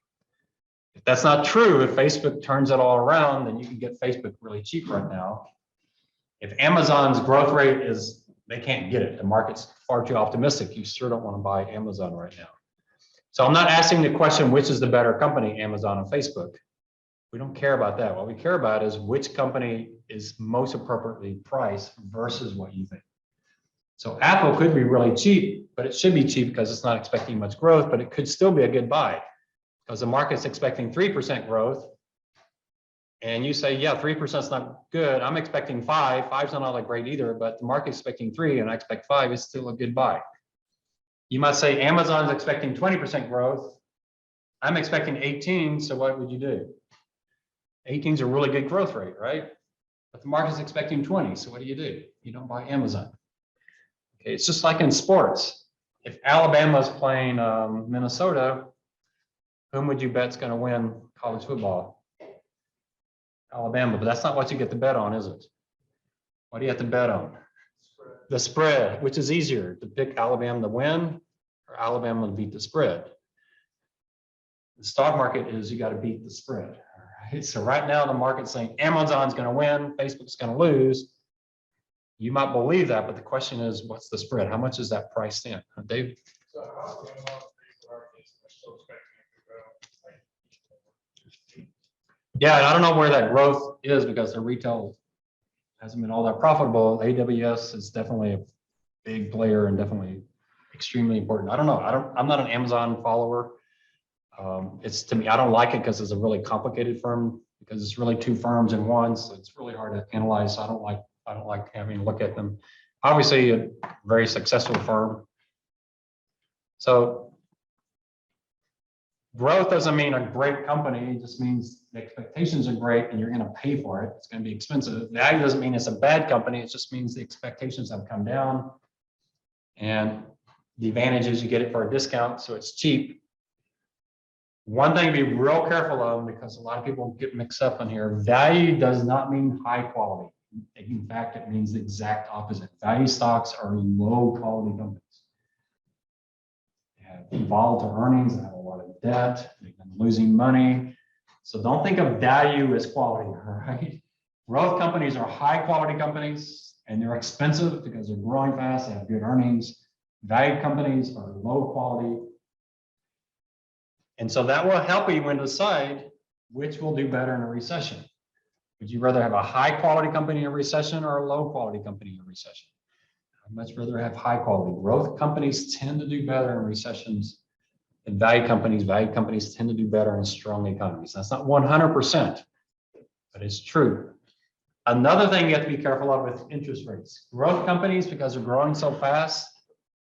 If that's not true, if Facebook turns it all around, then you can get Facebook really cheap right now. If Amazon's growth rate is, they can't get it. The market's far too optimistic. You sure don't want to buy Amazon right now. So I'm not asking the question, which is the better company, Amazon or Facebook? We don't care about that. What we care about is which company is most appropriately priced versus what you think. So Apple could be really cheap, but it should be cheap because it's not expecting much growth, but it could still be a good buy. because the market's expecting 3% growth. And you say, yeah, 3% is not good. I'm expecting 5. 5's not all that great either, but the market's expecting 3 and I expect 5 is still a good buy. You might say Amazon's expecting 20% growth. I'm expecting 18, so what would you do? 18 is a really good growth rate, right? But the market's expecting 20, so what do? You don't buy Amazon. Okay, it's just like in sports. If Alabama's playing Minnesota, whom would you bet's going to win college football? Alabama, but that's not what you get to bet on, is it? What do you have to bet on? The spread, which is easier to pick Alabama to win or Alabama to beat the spread. The stock market is you got to beat the spread. All right? So right now the market's saying Amazon's going to win, Facebook's going to lose. You might believe that, but the question is, what's the spread? How much is that priced in? Dave? So how are still expecting it to grow? Yeah, and I don't know where that growth is because the retail hasn't been all that profitable. AWS is definitely a big player and definitely extremely important. I don't know. I'm not an Amazon follower. It's to me, I don't like it because it's a really complicated firm because it's really two firms in one. So it's really hard to analyze. So I don't like having to look at them. Obviously a very successful firm. So growth doesn't mean a great company. It just means the expectations are great and you're going to pay for it. It's going to be expensive. Value doesn't mean it's a bad company. It just means the expectations have come down. And the advantage is you get it for a discount, so it's cheap. One thing to be real careful of, because a lot of people get mixed up in here, value does not mean high quality. In fact, it means the exact opposite. Value stocks are low quality companies. They have volatile earnings, they have a lot of debt, they've been losing money. So don't think of value as quality, all right? Growth companies are high quality companies and they're expensive because they're growing fast, they have good earnings. Value companies are low quality. And so that will help you when decide which will do better in a recession. Would you rather have a high quality company in a recession or a low quality company in a recession? I'd much rather have high quality. Growth companies tend to do better in recessions than value companies. Value companies tend to do better in strong economies. That's not 100%, but it's true. Another thing you have to be careful of with interest rates. Growth companies, because they're growing so fast,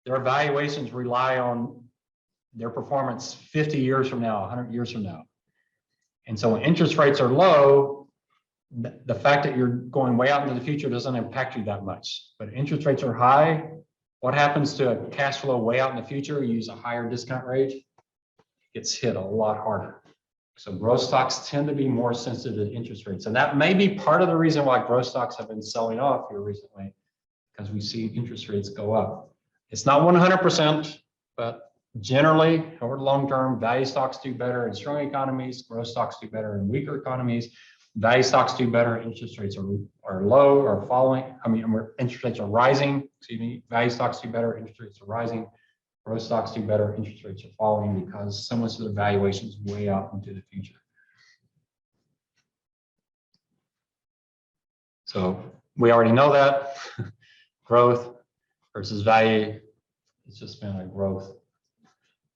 their valuations rely on their performance 50 years from now, 100 years from now. And so when interest rates are low, the fact that you're going way out into the future doesn't impact you that much. But interest rates are high. What happens to a cash flow way out in the future? You use a higher discount rate, it gets hit a lot harder. So growth stocks tend to be more sensitive to interest rates. And that may be part of the reason why growth stocks have been selling off here recently, because we see interest rates go up. It's not 100%, but generally, over the long term, value stocks do better in strong economies, growth stocks do better in weaker economies, value stocks do better, interest rates are low or falling. Interest rates are rising, excuse me, value stocks do better, interest rates are rising, growth stocks do better, interest rates are falling because so much of the valuation is way out into the future. So we already know that growth versus value, it's just been a growth.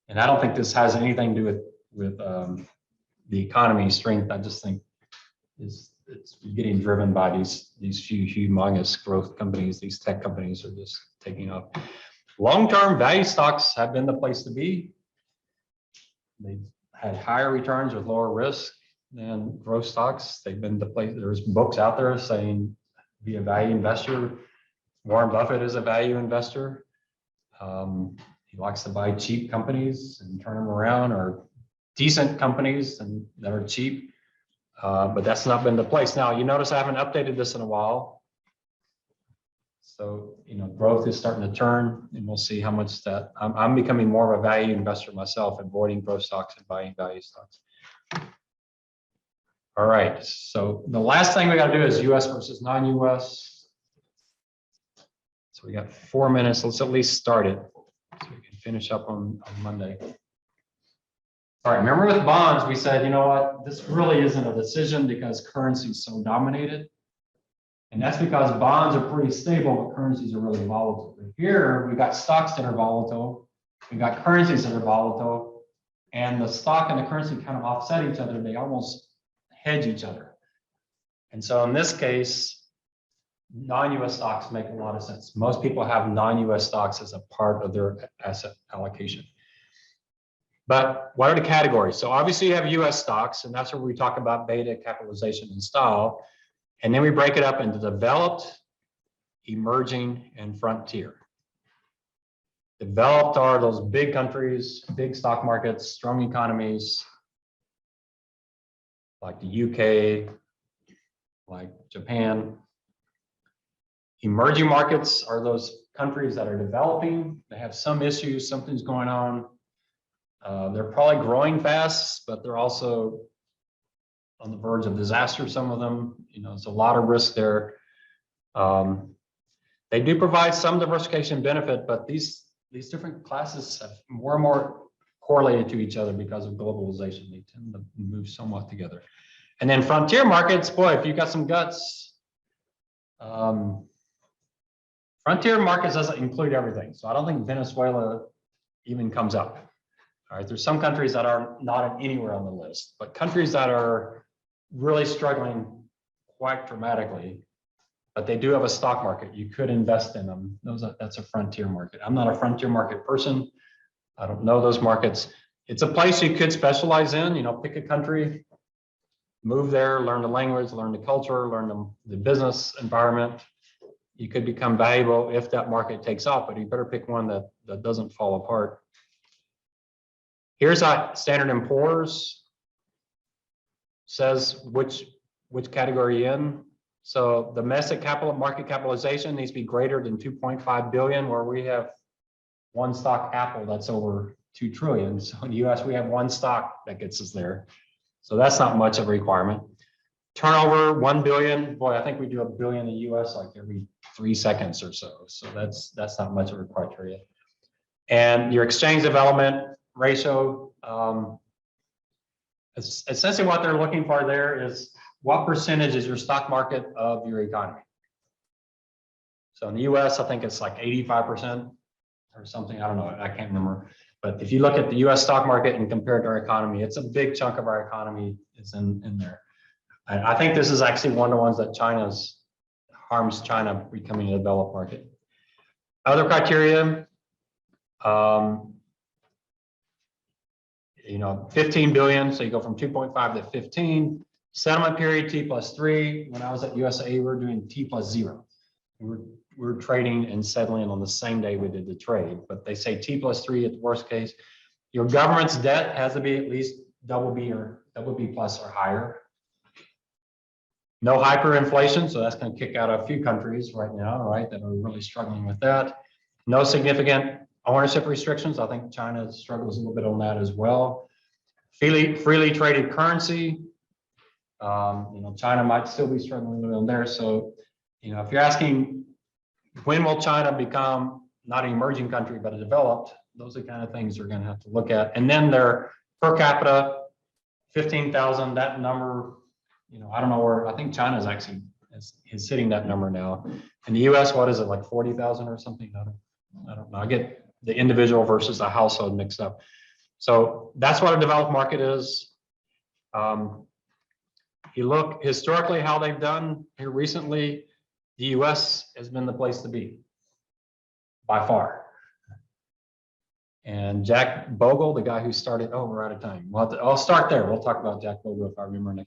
And I don't think this has anything to do with the economy's strength. I just think it's getting driven by these few humongous growth companies. These tech companies are just taking off. Long-term value stocks have been the place to be. They've had higher returns with lower risk than growth stocks. They've been the place. There's books out there saying be a value investor. Warren Buffett is a value investor. He likes to buy cheap companies and turn them around, or decent companies and that are cheap. But that's not been the place. Now, you notice I haven't updated this in a while. So, growth is starting to turn, and we'll see how much that, I'm becoming more of a value investor myself, avoiding growth stocks and buying value stocks. All right, so the last thing we got to do is US versus non-US. So we got 4 minutes. Let's at least start it so we can finish up on Monday. All right, remember with bonds, we said, you know what, this really isn't a decision because currency is so dominated. And that's because bonds are pretty stable, but currencies are really volatile. But here, we've got stocks that are volatile. We've got currencies that are volatile. and the stock and the currency kind of offset each other. They almost hedge each other. And so in this case, non-US stocks make a lot of sense. Most people have non-US stocks as a part of their asset allocation. But what are the categories? So obviously you have US stocks, and that's where we talk about beta, capitalization, and style. And then we break it up into developed, emerging, and frontier. Developed are those big countries, big stock markets, strong economies, like the UK, like Japan. Emerging markets are those countries that are developing. They have some issues, something's going on. They're probably growing fast, but they're also on the verge of disaster, some of them. You know, there's a lot of risk there. They do provide some diversification benefit, but these different classes have more and more correlated to each other because of globalization. They tend to move somewhat together. And then frontier markets, boy, if you've got some guts, frontier markets doesn't include everything. So I don't think Venezuela even comes up. All right, there's some countries that are not anywhere on the list, but countries that are really struggling quite dramatically, but they do have a stock market. You could invest in them. That's a frontier market. I'm not a frontier market person. I don't know those markets. It's a place you could specialize in, you know, pick a country, move there, learn the language, learn the culture, learn the business environment. You could become valuable if that market takes off, but you better pick one that doesn't fall apart. Here's how Standard & Poor's says which category you're in. So domestic capital market capitalization needs to be greater than 2.5 billion, where we have one stock Apple that's over 2 trillion. So in the US, we have one stock that gets us there. So that's not much of a requirement. Turnover 1 billion. Boy, I think we do a billion in the US like every 3 seconds or so. So that's not much of a criteria. And your exchange development ratio, essentially what they're looking for there is what percentage is your stock market of your economy. So in the US, I think it's like 85% or something. I don't know. I can't remember. But if you look at the US stock market and compare it to our economy, it's a big chunk of our economy is in there. And I think this is actually one of the ones that harms China becoming a developed market. Other criteria, you know, 15 billion. So you go from 2.5 to 15. Settlement period T+3. When I was at UTSA, we were doing T+0. We're trading and settling on the same day we did the trade, but they say T+3 at the worst case. Your government's debt has to be at least BB or BB+ or higher. No hyperinflation, so that's going to kick out a few countries right now, right, that are really struggling with that. No significant ownership restrictions. I think China struggles a little bit on that as well. Freely traded currency. You know, China might still be struggling a little bit on there. So, you know, if you're asking when will China become not an emerging country but a developed, those are the kind of things you're going to have to look at. And then their per capita, 15,000. That number, you know, I don't know where. I think China is actually is hitting that number now. In the US, what is it, like 40,000 or something? I don't know. I get the individual versus the household mixed up. So that's what a developed market is. You look historically how they've done here recently, the US has been the place to be by far. And Jack Bogle, the guy who started, oh, we're out of time. Well, I'll start there. We'll talk about Jack Bogle if I remember next time.